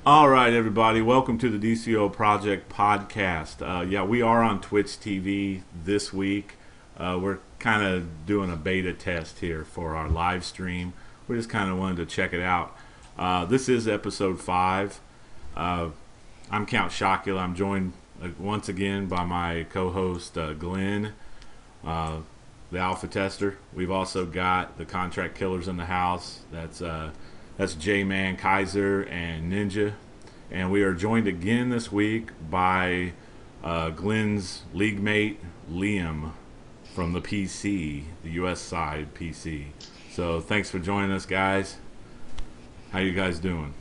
All right, everybody. Welcome to the DCUO Project podcast. Yeah, we are on Twitch TV this week. We're kind of doing a beta test here for our live stream. We just kind of wanted to check it out. This is episode 5. I'm Count Shocula. I'm joined once again by my co-host Glenn, the Alpha Tester. We've also got the Contract Killers in the house. That's J-Man, Kaiser, and Ninja. And we are joined again this week by Glenn's league mate, Liam, from the PC, the US side PC. So thanks for joining us, guys. How you guys doing?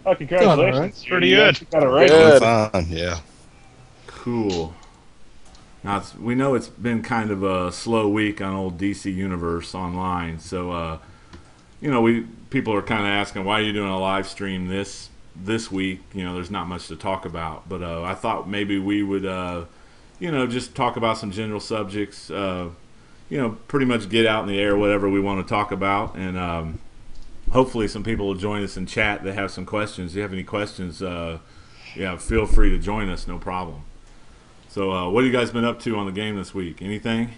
Oh, congratulations. Right. Pretty good. You got it right. Good. Fine, yeah. Cool. Now, we know it's been kind of a slow week on old DC Universe online. So, people are kind of asking, why are you doing a live stream this week? There's not much to talk about. But I thought maybe we would, just talk about some general subjects. Pretty much get out in the air whatever we want to talk about. And hopefully some people will join us in chat that have some questions. If you have any questions, feel free to join us. No problem. So what have you guys been up to on the game this week? Anything?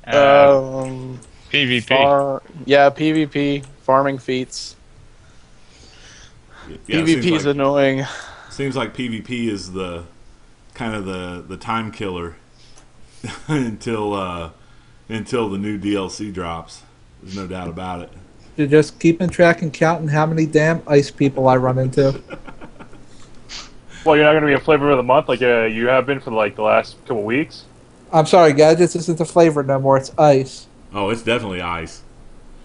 PvP. PvP, farming feats. PvP is annoying. Seems like PvP is the kind of the time killer until the new DLC drops. There's no doubt about it. You're just keeping track and counting how many damn ice people I run into. Well, you're not going to be a flavor of the month like you have been for the last couple weeks? I'm sorry, Gadgets isn't the flavor no more. It's ice. Oh, it's definitely ice.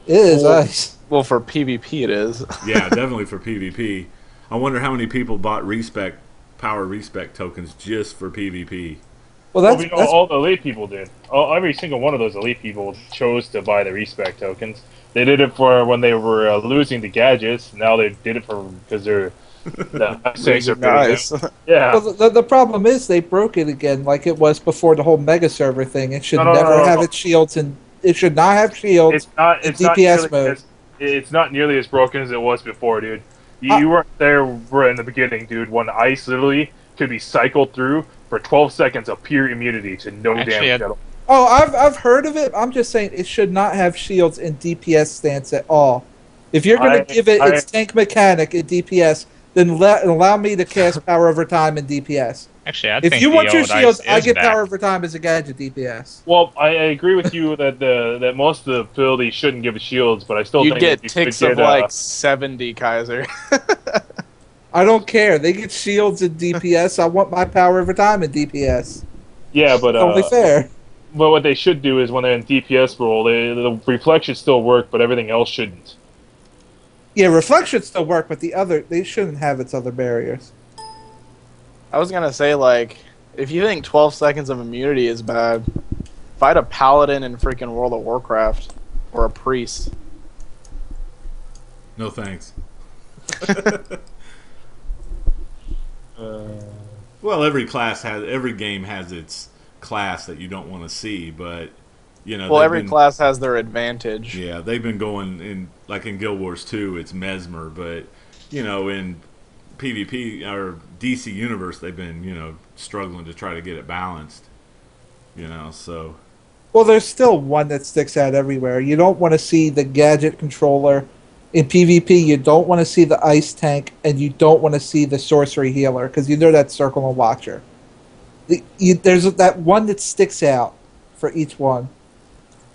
It is ice. Well, for PvP it is. Yeah, definitely for PvP. I wonder how many people bought power respect tokens just for PvP. Well, that's all the elite people did. Every single one of those elite people chose to buy the respect tokens. They did it for when they were losing the gadgets. Now they did it because they're nice. Yeah. Well, the problem is they broke it again, like it was before the whole mega server thing. It should never have its shields, and it should not have shields. It's not DPS mode. It's not nearly as broken as it was before, dude. You weren't there in the beginning, dude. When ice literally could be cycled through for 12 seconds of pure immunity to no damage at all. Oh, I've heard of it. I'm just saying it should not have shields in DPS stance at all. If you're going to give it its tank mechanic in DPS, then allow me to cast power over time in DPS. Actually, I if think you want your shields, I get back. power over time as a gadget DPS. Well, I agree with you that that most of the abilities shouldn't give shields, but I still You'd think get you ticks should of get, 70, Kaiser. I don't care. They get shields in DPS. I want my power over time in DPS. Yeah, but Only fair. But what they should do is when they're in DPS role, the reflect should still work, but everything else shouldn't. Yeah, reflect should still work, but they shouldn't have its other barriers. I was gonna say, if you think 12 seconds of immunity is bad, fight a paladin in freaking World of Warcraft. Or a priest. No thanks. Well, every game has its class that you don't want to see, but every class has their advantage. Yeah, they've been going in Guild Wars 2, it's Mesmer, but in PvP or DC Universe, they've been struggling to try to get it balanced. So. Well, there's still one that sticks out everywhere. You don't want to see the gadget controller. In PvP, you don't want to see the ice tank, and you don't want to see the sorcery healer, because that's Circle and Watcher. There's that one that sticks out for each one.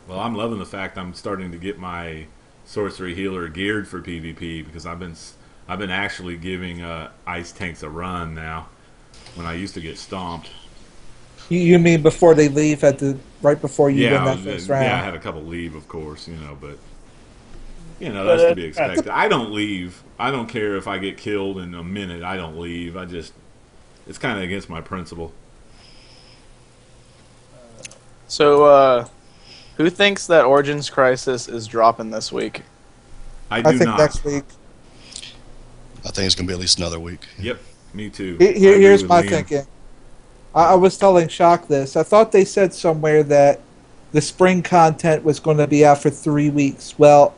Well, I'm loving the fact I'm starting to get my sorcery healer geared for PvP, because I've been actually giving ice tanks a run now, when I used to get stomped. You mean before they leave right before you win that first round? Yeah, I had a couple leave, of course, but that's to be expected. I don't leave. I don't care if I get killed in a minute. I don't leave. It's kind of against my principle. So, who thinks that Origins Crisis is dropping this week? I do think not. next week. I think it's going to be at least another week. Yep, me too. Here's my thinking. I was telling Shock this. I thought they said somewhere that the spring content was going to be out for 3 weeks. Well,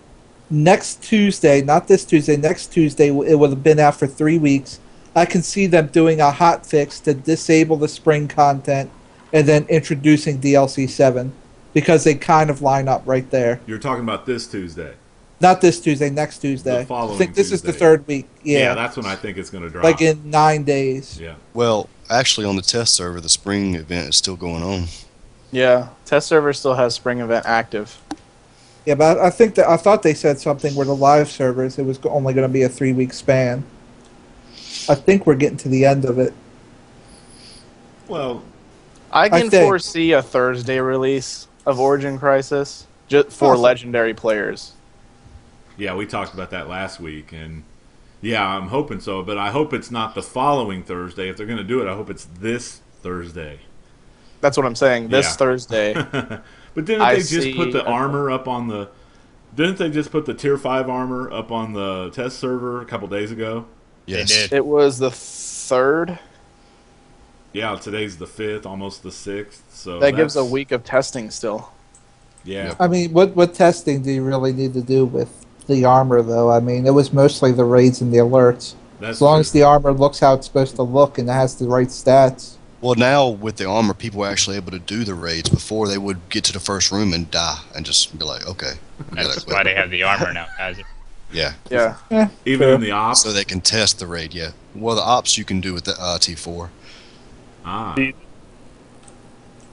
next Tuesday, not this Tuesday, next Tuesday, it would have been out for 3 weeks. I can see them doing a hot fix to disable the spring content and then introducing DLC 7 because they kind of line up right there. You're talking about this Tuesday. Not this Tuesday, next Tuesday. The following I think this is the Tuesday. 3rd week. Yeah, that's when I think it's going to drop. like in 9 days. Yeah. Well, actually, on the test server, the spring event is still going on. Yeah, test server still has spring event active. Yeah, but I thought they said something where the live servers, it was only going to be a 3-week span. I think we're getting to the end of it. Well, I can think- foresee a Thursday release of Origin Crisis just for Awesome. legendary players. yeah, we talked about that last week, and yeah, I'm hoping so, but I hope it's not the following Thursday. If they're going to do it, I hope it's this Thursday. That's what I'm saying. This Yeah. Thursday. But didn't I they just put see- the armor up on the... Didn't they just put the Tier 5 armor up on the test server a couple days ago? Yes. did. It was the 3rd. Yeah, today's the 5th, almost the 6th. So That gives a that's- week of testing still. Yeah. Yep. I mean, what testing do you really need to do with the armor, though? I mean, it was mostly the raids and the alerts. That's As long true. as the armor looks how it's supposed to look and it has the right stats. Well, now with the armor, people are actually able to do the raids. Before, they would get to the first room and die and just be like, okay. we gotta That's quit. why they have the armor now, guys. Yeah. Yeah. Even True. in the ops? So they can test the raid, yeah. Well, the ops you can do with the T4. Ah.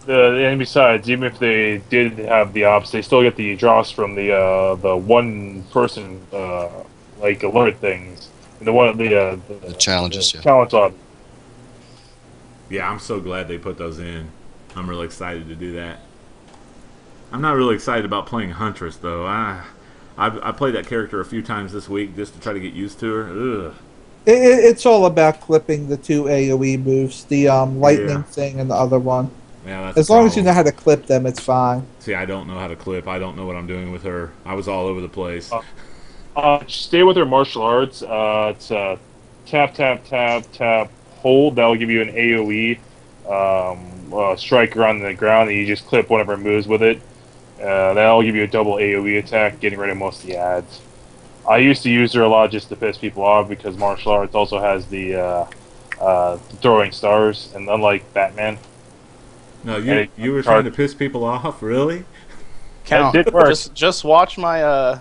And besides, even if they did have the ops, they still get the drops from the one person like alert things. And the challenges, yeah. challenge on. Yeah, I'm so glad they put those in. I'm really excited to do that. I'm not really excited about playing Huntress, though. I played that character a few times this week just to try to get used to her. Ugh. It's all about clipping the 2 AoE moves, the lightning Yeah. thing and the other one. Yeah, that's As the long as you know problem. how to clip them, it's fine. See, I don't know how to clip. I don't know what I'm doing with her. I was all over the place. Stay with her martial arts. It's tap, tap, tap, tap, hold. That'll give you an AoE strike her on the ground, and you just clip one of her moves with it. That'll give you a double AoE attack, getting rid of most of the ads. I used to use her a lot just to piss people off because martial arts also has the throwing stars, and unlike Batman, No, Hey, you were trying to piss people off, really? Count. did work. Just watch my I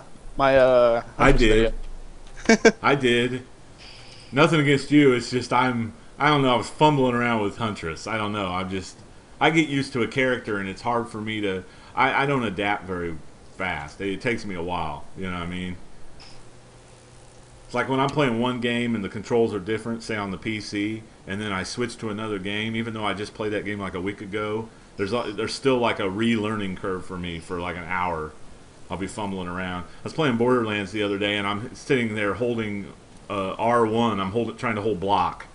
Huntress did. video. I did. Nothing against you. It's just I don't know. I was fumbling around with Huntress. I don't know. I get used to a character, and it's hard for me to. I don't adapt very fast. It takes me a while. You know what I mean? It's like when I'm playing one game and the controls are different, say on the PC, and then I switch to another game, even though I just played that game like a week ago. There's still like a relearning curve for me for like an hour. I'll be fumbling around. I was playing Borderlands the other day, and I'm sitting there holding R1. I'm trying to hold block.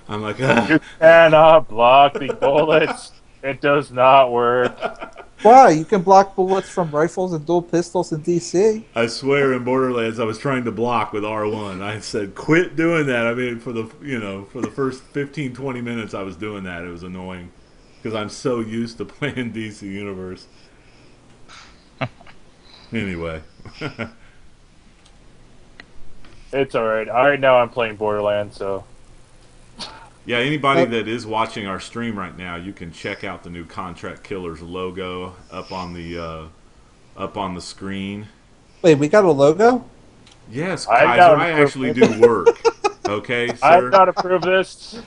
I'm like, ugh. You cannot block the bullets. It does not work. Why? You can block bullets from rifles and dual pistols in DC. I swear in Borderlands I was trying to block with R1. I said, quit doing that. I mean, for the first 15, 20 minutes I was doing that. It was annoying because I'm so used to playing DC Universe. Anyway. It's alright. Right now I'm playing Borderlands, so Yeah, anybody that is watching our stream right now, you can check out the new Contract Killers logo up on the screen. Wait, we got a logo? Yes, I Kaiser, gotta I approve actually it. do work. Okay, I've sir? got to prove this.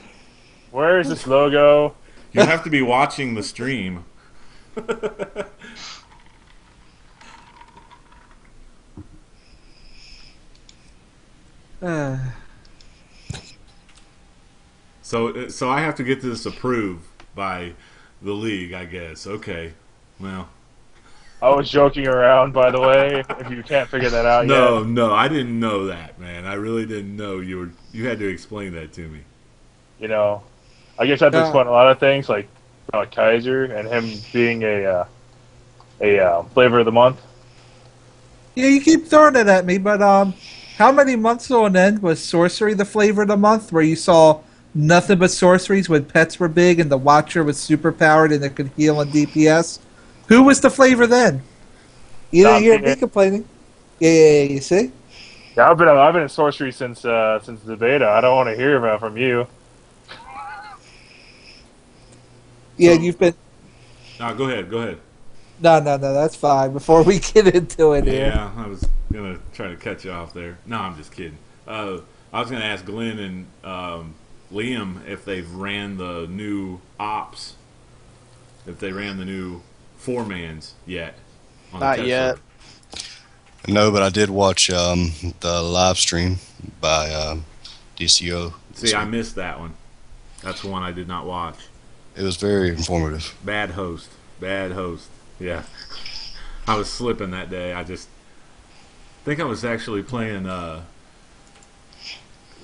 Where is this logo? You have to be watching the stream. So I have to get this approved by the league, I guess. Okay. Well, I was joking around, by the way. If you can't figure that out yet, no, I didn't know that, man. I really didn't know you had to explain that to me. you know, I guess I have to explain a lot of things, like about Kaiser and him being a flavor of the month. Yeah, you keep throwing it at me, but how many months on end was Sorcery the flavor of the month, where you saw nothing but sorceries when pets were big and the Watcher was super powered and it could heal and DPS? Who was the flavor then? You didn't Not hear me. me complaining. Yeah, you see? Yeah, I've been in sorcery since the beta. I don't want to hear about it from you. Yeah, So- you've been. No, go ahead. Go ahead. No, that's fine. Before we get into it here. Yeah, I was gonna try to cut you off there. No, I'm just kidding. I was gonna ask Glenn and Liam if they've ran the new ops, if they ran the new four-mans yet. On the Not test yet. server. No, but I did watch the live stream by DCUO. See, I missed that one. That's the one I did not watch. It was very informative. Bad host. Bad host. Yeah. I was slipping that day. I just think I was actually playing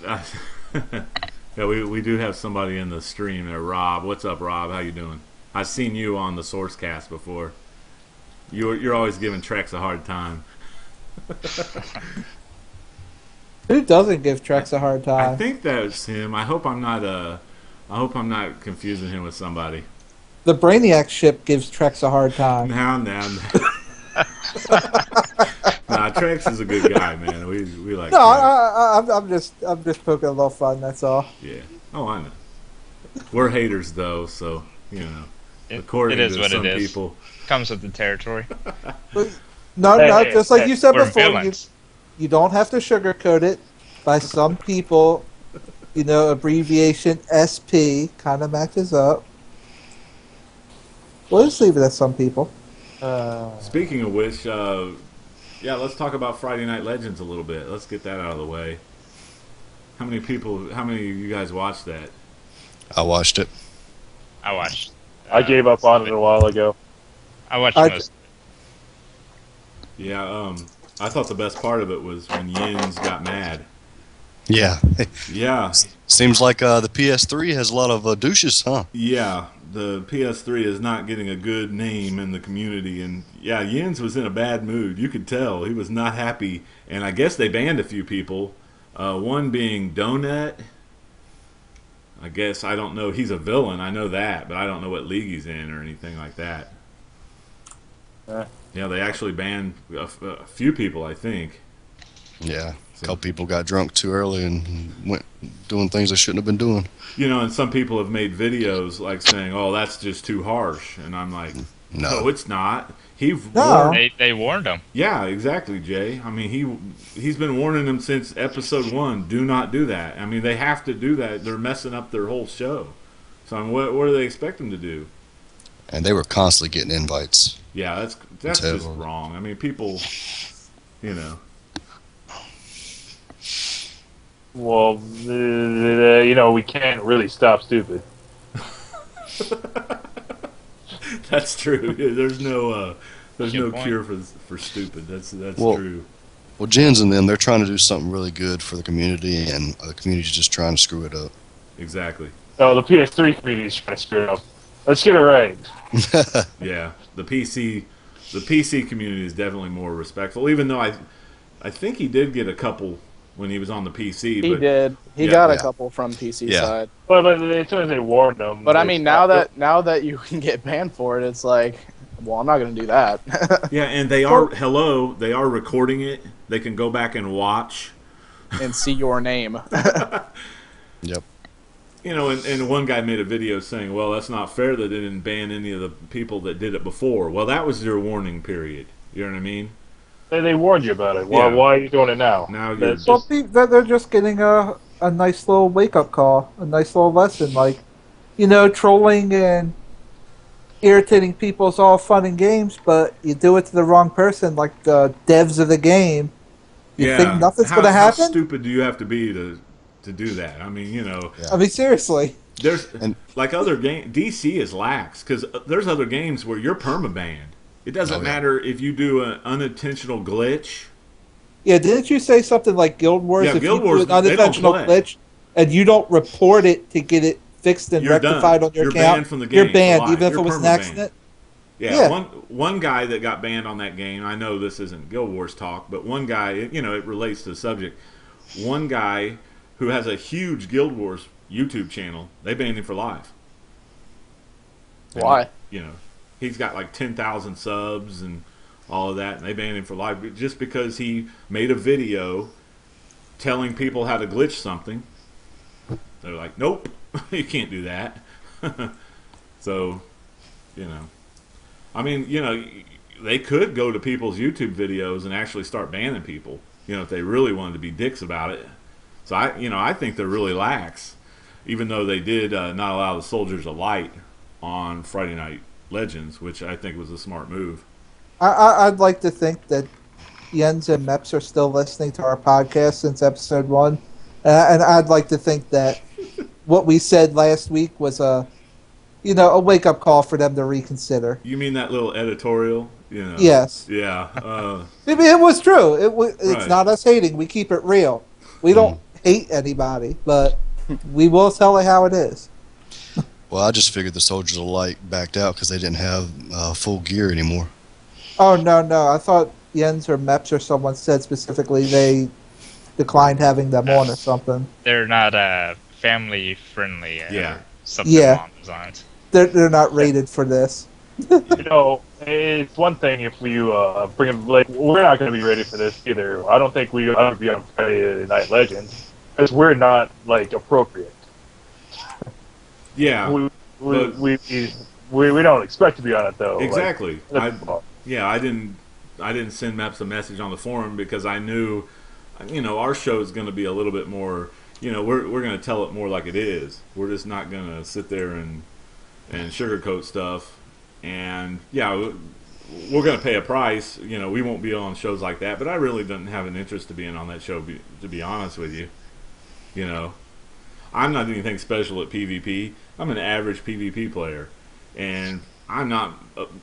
yeah, we do have somebody in the stream there, Rob. What's up, Rob? How you doing? I've seen you on the Sourcecast before. You're always giving Trex a hard time. Who doesn't give Trex a hard I time? think that's him. I hope I'm not confusing him with somebody. The Brainiac ship gives Trex a hard time. Now. Nah, Trex is a good guy, man. We like. No, Trex. I'm just poking a little fun. That's all. Yeah. Oh, I know. We're haters, though, so you know. According It is to what some it is. people. Comes with the territory. No, Hey, just like hey, you said We're before, villains. you don't have to sugarcoat it. By some people, abbreviation SP kind of matches up. We'll just leave it at some people. Speaking of which, yeah, let's talk about Friday Night Legends a little bit. Let's get that out of the way. How many of you guys watched that? I watched it. I watched. I gave up on it a while ago. I watched I- most. Yeah, I thought the best part of it was when Yins got mad. Yeah. Yeah, Seems like the PS3 has a lot of douches, huh? yeah, the PS3 is not getting a good name in the community, and yeah, Yins was in a bad mood. You could tell he was not happy, and I guess they banned a few people. One being Donut. I guess I don't know. He's a villain. I know that, but I don't know what league he's in or anything like that. Yeah, they actually banned a few people, I think. Yeah. A couple people got drunk too early and went doing things they shouldn't have been doing. And some people have made videos like saying, "Oh, that's just too harsh," and I'm like, No. "No, it's not." He No. warned, They warned him. yeah, exactly, Jay. I mean, he's been warning them since episode 1. Do not do that. I mean, they have to do that. They're messing up their whole show. So I mean, what do they expect them to do? And they were constantly getting invites. Yeah, that's just Terrible. wrong. I mean, people, Well, we can't really stop stupid. that's true. There's no Good point. cure for stupid. That's Well, true. Well, Jens and them, they're trying to do something really good for the community, and the community's just trying to screw it up. Exactly. Oh, the PS3 community is trying to screw it up. Let's get it right. Yeah, the PC community is definitely more respectful. Even though I think he did get a couple when he was on the PC. He but did. He Yeah. got a Yeah. couple from PC Yeah. side. But as soon as they warned them. But I they mean, stopped now that you can get banned for it, it's like, well, I'm not going to do that. Yeah, and they are recording it. They can go back and watch. And see your name. Yep. And one guy made a video saying, "Well, that's not fair that they didn't ban any of the people that did it before." Well, that was your warning period. You know what I mean? They warned you about it. Why? Yeah. Why are you doing it now? Now you're That's Well, just, they're just getting a nice little wake up call, a nice little lesson. Like, trolling and irritating people is all fun and games, but you do it to the wrong person, like the devs of the game. You think nothing's going to How happen? stupid do you have to be to do that? I mean, I mean, seriously. there's And- like other game. DC is lax because there's other games where you're permabanned. It doesn't Oh, yeah. matter if you do an unintentional glitch. Yeah, didn't you say something like Guild Wars? Yeah, if Guild you Wars, do they an don't unintentional play. glitch and you don't report it to get it fixed and You're rectified done. on your You're account, banned from the you're game banned, for life. even if You're it was an permabanned. accident. Yeah, Yeah. one guy that got banned on that game. I know this isn't Guild Wars talk, but one guy, it relates to the subject. One guy who has a huge Guild Wars YouTube channel, they banned him for life. And, Why? He's got like 10,000 subs and all of that, and they banned him for life just because he made a video telling people how to glitch something. They're like, nope, you can't do that. So, I mean, they could go to people's YouTube videos and actually start banning people, if they really wanted to be dicks about it. So I think they're really lax, even though they did not allow the Soldiers of Light on Friday Night Legends, which I think was a smart move. I'd like to think that Jens and Meps are still listening to our podcast since episode 1, and I'd like to think that what we said last week was a wake up call for them to reconsider. You mean that little editorial? Yes. Yeah. I mean, it was true. It's Right. not us hating. We keep it real. We don't hate anybody, but we will tell it how it is. Well, I just figured the Soldiers of Light backed out because they didn't have full gear anymore. Oh, no. I thought Jens or Meps or someone said specifically they declined having them on or something. They're not family friendly. Yeah. Something Yeah. along those lines. They're not rated for this. It's one thing if we bring them, like, we're not going to be ready for this either. I don't think we ought to be on Friday Night Legends because we're not, like, appropriate. Yeah. We don't expect to be on it though. Exactly. Like, I didn't send Meps a message on the forum because I knew, our show is going to be a little bit more. We're going to tell it more like it is. We're just not going to sit there and sugarcoat stuff. And we're going to pay a price. We won't be on shows like that. But I really don't have an interest to being on that show. To be honest with you, I'm not anything special at PvP. I'm an average PvP player, and I'm not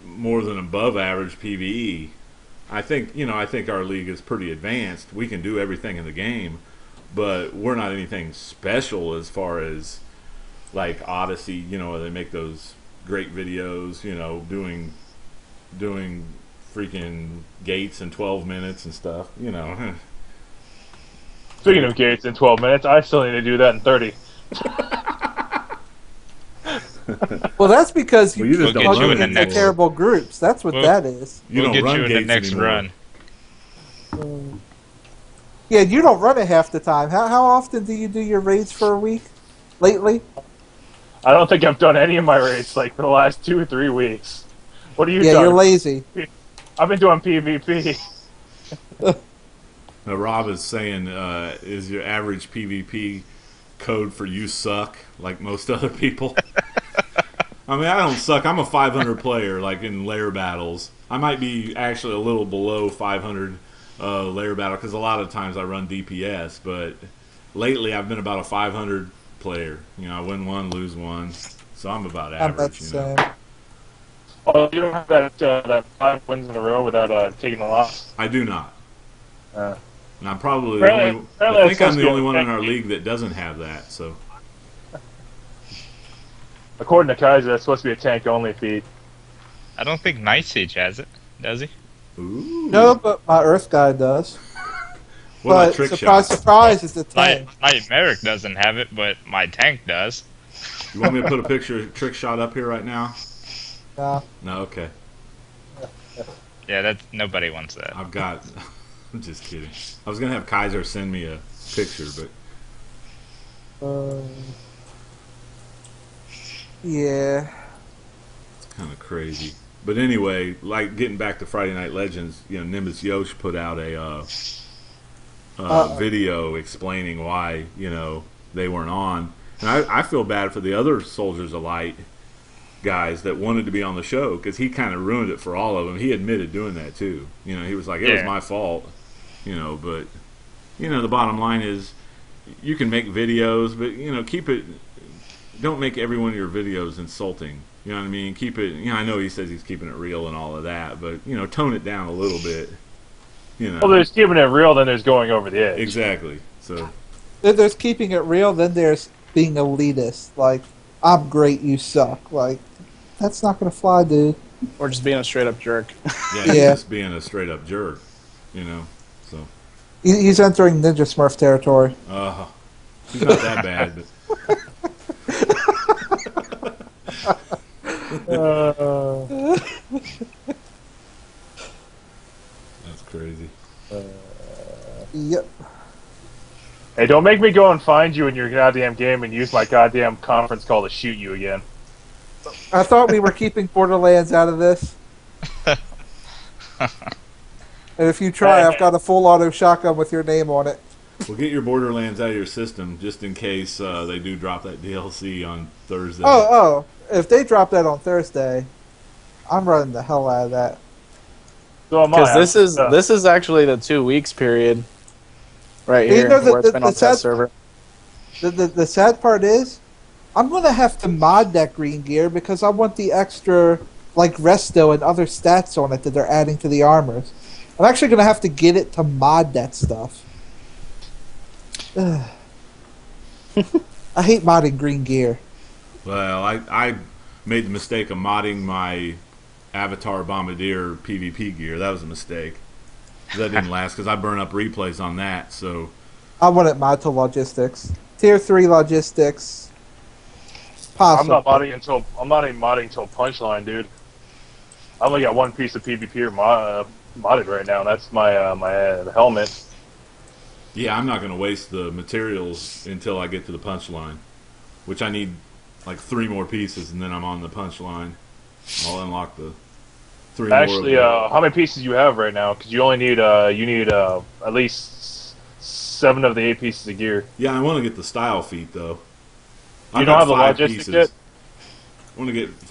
more than above average PvE. I think our league is pretty advanced. We can do everything in the game, but we're not anything special as far as like Odyssey, where they make those great videos, doing freaking gates in 12 minutes and stuff, Speaking of gates in 12 minutes, I still need to do that in 30. Well, that's because Well, you just We'll don't get you run in the gates next- anymore. terrible groups. That's what Well- that is. You we'll don't get run you in the gates next anymore. run. Yeah, you don't run it half the time. How often do you do your raids for a week? Lately? I don't think I've done any of my raids like for the last 2 or 3 weeks. What are you Yeah, doing? you're lazy. I've been doing PvP. Now, Rob is saying, is your average PvP code for you suck, like most other people? I mean, I don't suck. I'm a 500 player, like in lair battles. I might be actually a little below 500 lair battle, because a lot of times I run DPS, but lately I've been about a 500 player. I win one, lose one, so I'm about I'm about average. the same. Oh, you don't have that 5 wins in a row without taking a loss? I do not. Uh, And I'm probably the Apparently- only. apparently I it's think I'm supposed the to be only one in okay. our league that doesn't have that. So according to Kaiser, that's supposed to be a tank-only feat. I don't think Night Siege has it, does he? ooh. No, but my Earth guy does. What about But trick surprise, shot? surprise, it's a tank. Night Merrick doesn't have it, but my tank does. You want me to put a picture of trick shot up here right now? No. No, okay. Yeah, nobody wants that. I've got. I'm just kidding. I was gonna have Kaiser send me a picture, but Yeah. it's kind of crazy. But anyway, like getting back to Friday Night Legends, Nimbus Yosh put out a video explaining why they weren't on, and I feel bad for the other Soldiers of Light guys that wanted to be on the show, because he kind of ruined it for all of them. He admitted doing that too. He was like, it was Yeah. my fault. But the bottom line is, you can make videos, but keep it. Don't make every one of your videos insulting. You know what I mean? Keep it. I know he says he's keeping it real and all of that, but tone it down a little bit. Well, there's keeping it real, then there's going over the edge. Exactly. So There's keeping it real, then there's being elitist. Like, I'm great, you suck. Like, that's not going to fly, dude. Or just being a straight up jerk. yeah, he's Yeah. just being a straight up jerk. So He's entering Ninja Smurf territory. he's not that bad, but. crazy. Yep. Hey, don't make me go and find you in your goddamn game and use my goddamn conference call to shoot you again. I thought we were keeping Borderlands out of this. And if you try, I've got a full auto shotgun with your name on it. Well, get your Borderlands out of your system just in case they do drop that DLC on Thursday. Oh, if they drop that on Thursday, I'm running the hell out of that. So am I. Because this is actually the 2 weeks period right here where it's been on test server. The sad part is, I'm going to have to mod that green gear because I want the extra, like, resto and other stats on it that they're adding to the armors. I'm actually going to have to get it to mod that stuff. I hate modding green gear. Well, I made the mistake of modding my Avatar Bombardier PvP gear. That was a mistake. That didn't last because I burned up replays on that. So I want it mod to logistics. Tier 3 logistics. Possible. I'm not even modding until Punchline, dude. I only got one piece of PvP modded right now, and that's my my helmet. yeah, I'm not going to waste the materials until I get to the punchline, which I need like 3 more pieces, and then I'm on the punchline. I'll unlock the 3 more. Actually, how many pieces you have right now? Because you only need at least 7 of the 8 pieces of gear. Yeah, I want to get the style feat though. You don't have the logistics yet?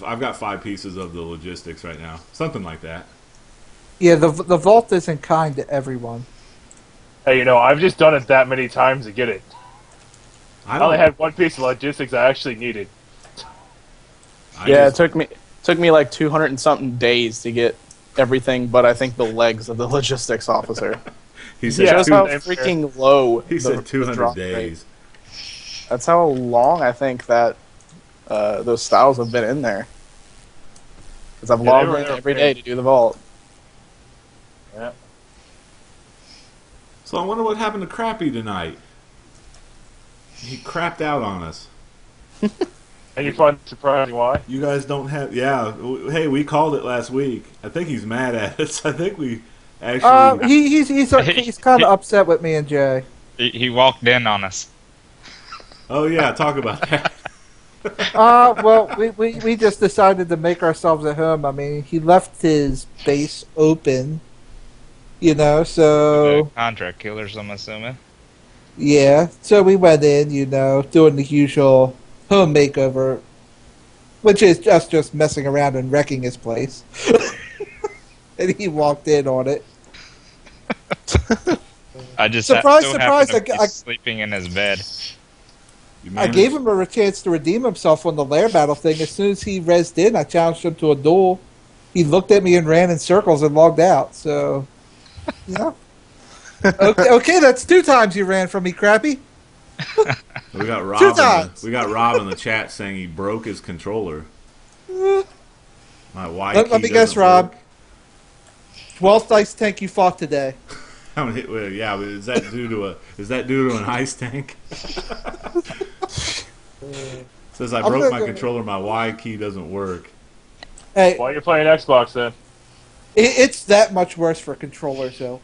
I've got 5 pieces of the logistics right now, something like that. Yeah, the vault isn't kind to everyone. Hey, I've just done it that many times to get it. I only had 1 piece of logistics I actually needed. It took me like 200 and something days to get everything, but I think the legs of the logistics officer. He said Just how freaking low. He said 200 days. That's how long I think that those styles have been in there. Because I've logged in every day to do the vault. Yeah. So I wonder what happened to Crappy tonight. He crapped out on us. And you find it surprising why? You guys don't have... Yeah, hey, we called it last week. I think he's mad at us. I think we actually... He's kind of upset with me and Jay. He walked in on us. Oh, yeah, talk about that. Well, we just decided to make ourselves at home. I mean, he left his base open, so... Contract killers, I'm assuming. Yeah, so we went in, doing the usual home makeover, which is just messing around and wrecking his place. And he walked in on it. I just surprise, sleeping in his bed. I gave him a chance to redeem himself on the lair battle thing. As soon as he rezzed in, I challenged him to a duel. He looked at me and ran in circles and logged out. So, yeah. Okay, that's 2 times you ran from me, Crappy. We got Rob. 2 times. We got Rob in the chat saying he broke his controller. My wife. Let me guess, Rob. 12th ice tank you fought today. Yeah, but is that due to an ice tank? Says I broke my controller. My Y key doesn't work. Hey, why are you playing Xbox then? It's that much worse for controllers, though.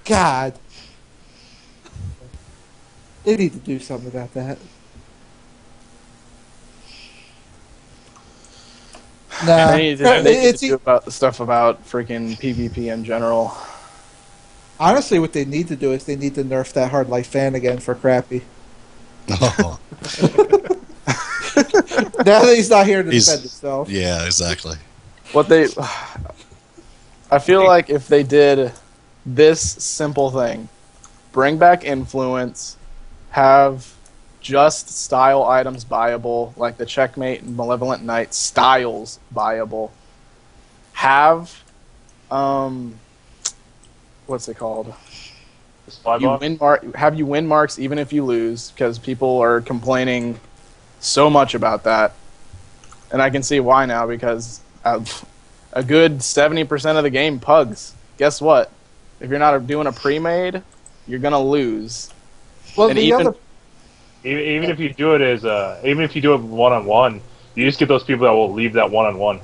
God, they need to do something about that. Nah, they need to do about the stuff about freaking PvP in general. Honestly, what they need to do is they need to nerf that hard life fan again for Crappy. Oh. Now that he's not here to defend himself. Yeah, exactly. I feel like if they did this simple thing, bring back influence, have just style items buyable, like the Checkmate and Malevolent Knight styles buyable, have what's it called? Have you win marks even if you lose, because people are complaining so much about that, and I can see why now, because a good 70% of the game pugs. Guess what? If you're not doing a pre-made, you're gonna lose. Well, and even if you do it even if you do it 1-on-1, you just get those people that will leave that 1-on-1.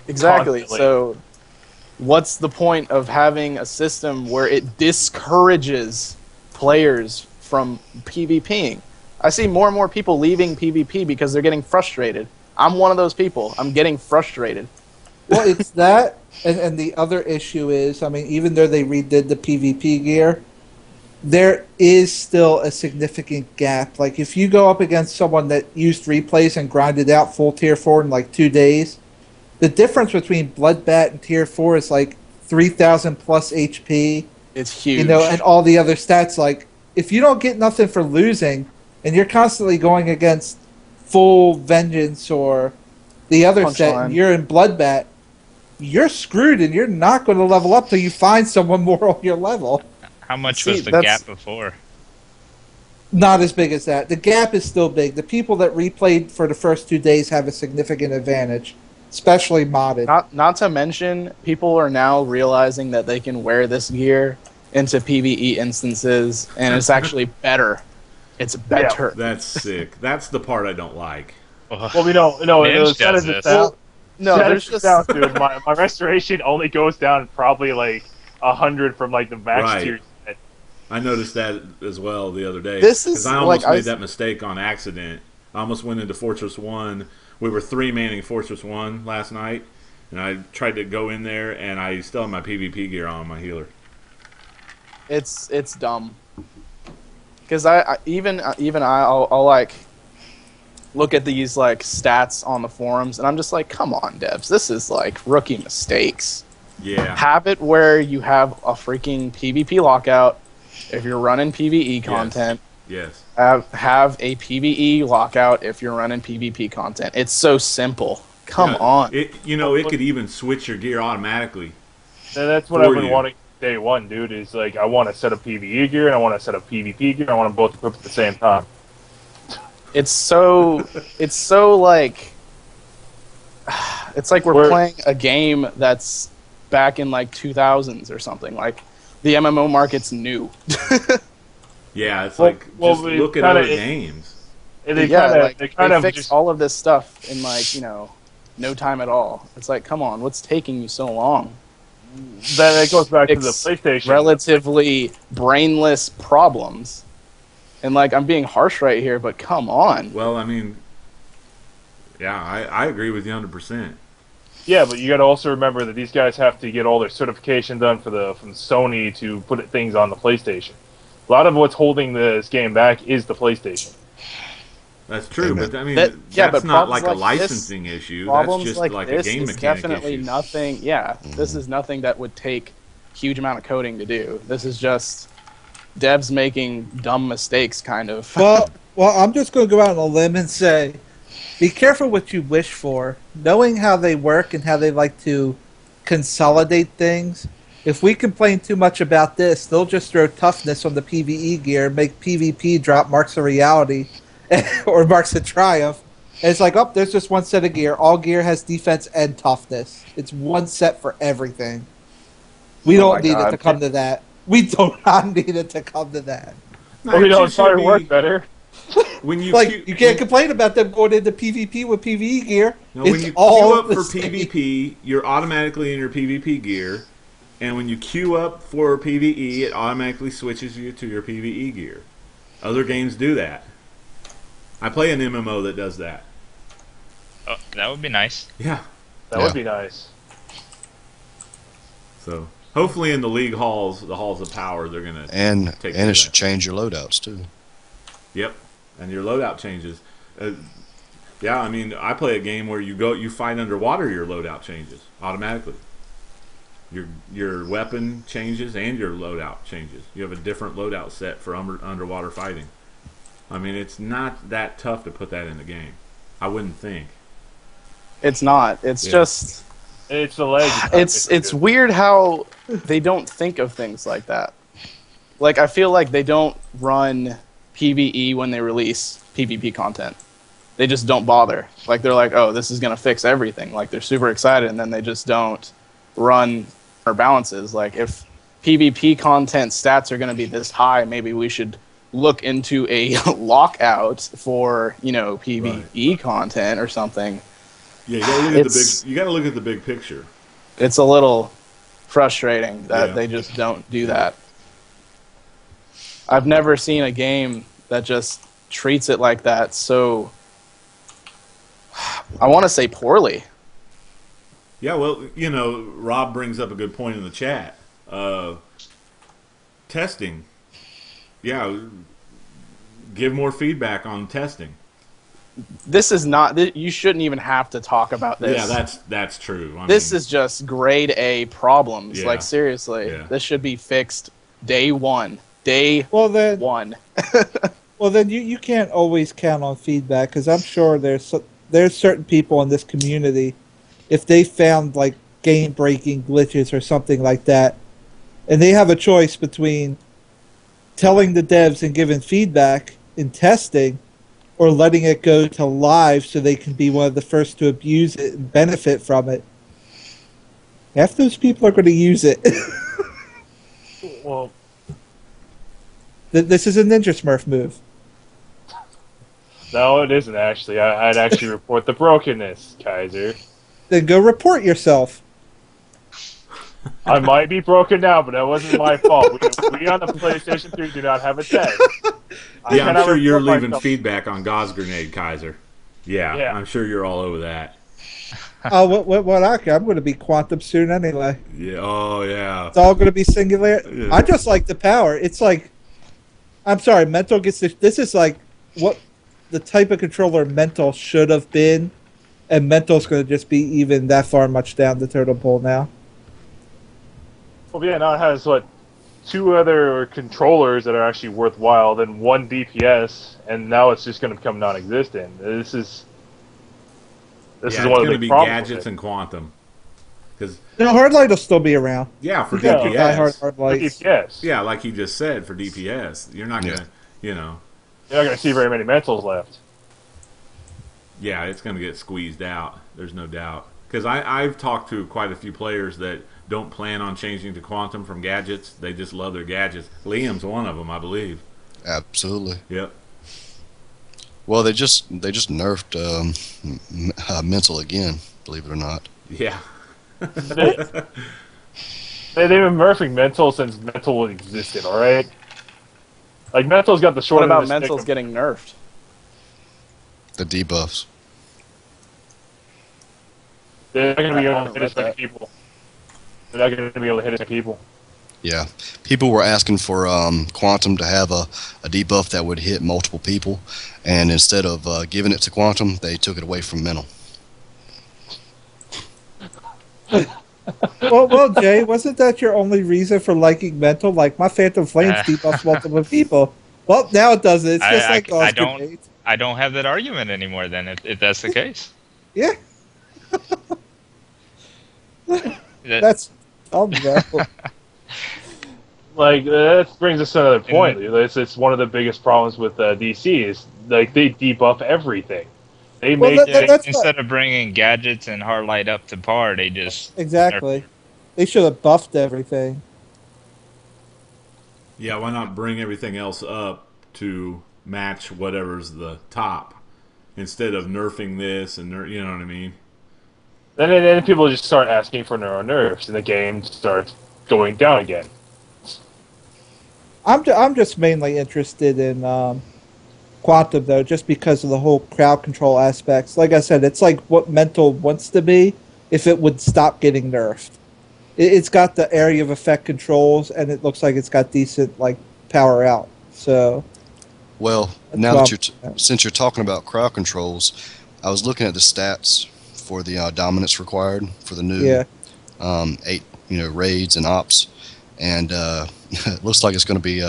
Exactly. Constantly. So what's the point of having a system where it discourages players from PvPing? I see more and more people leaving PvP because they're getting frustrated. I'm one of those people. I'm getting frustrated. Well, it's that, and the other issue is, I mean, even though they redid the PvP gear, there is still a significant gap. Like, if you go up against someone that used replays and grinded out full Tier 4 in like 2 days, the difference between Bloodbat and Tier 4 is like 3,000 plus HP. It's huge. You know, and all the other stats. Like, if you don't get nothing for losing, and you're constantly going against full Vengeance or the other set, and you're in Bloodbat, you're screwed, and you're not going to level up till you find someone more on your level. How much was the gap before? Not as big as that. The gap is still big. The people that replayed for the first 2 days have a significant advantage, especially modded. Not to mention, people are now realizing that they can wear this gear into PvE instances, and it's actually better. It's better. Yeah, that's sick. That's the part I don't like. Well, we don't. No, Ninja does this. No, there's just down, dude. My restoration only goes down probably like 100 from like the max tier. I noticed that as well the other day. This is I almost like made that mistake on accident. I almost went into Fortress 1. We were 3-manning Fortress 1 last night, and I tried to go in there, and I still have my PvP gear on my healer. It's dumb. Because I'll like look at these like stats on the forums, and I'm just like, come on, devs, this is like rookie mistakes. Yeah. Have it where you have a freaking PvP lockout if you're running PvE content. Yes. Have a PvE lockout if you're running PvP content. It's so simple. Come on. It could even switch your gear automatically. And that's what I've been wanting day one, dude, is like I want to set up PvE gear and I want to set up PvP gear. I want them both equipped at the same time. It's so like it's like we're playing a game that's back in like 2000s or something. Like the MMO market's new. Yeah, it's look at other games. They fixed all of this stuff in like, no time at all. It's like, come on, what's taking you so long? Then it goes back to the PlayStation. Relatively brainless problems. And like, I'm being harsh right here, but come on. Well, I mean, yeah, I agree with you 100%. Yeah, but you got to also remember that these guys have to get all their certification done from Sony to put things on the PlayStation. A lot of what's holding this game back is the PlayStation. That's true, but I mean, that's not like a licensing issue. That's just like a game mechanic definitely issue. Nothing. Yeah, this is nothing that would take huge amount of coding to do. This is just devs making dumb mistakes, kind of. Well, I'm just going to go out on a limb and say, be careful what you wish for. Knowing how they work and how they like to consolidate things, if we complain too much about this, they'll just throw toughness on the PvE gear, make PvP drop marks of reality or marks of triumph. And it's like, there's just one set of gear. All gear has defense and toughness. It's one set for everything. We don't need it to come to that. We do not need it to come to that. No, it's probably work better. When you you can't complain about them going into PvP with PvE gear. No, when you queue up for PvP, you're automatically in your PvP gear. And when you queue up for PvE, it automatically switches you to your PvE gear. Other games do that. I play an MMO that does that. Oh, that would be nice. Yeah. That would be nice. So, hopefully in the league halls, the halls of power, they're going to take it should change your loadouts, too. Yep. And your loadout changes. Yeah, I mean, I play a game where you fight underwater, your loadout changes automatically. Your weapon changes and your loadout changes. You have a different loadout set for underwater fighting. I mean, it's not that tough to put that in the game. I wouldn't think. It's not. It's just... It's the leg. It's weird how they don't think of things like that. Like, I feel like they don't run PvE when they release PvP content. They just don't bother. Like, they're like, oh, this is going to fix everything. Like, they're super excited, and then they just don't run our balances. Like, if PvP content stats are going to be this high, maybe we should look into a lockout for, PvE content or something. Yeah, you gotta look at the big picture. It's a little frustrating that they just don't do that. I've never seen a game that just treats it like that, so I want to say poorly. Yeah, well, Rob brings up a good point in the chat. Testing. Yeah, give more feedback on testing. This is not. You shouldn't even have to talk about this. Yeah, that's true. This is just grade A problems. Yeah. Like, seriously, Yeah. this should be fixed day one. Day one. Well, then you can't always count on feedback, because I'm sure there's certain people in this community, if they found like game-breaking glitches or something like that, and they have a choice between telling the devs and giving feedback in testing, or letting it go to live so they can be one of the first to abuse it and benefit from it, half those people are going to use it. Well, This is a Ninja Smurf move. no, it isn't actually. I'd actually report the brokenness, Kaiser. Then go report yourself. I might be broken now, but that wasn't my fault. We on the PlayStation 3 do not have a test. Yeah, I'm sure you're report leaving myself. feedback on Gauze Grenade, Kaiser. Yeah, I'm sure you're all over that. Oh, I'm going to be quantum soon anyway. Yeah. Oh, yeah. It's all going to be singular. Yeah. I just like the power. It's like, I'm sorry, Mental gets this is like what the type of controller Mental should have been, and Mental's going to just be even that far much down the totem pole now. Well, yeah, now it has, two other controllers that are actually worthwhile, then one DPS, and now it's just going to become non-existent. This is one of the going to big be problems. gadgets and quantum. Because Hardlight will still be around. yeah, for Yeah. DPS. Hardlights. DPS. Yeah, like he just said, for DPS, you're not going to, You're not going to see very many mentals left. yeah, it's going to get squeezed out. There's no doubt. Because I've talked to quite a few players that don't plan on changing to quantum from gadgets. They just love their gadgets. Liam's one of them, I believe. Absolutely. Yep. Well, they just nerfed Mental again, believe it or not. Yeah. They've been nerfing Mental since Mental existed, alright? Like, Mental's got the short What end about of the stick Mental's of- getting nerfed? The debuffs. They're not going to be able to hit I as don't many know people. They're not going to be able to hit as many people. Yeah. People were asking for Quantum to have a debuff that would hit multiple people, and instead of giving it to Quantum, they took it away from Mental. Well, Jay, wasn't that your only reason for liking Mental? Like, my Phantom Flames debuffs multiple people. Well, now it doesn't. It's just like Gauze Grenade. I don't have that argument anymore. Then, if that's the case, Yeah. That's unreal. Like, that brings us to another point. It's one of the biggest problems with DC is, like, they debuff everything. They Well, make that's instead of bringing gadgets and Hardlight up to par, they just exactly. They should have buffed everything. Yeah, why not bring everything else up to match whatever's the top instead of nerfing this and you know what I mean? Then people just start asking for their own nerfs, and the game starts going down again. I'm just mainly interested in Quantum, though, just because of the whole crowd control aspects. Like I said, it's like what Mental wants to be if it would stop getting nerfed. It's got the area of effect controls, and it looks like it's got decent power out. So, Well, now that since you're talking about crowd controls, I was looking at the stats for the dominance required for the new 8 raids and ops, and it looks like it's going to be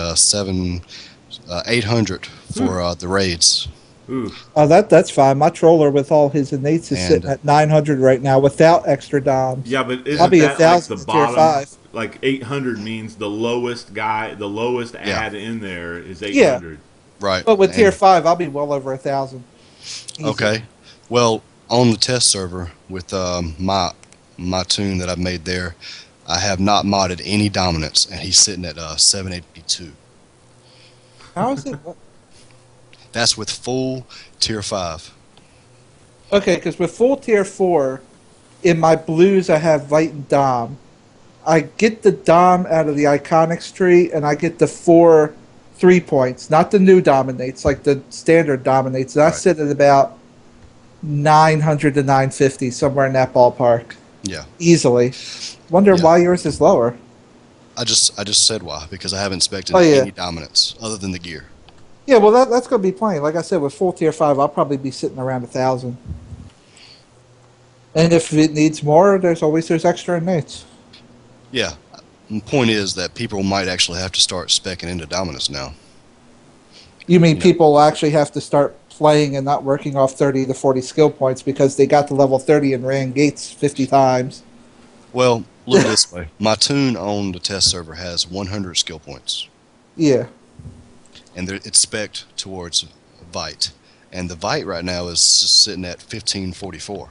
800 for the raids. Ooh. Oh, that's fine. My troller with all his innates is sitting at 900 right now without extra doms. Yeah, but isn't I'll be that 1,000 like the to tier bottom? 5. Like 800 means the lowest ad in there is 800. Right. But with tier 5, I'll be well over 1,000. Easy. Okay. Well, on the test server with my tune that I've made there, I have not modded any dominance, and he's sitting at 782. How is it? That's with full tier 5. Okay, because with full tier 4, in my blues I have Vite and Dom. I get the Dom out of the Iconics tree, and I get the 4 3-points, not the new Dominates, like the standard Dominates. And I sit at about 900 to 950, somewhere in that ballpark. Yeah. Easily. Wonder why yours is lower. I just said why, because I haven't inspected any dominance other than the gear. Yeah, well, that's going to be plenty. Like I said, with full tier 5, I'll probably be sitting around 1,000. And if it needs more, there's extra inmates. Yeah. The point is that people might actually have to start speccing into dominance now. You mean people actually have to start playing and not working off 30 to 40 skill points because they got to level 30 and ran gates 50 times? Well, look this way. My tune on the test server has 100 skill points. Yeah. And it's spec'd towards Vite. And the Vite right now is sitting at 1544.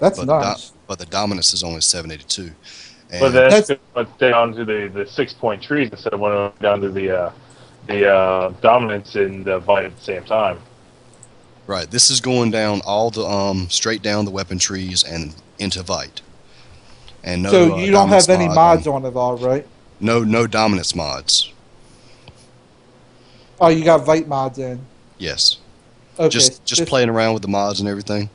That's nice. But the dominance is only 782. And but that's down to the 6-point trees instead of one down to the dominance and the Vite at the same time. Right. This is going down all the straight down the weapon trees and into Vite. And no, so you don't have any mods on it all, right? No dominance mods. Oh, you got Vite mods in. Yes. Okay. Just playing around with the mods and everything.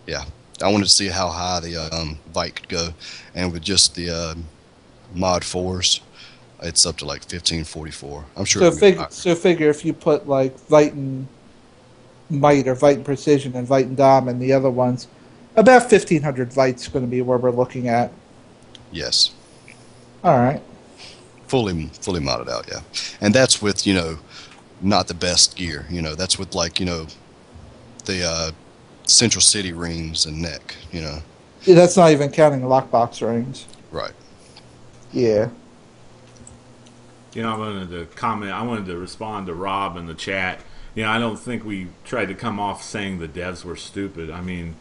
Yeah. I wanted to see how high the Vite could go, and with just the mod 4s, it's up to like 1544. I'm sure. So figure if you put like Vite and Might or Vite and Precision and Vite and Dom and the other ones, about 1,500 Vite's going to be where we're looking at. Yes. All right. Fully modded out, yeah, and that's with not the best gear. That's with like the Central City rings and neck. Yeah, that's not even counting the lockbox rings. Right. Yeah. I wanted to comment. I wanted to respond to Rob in the chat. I don't think we tried to come off saying the devs were stupid. I mean,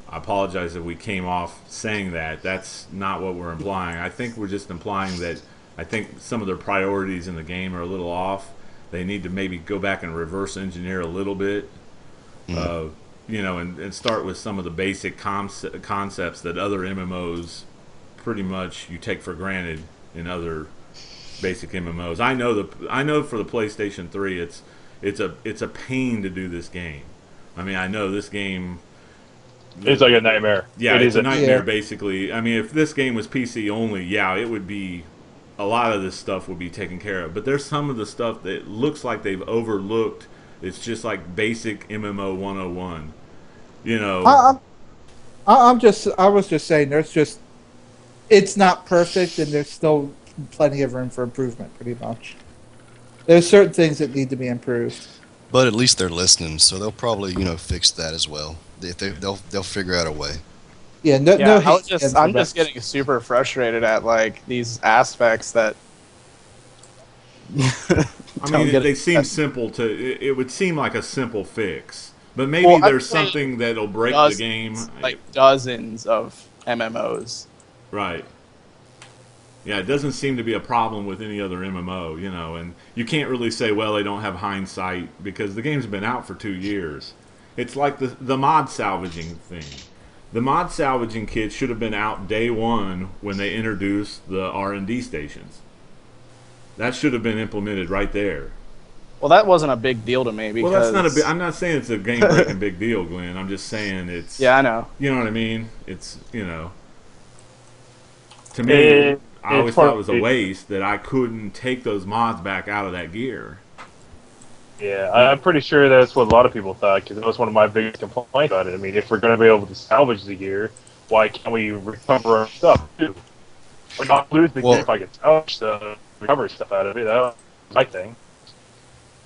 I apologize if we came off saying that. That's not what we're implying. I think we're just implying that I think some of their priorities in the game are a little off. They need to maybe go back and reverse engineer a little bit, and start with some of the basic concepts that other MMOs pretty much you take for granted in other basic MMOs. I know for the PlayStation 3, it's a pain to do this game. I mean, I know this game. It's like a nightmare. Yeah, it's a nightmare, basically. I mean, if this game was PC only, it would be, a lot of this stuff would be taken care of. But there's some of the stuff that looks like they've overlooked. It's just like basic MMO 101. I was just saying, it's not perfect, and there's still plenty of room for improvement, pretty much. There's certain things that need to be improved. But at least they're listening, so they'll probably, fix that as well. They'll figure out a way. Yeah, I'm just getting super frustrated at like these aspects that. I mean, they seem simple to. It would seem like a simple fix, but maybe there's something that'll break the game. Like dozens of MMOs. Right. Yeah, it doesn't seem to be a problem with any other MMO, and you can't really say, well, they don't have hindsight because the game's been out for 2 years. It's like the mod salvaging thing. The mod salvaging kit should have been out day one when they introduced the R&D stations. That should have been implemented right there. Well, that wasn't a big deal to me because... Well, that's not I'm not saying it's a game-breaking big deal, Glenn. I'm just saying it's... Yeah, I know. You know what I mean? It's, To me, I always thought it was a waste that I couldn't take those mods back out of that gear. Yeah, I'm pretty sure that's what a lot of people thought, because that was one of my biggest complaints about it. I mean, if we're going to be able to salvage the gear, why can't we recover our stuff, too? Or not lose the gear if I can salvage the recover stuff out of it. That was my thing.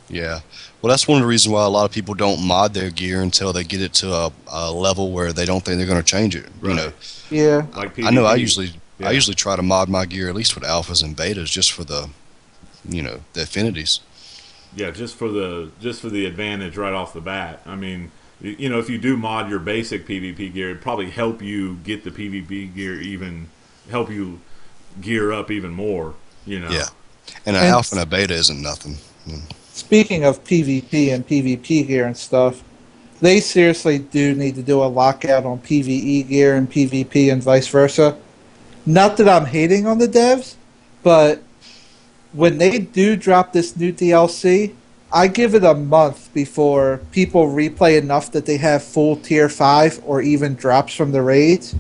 Yeah. Well, that's one of the reasons why a lot of people don't mod their gear until they get it to a level where they don't think they're going to change it. Right. Yeah. Like I know I usually try to mod my gear at least with alphas and betas just for the affinities. Yeah, just for the advantage right off the bat. I mean, if you do mod your basic PvP gear, it'd probably help you get the PvP gear help you gear up even more, Yeah. And an alpha and a beta isn't nothing. Speaking of PvP and PvP gear and stuff, they seriously do need to do a lockout on PvE gear and PvP and vice versa. Not that I'm hating on the devs, but when they do drop this new DLC, I give it a month before people replay enough that they have full tier 5 or even drops from the raids.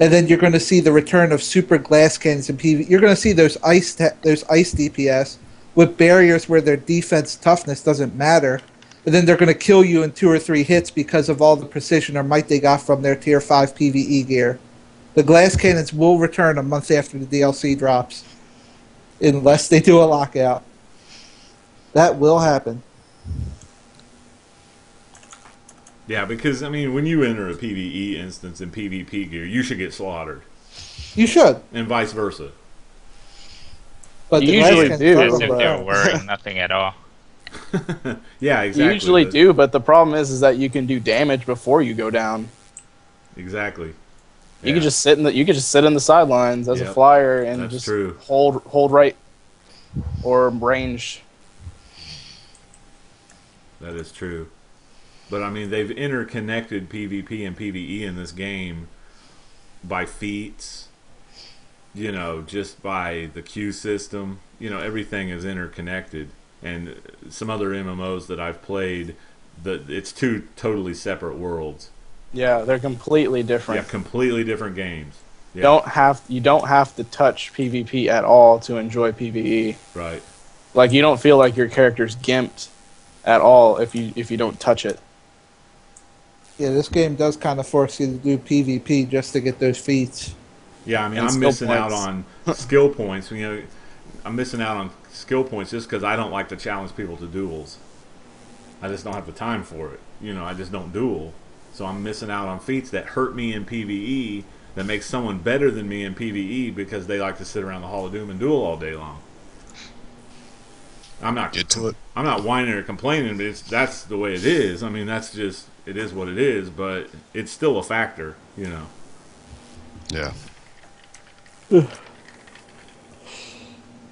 And then you're going to see the return of super glass cannons in PvP. You're going to see those ice DPS with barriers where their defense toughness doesn't matter. And then they're going to kill you in 2 or 3 hits because of all the precision or might they got from their tier 5 PvE gear. The glass cannons will return a month after the DLC drops. Unless they do a lockout. That will happen. Yeah, because, I mean, when you enter a PvE instance in PvP gear, you should get slaughtered. You should. And vice versa. But You the usually glass do. cannons As if don't they're work. wearing nothing at all. Yeah, exactly. You usually do, but the problem is that you can do damage before you go down. Exactly. You can just sit in the sidelines as a Yep. flyer and That's just true. hold right or range. That is true. But, I mean, they've interconnected PvP and PvE in this game by feats, you know, just by the queue system. You know, everything is interconnected. And some other MMOs that I've played, it's 2 totally separate worlds. Yeah, they're completely different. Yeah, completely different games. Yeah. You don't have to touch PvP at all to enjoy PvE. Right. Like you don't feel like your character's gimped at all if you don't touch it. Yeah, this game does kind of force you to do PvP just to get those feats. Yeah, I mean, And I'm skill missing out points. on skill points. You know, I'm missing out on skill points just because I don't like to challenge people to duels. I just don't have the time for it. You know, I just don't duel. So I'm missing out on feats that hurt me in PvE that makes someone better than me in PvE because they like to sit around the Hall of Doom and duel all day long. I'm not Get to it. I'm not whining or complaining, but that's the way it is. I mean, that's just it is what it is, but it's still a factor, you know. Yeah.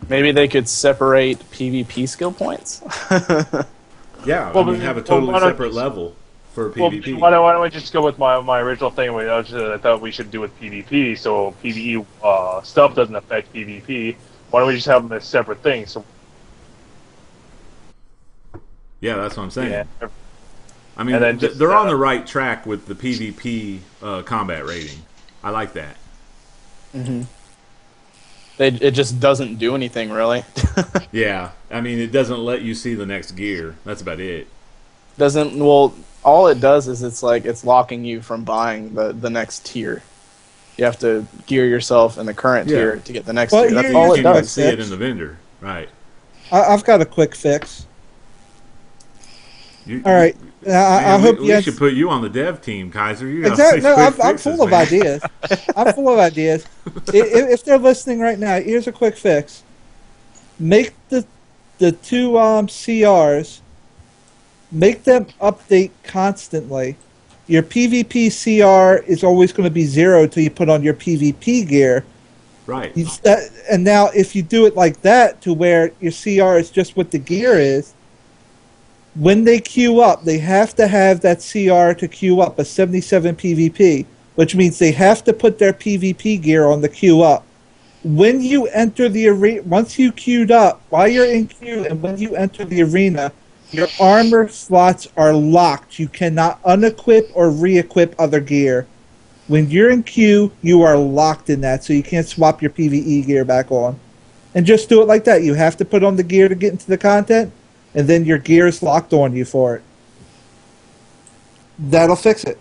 Maybe they could separate PvP skill points. Yeah, Well, I mean, but- have a well, totally why don't- separate level for Well, PvP. why don't we just go with my original thing? I thought we should do with PvP, so PvE stuff doesn't affect PvP. Why don't we just have them as separate things? So Yeah, that's what I'm saying. yeah, I mean, And then just, they're on the right track with the PvP combat rating. I like that. It just doesn't do anything really. Yeah, I mean, it doesn't let you see the next gear. That's about it. All it does is it's locking you from buying the next tier. You have to gear yourself in the current Yeah. tier to get the next Well, tier. That's you all it You can't does. see it in the vendor, right? I've got a quick fix. You, All right. I hope we you should put you on the dev team, Kaiser. You got Exactly. No, quick I'm fixes, full of man. ideas. I'm full of ideas. If they're listening right now, here's a quick fix. Make the 2 CRs. Make them update constantly. Your PvP CR is always going to be 0 until you put on your PvP gear. Right. And now, if you do it like that, to where your CR is just what the gear is, when they queue up, they have to have that CR to queue up a 77 PvP, which means they have to put their PvP gear on the queue up. When you enter the arena, once you queued up, while you're in queue and when you enter the arena, your armor slots are locked. You cannot unequip or re-equip other gear. When you're in queue, you are locked in that, so you can't swap your PvE gear back on. And just do it like that. You have to put on the gear to get into the content, and then your gear is locked on you for it. That'll fix it.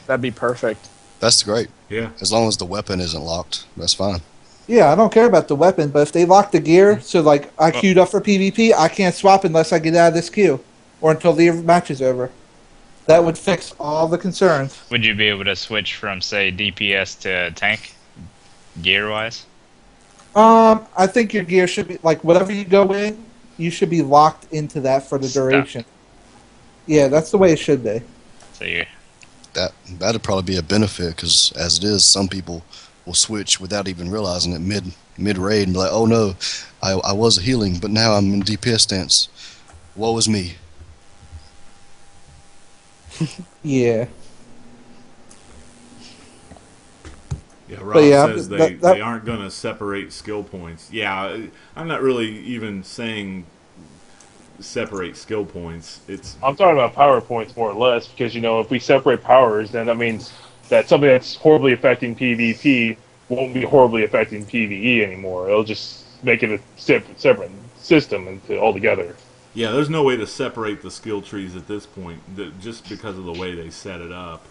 That'd be perfect. That's great. Yeah. As long as the weapon isn't locked, that's fine. Yeah, I don't care about the weapon, but if they lock the gear, so like I queued up for PvP, I can't swap unless I get out of this queue, or until the match is over. That would fix all the concerns. Would you be able to switch from, say, DPS to tank, gear-wise? I think your gear should be like whatever you go in, you should be locked into that for the Stuck. duration. Yeah, that's the way it should be. So you, That'd probably be a benefit because as it is, some people will switch without even realizing it mid raid and be like, "Oh no, I was healing, but now I'm in DPS stance. Woe is me." Yeah. Yeah, Rob But yeah, says they aren't going to separate skill points. Yeah, I'm not really even saying separate skill points. I'm talking about power points more or less, because if we separate powers, then that means that something that's horribly affecting PvP won't be horribly affecting PvE anymore. It'll just make it a separate system altogether. Yeah, there's no way to separate the skill trees at this point, just because of the way they set it up.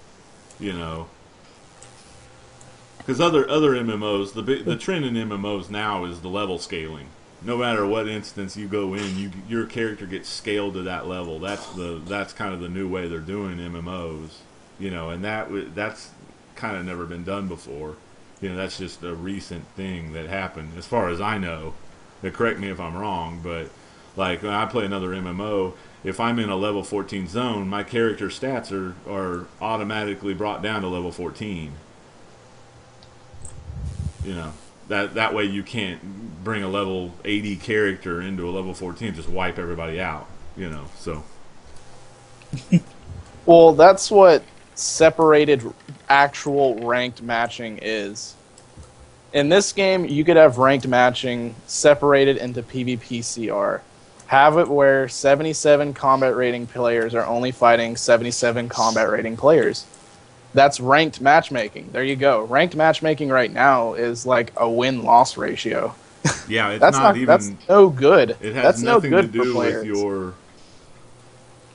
Because other MMOs, the trend in MMOs now is the level scaling. No matter what instance you go in, your character gets scaled to that level. That's kind of the new way they're doing MMOs. And that's kind of never been done before. That's just a recent thing that happened, as far as I know. Correct me if I'm wrong, but like when I play another MMO, if I'm in a level 14 zone, my character stats are automatically brought down to level 14. That way you can't bring a level 80 character into a level 14 and just wipe everybody out. So. Well, that's what separated actual ranked matching is. In this game, you could have ranked matching separated into PvP-CR. Have it where 77 combat rating players are only fighting 77 combat rating players. That's ranked matchmaking. There you go. Ranked matchmaking right now is like a win-loss ratio. Yeah, it's that's not even. That's no good. It has that's nothing no to good do for players. with your.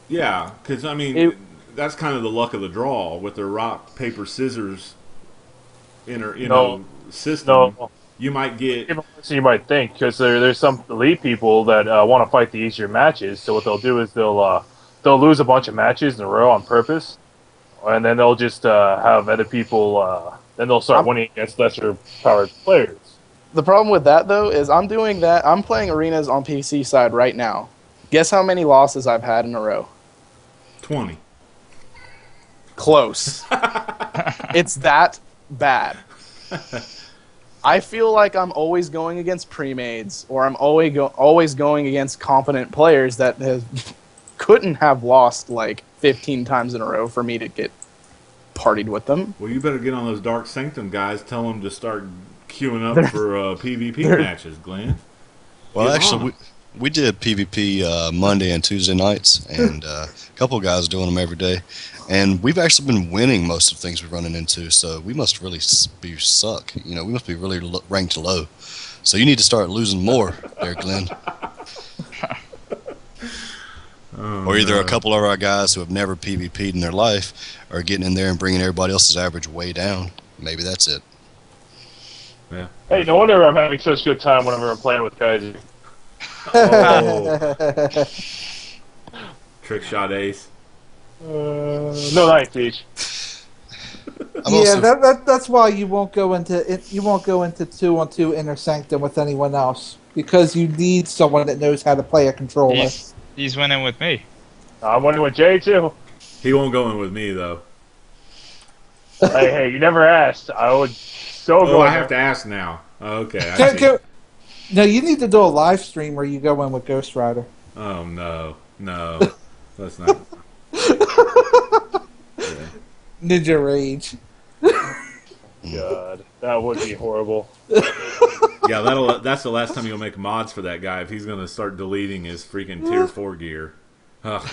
Yeah, because I mean, that's kind of the luck of the draw with the rock paper scissors. System. No. You might get. So you might think, because there's some elite people that want to fight the easier matches. So what they'll do is they'll lose a bunch of matches in a row on purpose. And then they'll just have other people. Then they'll start winning against lesser powered players. The problem with that, though, is I'm doing that. I'm playing arenas on PC side right now. Guess how many losses I've had in a row? 20. Close. It's that bad. I feel like I'm always going against pre-mades, or I'm always going against competent players that couldn't have lost like 15 times in a row for me to get partied with them. Well, you better get on those Dark Sanctum guys. Tell them to start queuing up for PvP matches, Glenn. Well, actually, we did PvP Monday and Tuesday nights, and a couple of guys doing them every day. And we've actually been winning most of the things we're running into, so we must really be suck. We must be really ranked low. So you need to start losing more there, Glenn. Or either a couple of our guys who have never PvP'd in their life are getting in there and bringing everybody else's average way down. Maybe that's it. Yeah. Hey, no wonder I'm having such a good time whenever I'm playing with Kaiju. Oh. Trick shot ace. No, not Teach. That's why you won't go into 2-on-2 Inner Sanctum with anyone else, because you need someone that knows how to play a controller. He's winning with me. I'm winning with Jay too. He won't go in with me though. Hey, you never asked. I would go. I have to ask now. Okay. No, you need to do a live stream where you go in with Ghost Rider. Oh no, that's not. Yeah. Ninja Rage. God, that would be horrible. Yeah, that's the last time you'll make mods for that guy if he's going to start deleting his freaking tier 4 gear. Ugh.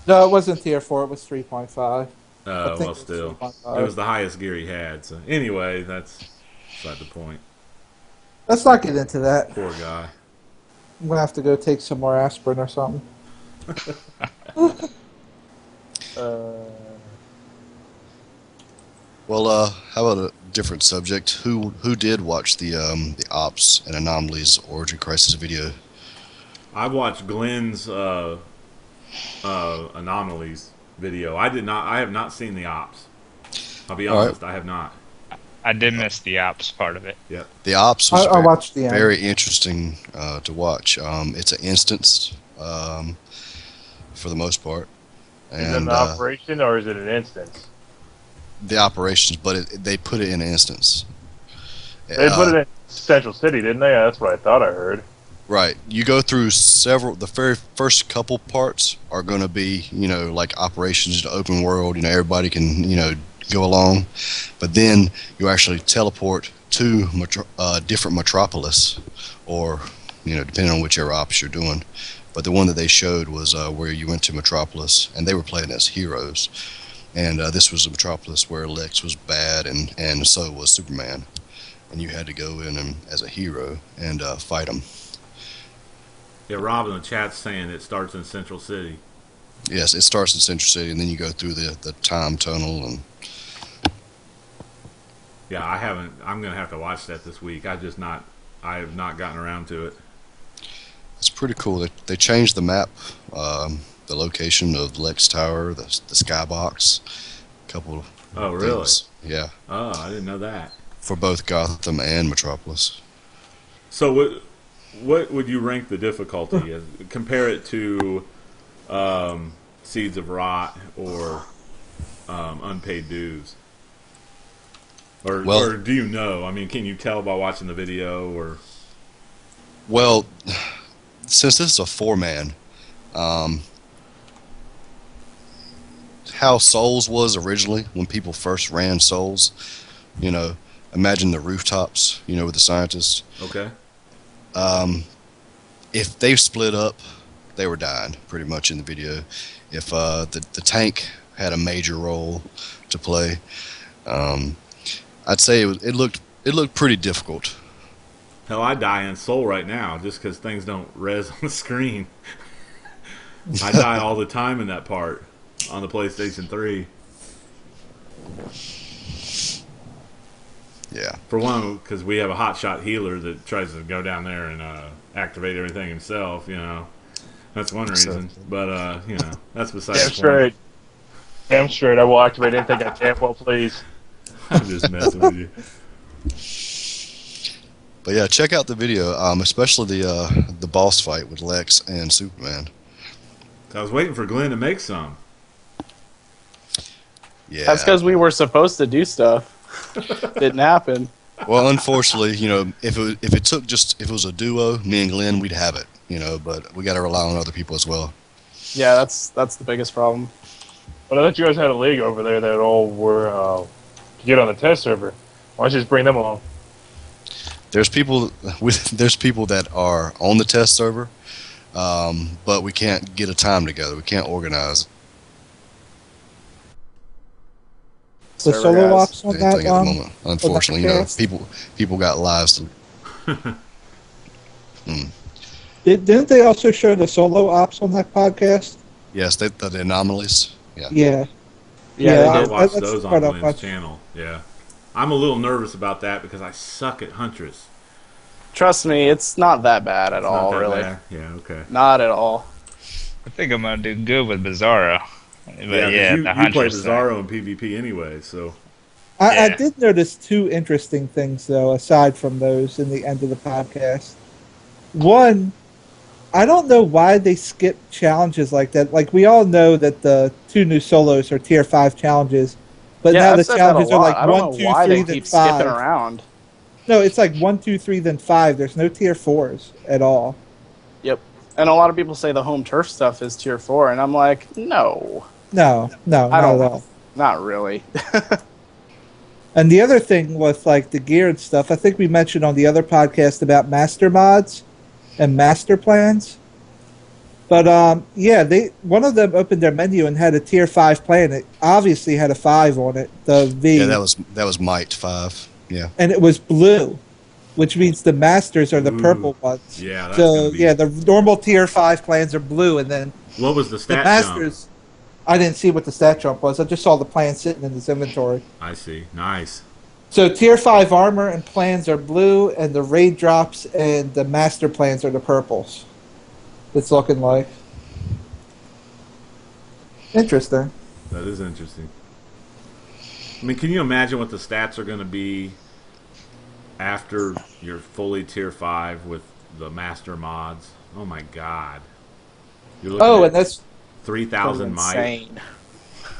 No, it wasn't tier 4. It was 3.5. Well, still, it was the highest gear he had. So anyway, that's beside the point. Let's not get into that. Poor guy. I'm gonna have to go take some more aspirin or something. Well, how about a different subject? Who did watch the Ops and Anomalies Origin Crisis video? I watched Glenn's Anomalies video. I have not seen the Ops. I'll be honest, I have not. I did miss the Ops part of it. Yep. The Ops was I watched the very interesting to watch. It's an instance for the most part. Is it an operation or is it an instance? The operations, but they put it in an instance. They put it in Central City, didn't they? That's what I thought I heard. Right. You go through several. The very first couple parts are going to be, like operations, the open world. Everybody can, go along, but then you actually teleport to different metropolis, or depending on whichever ops you're doing. But the one that they showed was where you went to Metropolis, and they were playing as heroes. And this was a Metropolis where Lex was bad, and so was Superman. And you had to go in as a hero and fight him. Yeah, Rob in the chat's saying it starts in Central City. Yes, it starts in Central City, and then you go through the time tunnel. And yeah, I haven't. I'm gonna have to watch that this week. I have not gotten around to it. It's pretty cool. They changed the map, the location of Lex Tower, the skybox, a couple of really? things. Yeah. Oh, I didn't know that. For both Gotham and Metropolis. So what would you rank the difficulty as? Compare it to Seeds of Rot or Unpaid Dues? Or do you know? I mean, can you tell by watching the video? Or well, since this is a 4-man, how Souls was originally when people first ran Souls, imagine the rooftops, with the scientists. Okay. If they split up, they were dying pretty much in the video. If the tank had a major role to play, I'd say it looked pretty difficult. Hell, I die in Soul right now just because things don't res on the screen. I die all the time in that part on the PlayStation 3. Yeah. For one, because we have a hotshot healer that tries to go down there and activate everything himself, That's one reason. But, that's besides the point. Straight. Damn straight. I will activate anything I can. Well, please. I'm just messing with you. But yeah, check out the video, especially the boss fight with Lex and Superman. I was waiting for Glenn to make some. Yeah. That's because we were supposed to do stuff. Didn't happen. Well, unfortunately, if it was a duo, me and Glenn, we'd have it, but we got to rely on other people as well. Yeah, that's the biggest problem. But I thought you guys had a league over there that all were to get on the test server. Why don't you just bring them along? There's people that are on the test server, but we can't get a time together. We can't organize. The solo ops on that at the moment. Unfortunately, people got lives to. Didn't they also show the solo ops on that podcast? Yes, the anomalies. Yeah. I watched those on Glenn's channel. Yeah. I'm a little nervous about that because I suck at Huntress. Trust me, it's not that bad at all, really. Bad. Yeah, okay. Not at all. I think I'm gonna do good with Bizarro. But you play Bizarro in PvP anyway, so. I did notice two interesting things, though, aside from those in the end of the podcast. One, I don't know why they skip challenges like that. Like, we all know that the 2 new solos are tier 5 challenges, but now the challenges are like 1, 2, 3, then 5. Skipping around. No, it's like 1, 2, 3, then 5. There's no tier 4s at all. Yep. And a lot of people say the home turf stuff is tier 4, and I'm like, no. No, not at all. Not really. And the other thing with like the gear and stuff, I think we mentioned on the other podcast about master mods and master plans. But one of them opened their menu and had a tier 5 plan. It obviously had a 5 on it. The V. Yeah, that was Might 5. Yeah. And it was blue, which means the masters are the purple ones. Yeah. The normal tier 5 plans are blue, and then what was the stat masters jump? I didn't see what the stat jump was. I just saw the plan sitting in his inventory. I see. Nice. So tier 5 armor and plans are blue, and the raid drops and the master plans are the purples. It's looking like. Interesting. That is interesting. I mean, can you imagine what the stats are going to be after you're fully tier 5 with the master mods? Oh my god. You're looking at and that's 3,000 might.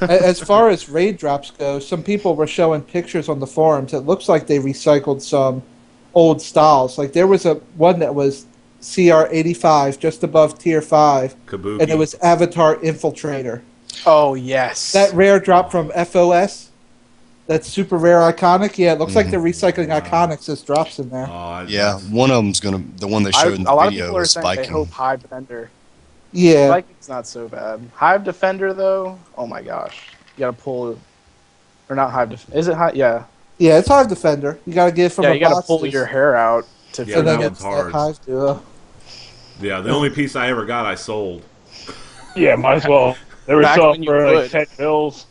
As far as raid drops go, some people were showing pictures on the forums. It looks like they recycled some old styles. Like there was one that was CR 85, just above tier 5, Kabuki. and it was Avatar Infiltrator. Oh yes, that rare drop from FOS. That's super rare iconic. Yeah, it looks like they're recycling iconics as drops in there. Yeah, one of them's gonna. The one they showed in the A lot of video people are was saying they hope Viking. Hive Defender. Yeah, Viking's not so bad. Hive Defender though, oh my gosh, you gotta pull, or not Hive Defender. Is it Hive? Yeah, yeah, it's Hive Defender. You got to get it from yeah. a You gotta box. pull your hair out to Yeah, and then that get one's that hard. Hive Duo. Yeah, the only piece I ever got, I sold. Yeah, might as well. They were Back selling when you for like could. 10 bills.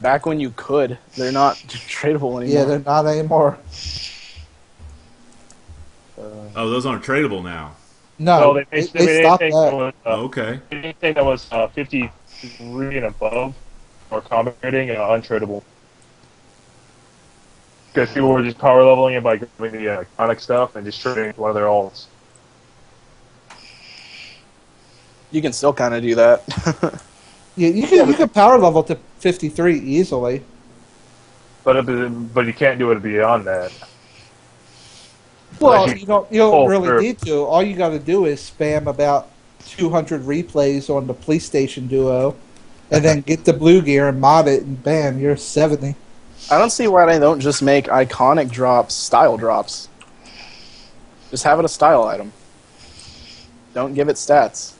Back when you could, they're not tradable anymore. Yeah, they're not anymore. Oh, those aren't tradable now. No, They they anything stopped that that. was, Okay. anything that was 53 and above or combat rating, untradable. Because people were just power leveling it by grabbing the iconic stuff and just trading one of their alts. You can still kind of do that. Yeah, you can power level to 53 easily. But you can't do it beyond that. Well, Unless you don't pull really through. need to. All you got to do is spam about 200 replays on the police station duo, and then get the blue gear and mod it, and bam, you're 70. I don't see why they don't just make iconic drops style drops. Just have it a style item. Don't give it stats.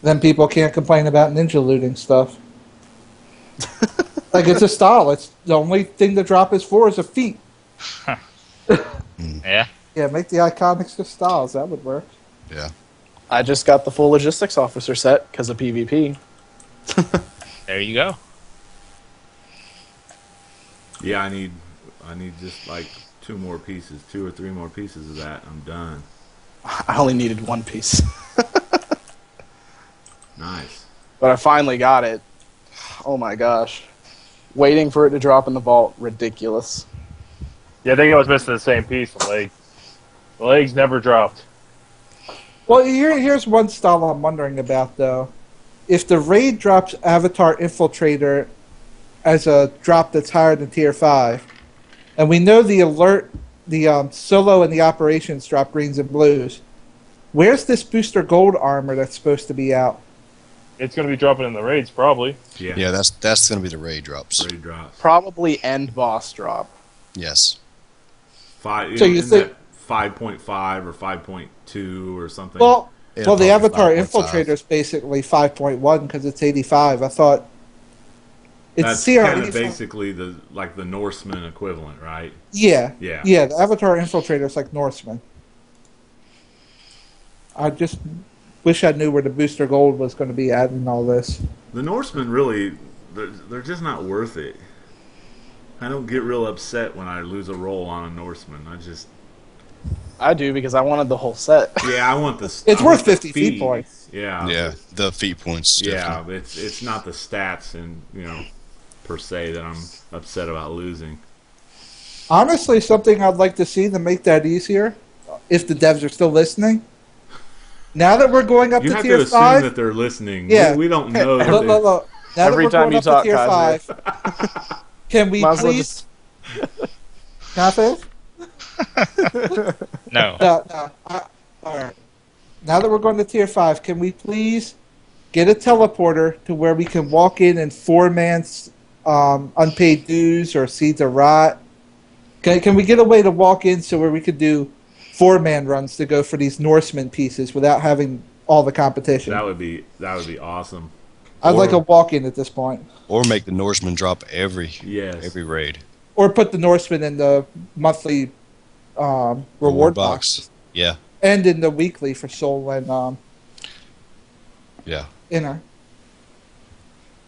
Then people can't complain about ninja looting stuff. Like, it's a style. It's the only thing the drop is for is a feat. Yeah. Yeah, make the iconics just styles. That would work. Yeah. I just got the full logistics officer set because of PvP. There you go. Yeah, I need just like 2 or 3 more pieces of that. I'm done. I only needed one piece. Nice. But I finally got it. Oh my gosh. Waiting for it to drop in the vault, ridiculous. Yeah, I think I was missing the same piece, the leg. The legs never dropped. Well, here's one style I'm wondering about, though. If the raid drops Avatar Infiltrator as a drop that's higher than Tier 5, and we know the alert, the solo and the operations drop greens and blues, where's this booster gold armor that's supposed to be out? It's going to be dropping in the raids, probably. Yeah. Yeah, that's gonna be the raid drops. Raid drops. Probably end boss drop. Yes. 5. So you isn't think- that 5.5 or 5.2 or something? Well, Yeah, the probably Avatar 5.5. Infiltrator is basically 5.1 because it's 85. I thought it's that's CR kind of basically the Norseman equivalent, right? Yeah. Yeah. Yeah, the Avatar Infiltrator is like Norseman. I just wish I knew where the booster gold was going to be at in all this. The Norsemen really, they're just not worth it. I don't get real upset when I lose a roll on a Norseman. I do because I wanted the whole set. Yeah, I want the. It's I worth want the 50 feet points. Yeah. Yeah, the feet points. Yeah, Definitely. it's not the stats and per se that I'm upset about losing. Honestly, something I'd like to see to make that easier, if the devs are still listening. Now that we're going up You to have Tier to assume 5, that they're listening. Yeah. We don't know. that look. Now that Every we're time going you up talk, to Tier Kaiser. 5, can we Might as well please... Can I finish? No. No. All right. Now that we're going to Tier 5, can we please get a teleporter to where we can walk in and 4-man unpaid dues or Seeds of Rot? Can we get a way to walk in so where we could do 4-man runs to go for these Norseman pieces without having all the competition? That would be awesome. I'd like a Or- walk-in at this point. Or make the Norseman drop every Yes. raid. Or put the Norseman in the monthly reward box. Yeah. And in the weekly for Soul and Yeah. Inner.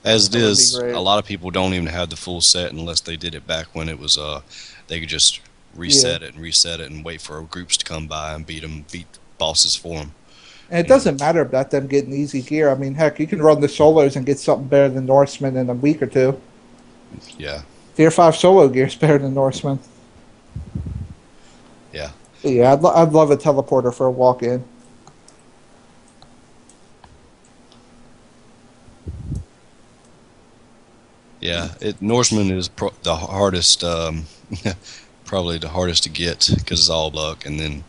As it That would be is, great. a lot of people don't even have the full set unless they did it back when it was they could just reset it and wait for groups to come by and beat bosses for them. And it doesn't matter about them getting easy gear. I mean, heck, you can run the solos and get something better than Norseman in a week or two. Yeah. Tier 5 solo gear is better than Norseman. Yeah. But yeah, I'd love a teleporter for a walk-in. Yeah. Norseman is the hardest, probably the hardest to get because it's all luck, and then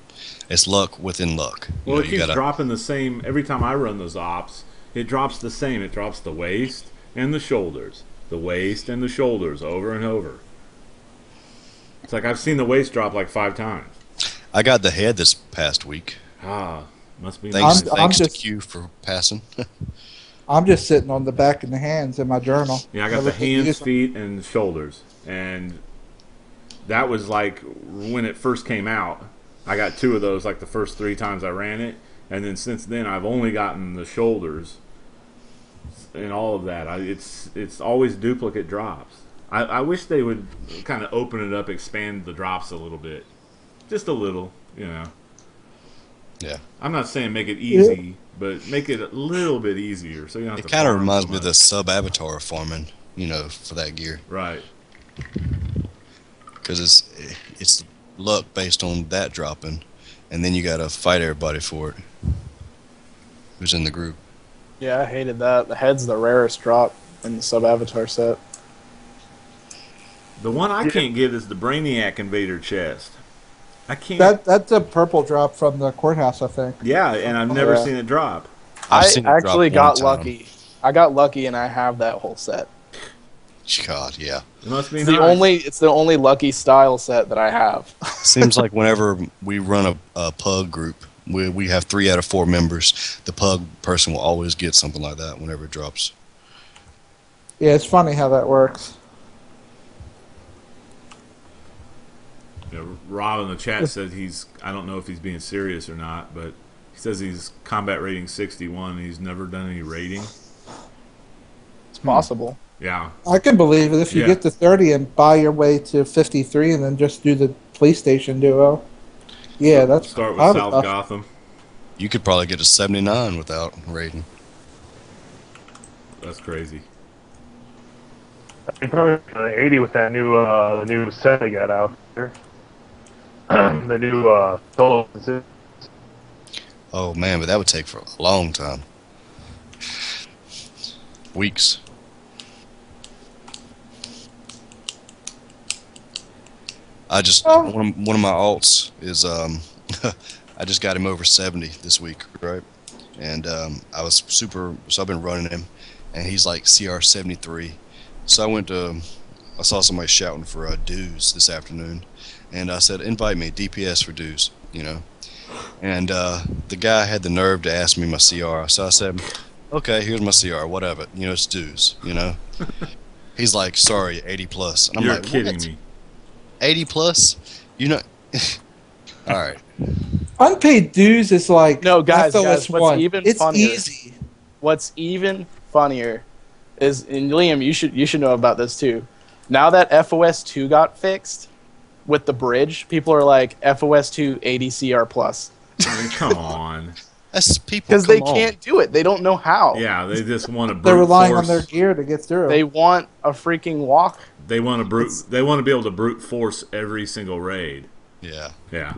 it's luck within luck. You Well, know, it you keeps gotta- dropping the same every time I run those ops. It drops the same. It drops the waist and the shoulders, the waist and the shoulders over and over. It's like I've seen the waist drop like 5 times. I got the head this past week. Ah, must be Thanks, nice. thanks to Q for passing. I'm just sitting on the back and the hands in my journal. Yeah, I got the hands, feet, and shoulders. And that was like when it first came out. I got 2 of those like the first 3 times I ran it. And then since then, I've only gotten the shoulders and all of that. It's always duplicate drops. I wish they would kind of open it up, expand the drops a little bit. Just a little, you know. Yeah. I'm not saying make it easy, but make it a little bit easier. So you don't have It to kind of farm reminds so me of much. the sub-avatar farming, you know, for that gear. Right. Because it's luck based on that dropping, and then you got to fight everybody for it who's in the group. Yeah, I hated that. The head's the rarest drop in the sub-avatar set. The one I can't get is the Brainiac Invader chest. I can't. That's a purple drop from the courthouse, I think. Yeah, and I've never Yeah. seen it drop. I've I seen it drop actually one got time. lucky. I got lucky, and I have that whole set. God, yeah. It must be It's nice. it's the only lucky style set that I have. Seems like whenever we run a pug group, we have 3 out of 4 members. The pug person will always get something like that whenever it drops. Yeah, it's funny how that works. You know, Rob in the chat said I don't know if he's being serious or not, but he says he's combat rating 61 and he's never done any rating. It's possible. Yeah. I can believe it if you Yeah. get to 30 and buy your way to 53 and then just do the police station duo. Yeah, that's Start with probably South tough. Gotham. You could probably get a 79 without rating. That's crazy. You probably get an 80 with that new set they got out there. The new solo. Oh man, but that would take for a long time. Weeks. I just one of my alts is I just got him over 70 this week, right? And I was super, so I've been running him, and he's like CR 73. So I saw somebody shouting for dues this afternoon, and I said, invite me, DPS for dues, you know. And the guy had the nerve to ask me my CR, so I said, okay, here's my CR, whatever, you know, it's dues, you know. He's like, sorry, 80 plus. And I'm You're like, kidding what? me. 80 plus? You know. All right. Unpaid dues is like No, guys, FOS what's 1. even It's funnier- easy. What's even funnier is, and Liam, you should know about this too. Now that FOS 2 got fixed with the bridge, people are like FOS 2 80 CR plus I mean, come on. That's people. because they come on. can't do it. They don't know how. Yeah, they just want to brute They're relying force. on their gear to get through. They want a freaking walk. They want to They want to be able to brute force every single raid. Yeah. Yeah.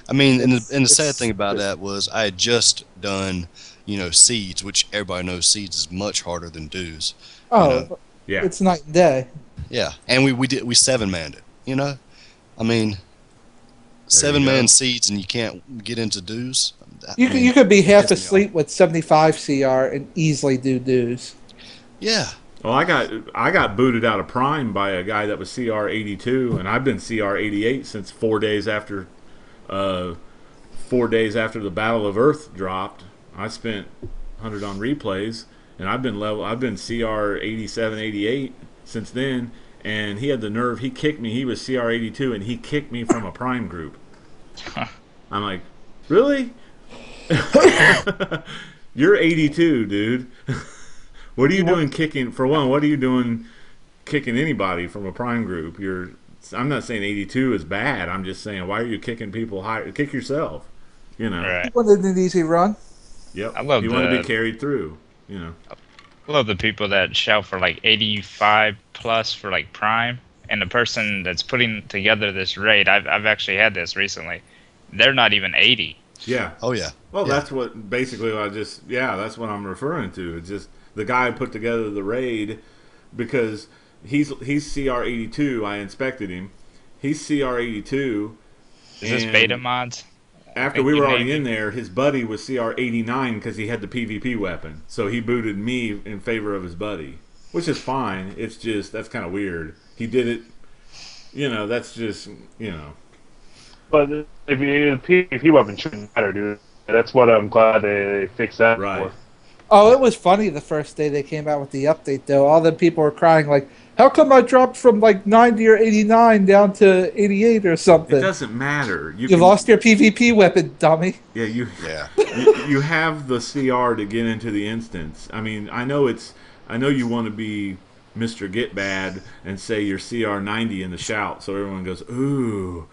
I mean, and the It's- sad thing about that was I had just done, you know, seeds, which everybody knows seeds is much harder than dues. oh, know. Yeah. it's night and day. Yeah, and we 7-manned it. You know, I mean, There you 7-man go. seeds and you can't get into dues. You could be half pisses me asleep with 75 CR and easily do dues. Yeah. Well, I got booted out of Prime by a guy that was CR 82, and I've been CR 88 since 4 days after, 4 days after the Battle of Earth dropped. I spent 100 on replays, and I've been CR 87, 88 since then. And he had the nerve. He kicked me. He was CR 82, and he kicked me from a Prime group. I'm like, really? You're 82, dude. What are you doing kicking? For one, what are you doing kicking anybody from a Prime group? I'm not saying 82 is bad. I'm just saying, why are you kicking people higher? Kick yourself. You know. Right. You wanted an easy run? Yep. I love you want to the- be carried through. You know. I love the people that shout for like 85 plus for like Prime, and the person that's putting together this raid, I've actually had this recently. They're not even 80. Yeah. Oh yeah. Well, Yeah. that's what basically that's what I'm referring to. It's just the guy put together the raid because he's CR 82. I inspected him. He's CR 82. Is this beta mods? After think we you were may already be. in there, his buddy was CR 89 because he had the PvP weapon. So he booted me in favor of his buddy, which is fine. It's just that's kind of weird. He did it You know, that's just, you know. But if the PvP weapon shouldn't matter, dude. That's what I'm glad they fixed that Right. for. Oh, it was funny the first day they came out with the update, though. All the people were crying, like, how come I dropped from, like, 90 or 89 down to 88 or something? It doesn't matter. You lost your PvP weapon, dummy. Yeah, Yeah. you have the CR to get into the instance. I mean, I know you want to be Mr. Get Bad and say you're CR 90 in the shout, so everyone goes, ooh,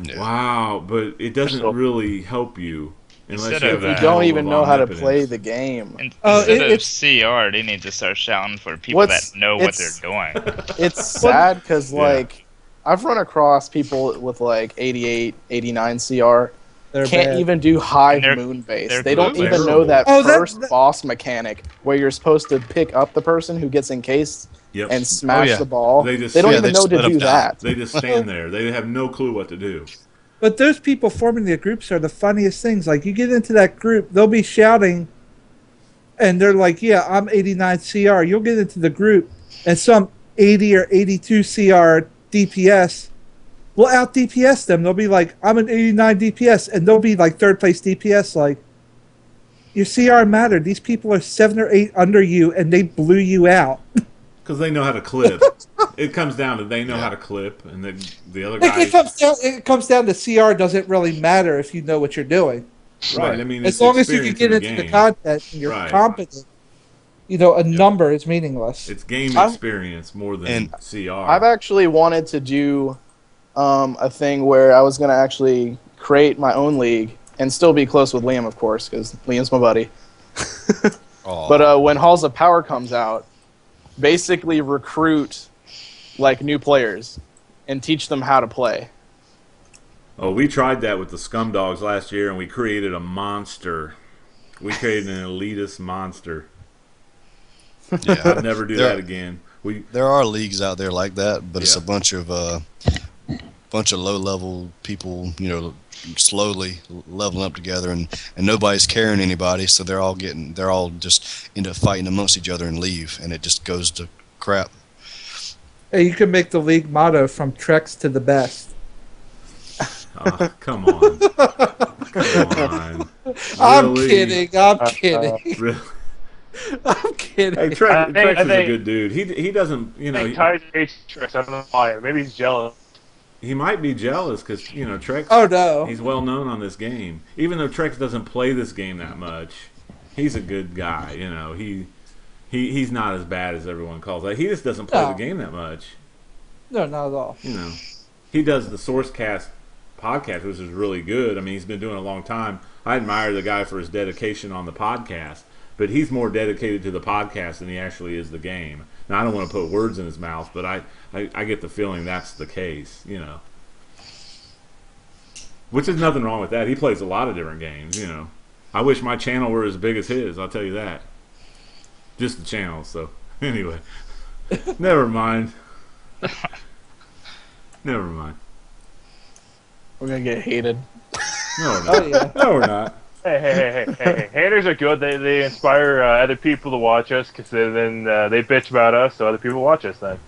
Yeah. wow, but it doesn't really help you unless Instead you of have You a don't level even of know how to omnipotence. play the game. Instead of it's- CR, they need to start shouting for people that know what they're doing. It's sad because, Yeah. like, I've run across people with, like, 88, 89 CR. They're Can't bad. even do hive And they're- moon base. they're They don't terrible. even know that Oh, that- first boss mechanic where you're supposed to pick up the person who gets encased Yep. and smash yeah. the ball. They They, just- don't yeah, even they know just to let 'em do die. that. They just stand there. They have no clue what to do. But those people forming the groups are the funniest things. Like, you get into that group, they'll be shouting, and they're like, yeah, I'm 89 CR. You'll get into the group, and some 80 or 82 CR DPS will out DPS them. They'll be like, I'm an 89 DPS, and they'll be like third place DPS. Like, your CR mattered. These people are 7 or 8 under you, and they blew you out. Because they know how to clip. It comes down to they know how to clip, and the other Like, guys. it comes down to CR doesn't really matter if you know what you're doing. Right. I mean, As it's long as you can experience get in into the game. content and you're Right. competent, you know, a number is meaningless. It's game I've- experience more than And CR. I've actually wanted to do a thing where I was going to actually create my own league and still be close with Liam, of course, because Liam's my buddy. Aw. But when Halls of Power comes out, basically recruit like new players and teach them how to play. Oh, we tried that with the Scumdogs last year, and we created a monster. We created an elitist monster. yeah. I'd never do There- that again. There are leagues out there like that, but it's Yeah. a bunch of low-level people, you know, slowly leveling up together, and nobody's carrying anybody, so they're all just end up fighting amongst each other and leave, and it just goes to crap. Hey, you can make the league motto from Treks to the best. Oh, come on. Come on. I'm Really? kidding. I'm kidding. Really? I'm kidding. Hey, Trex I is a think- good dude. He doesn't, you I know, think Ty's hates tricks. I don't know why. Maybe he's jealous. he might be jealous because, you know, Trex, Oh no. he's well known on this game. Even though Trex doesn't play this game that much, he's a good guy, you know. He's not as bad as everyone calls it. He just doesn't play No. the game that much. No, not at all. You know, he does the Sourcecast podcast, which is really good. I mean, he's been doing it a long time. I admire the guy for his dedication on the podcast, but he's more dedicated to the podcast than he actually is the game. Now, I don't want to put words in his mouth, but I get the feeling that's the case, you know. Which is nothing wrong with that. He plays a lot of different games, you know. I wish my channel were as big as his, I'll tell you that. Just the channel, so anyway. Never mind. Never mind. We're going to get hated. No, we're not. Oh yeah. No, we're not. Hey. Haters are good. They inspire other people to watch us because then they bitch about us, so other people watch us then.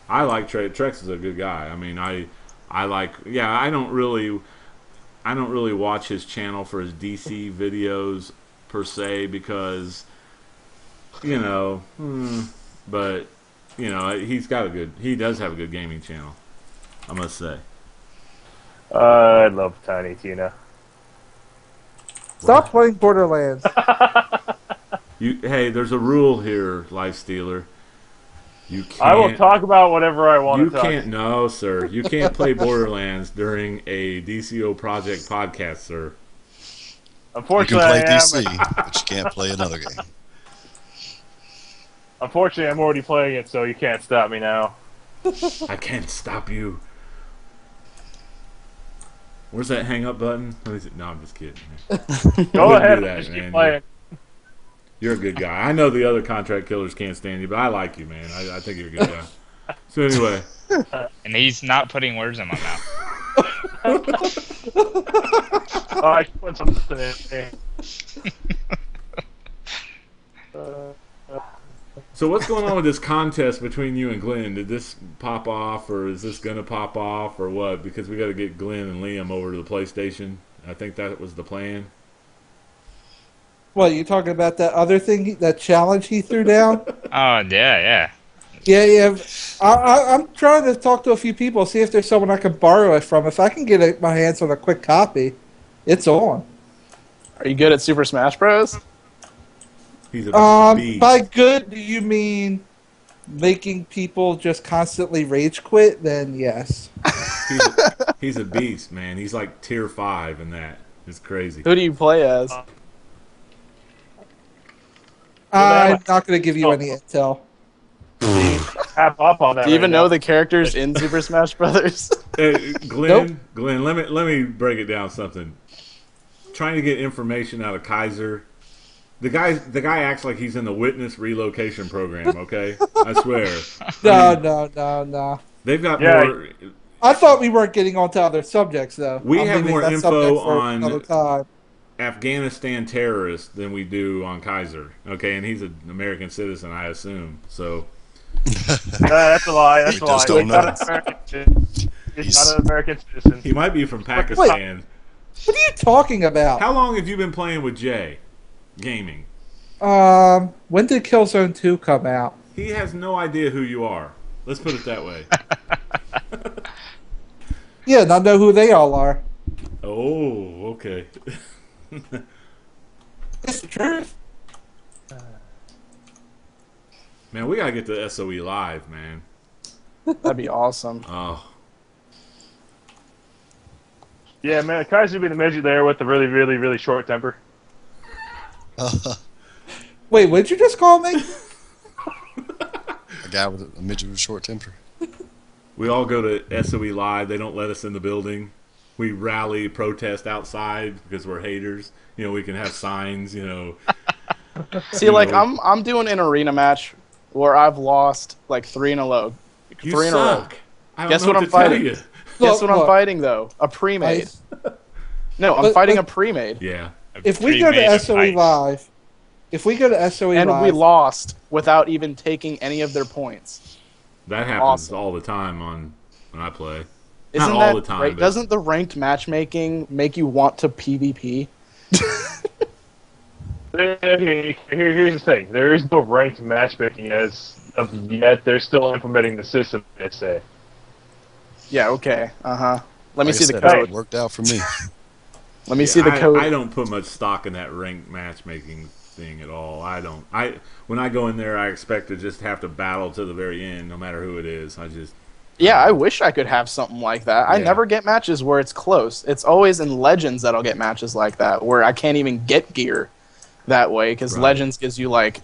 I like Trex is a good guy. I mean, I like. Yeah, I don't really watch his channel for his DC videos per se because, you know, but you know he does have a good gaming channel, I must say. I love Tiny Tina. Stop playing Borderlands. Hey, there's a rule here, Life Stealer. You can't. I will talk about whatever I want You to talk. can't. No, sir. You can't play Borderlands during a DCO Project podcast, sir. You can Unfortunately, play I am. DC, but you can't play another game. Unfortunately, I'm already playing it, so you can't stop me now. I can't stop you. Where's that hang up button? Let me see. No, I'm just kidding. Go wouldn't ahead, do that, just man. keep playing. You're a good guy. I know the other contract killers can't stand you, but I like you, man. I think you're a good guy. So anyway, And he's not putting words in my mouth. Oh, I should put something in. So what's going on with this contest between you and Glenn? Did this pop off, or is this gonna pop off, or what? Because we got to get Glenn and Liam over to the PlayStation. I think that was the plan. What, you talking about that other thing, that challenge he threw down? Oh yeah. Yeah. I'm trying to talk to a few people, see if there's someone I can borrow it from. If I can get my hands on a quick copy, it's on. Are you good at Super Smash Bros? He's a beast. By good, do you mean making people just constantly rage quit? Then yes. He's a beast, man. He's like tier 5 in that. It's crazy. Who do you play as? I'm not going to give you any intel. Tap up on that. Do you even know the characters in Super Smash Brothers? Glenn, let me break it down something. Trying to get information out of Kaiser. The guy acts like he's in the witness relocation program, okay? I swear. No. They've got more. I thought we weren't getting onto other subjects, though. We have more info on another time. Afghanistan terrorists than we do on Kaiser, okay? And he's an American citizen, I assume. So. That's a lie. That's He a lie. just don't know. He's not an American citizen. He might be from Pakistan. What are you talking about? How long have you been playing with Jay? Gaming. When did Killzone 2 come out? He has no idea who you are. Let's put it that way. Yeah, and I know who they all are. Oh, okay. It's the truth. Man, we gotta get to SOE live, man. That'd be awesome. Oh, Yeah, man. Kaiser would be the midget there with the really, really, really short temper. Wait, what did you just call me? A guy with a midget with a short temper. we all go to SOE live. They don't let us in the building. We rally, protest outside because we're haters. You know, we can have signs. You know. See, like I'm doing an arena match where I've lost like 3 in a row. You 3 in a row. suck. I don't Guess know what to I'm fighting? tell you. Guess what I'm Look. fighting though? A pre-made. Ice. No, I'm But- fighting but- a pre-made. Yeah. If we go to SOE Live, And we lost without even taking any of their points. That happens Awesome. all the time when I play. Isn't Not all that the time. great? but- Doesn't the ranked matchmaking make you want to PvP? Okay, here's the thing. There is no ranked matchmaking as of yet. They're still implementing the system, they say. Yeah, okay. Uh-huh. Let me Like I see the said, code. It worked out for me. Let me see the code. I don't put much stock in that ranked matchmaking thing at all. I don't. When I go in there, I expect to just have to battle to the very end, no matter who it is. Yeah, I wish I could have something like that. I Yeah. never get matches where it's close. It's always in Legends that I'll get matches like that, where I can't even get gear that way, because Right. Legends gives you like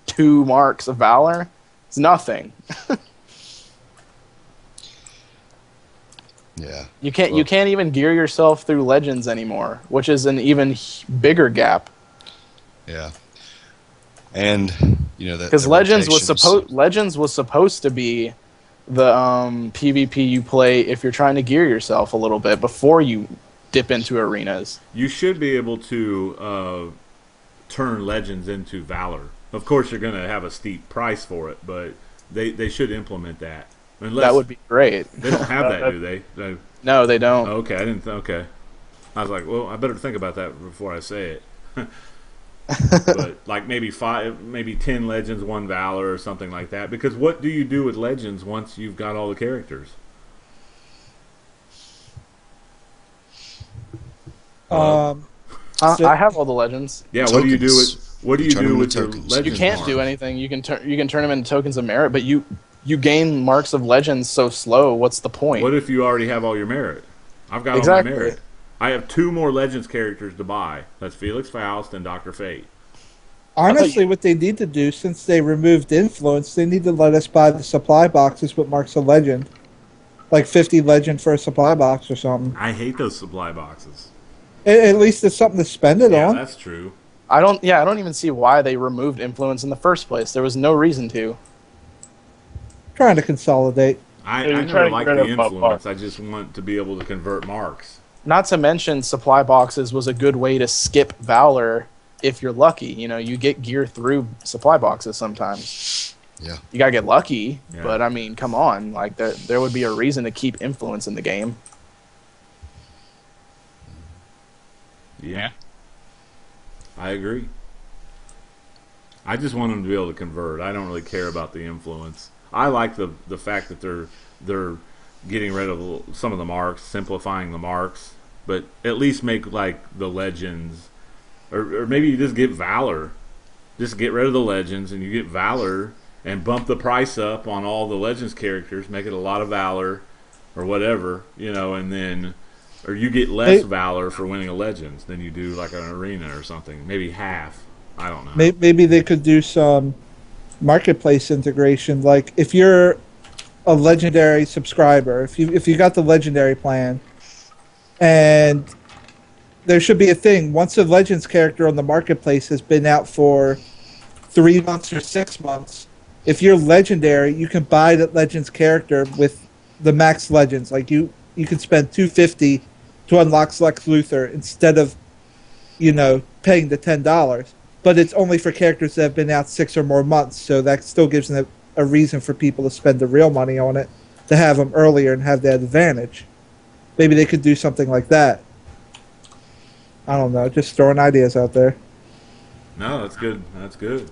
2 marks of Valor. It's nothing. Yeah. You can't even gear yourself through Legends anymore, which is an even bigger gap. Yeah. And you know that Because the Legends was rotations- supposed to be the PvP you play if you're trying to gear yourself a little bit before you dip into arenas. You should be able to turn Legends into Valor. Of course, you're going to have a steep price for it, but they should implement that. Unless, That would be great. They don't have that, do they? No, they don't. Okay, I didn't. Okay, I was like, well, I better think about that before I say it. But like maybe 10 Legends, 1 Valor, or something like that. Because what do you do with Legends once you've got all the characters? So- I have all the Legends. Yeah, what do you do Tokens. with your tokens. Legends? You can't do mark? anything. You can turn them into tokens of merit, but you gain marks of Legends so slow. What's the point? What if you already have all your merit? I've got Exactly. all my merit. I have 2 more Legends characters to buy. That's Felix Faust and Dr. Fate. Honestly, what they need to do, since they removed influence, they need to let us buy the supply boxes with marks of legend. Like 50 legend for a supply box or something. I hate those supply boxes. At least it's something to spend it Yeah, on. that's true. I don't even see why they removed influence in the first place. There was no reason to. Trying to consolidate. I You're never trying to like get the rid of influence. marks. I just want to be able to convert marks. Not to mention, supply boxes was a good way to skip Valor if you're lucky. You know, you get gear through supply boxes sometimes. Yeah. You gotta get lucky, Yeah. but I mean, come on, like there would be a reason to keep influence in the game. Yeah. I agree. I just want them to be able to convert. I don't really care about the influence. I like the fact that they're getting rid of some of the marks, simplifying the marks, but at least make like the legends, or maybe you just get Valor. Just get rid of the legends and you get Valor and bump the price up on all the legends characters, make it a lot of Valor or whatever, you know, and then or you get less Valor for winning a legends than you do like an arena or something. Maybe half. I don't know. Maybe they could do some marketplace integration. Like if you're a legendary subscriber, if you got the legendary plan, and there should be a thing once a Legends character on the marketplace has been out for 3 months or 6 months. If you're legendary, you can buy that Legends character with the max Legends. Like you can spend $250 to unlock Lex Luthor instead of, you know, paying the $10. But it's only for characters that have been out 6 or more months, so that still gives them a reason for people to spend the real money on it, to have them earlier and have that advantage. Maybe they could do something like that. I don't know, just throwing ideas out there. No, that's good. That's good.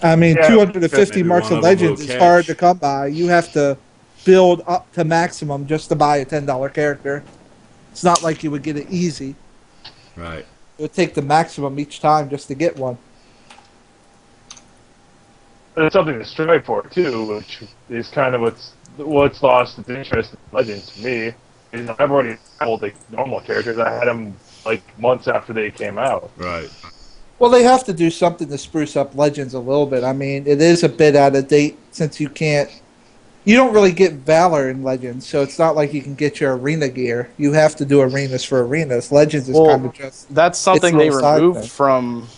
I mean, Yeah, 250 maybe marks one of of them will Legends is catch. hard to come by. You have to build up to maximum just to buy a $10 character. It's not like you would get it easy. Right. It would take the maximum each time just to get one. It's something to strive for too, which is kind of what's lost its interest in Legends to me. Is I've already leveled the normal characters. I had them like months after they came out. Right. Well, they have to do something to spruce up Legends a little bit. I mean, it is a bit out of date since you don't really get Valor in Legends, so it's not like you can get your arena gear. You have to do arenas for arenas. Legends is kind of just... That's something it's a they little side removed thing.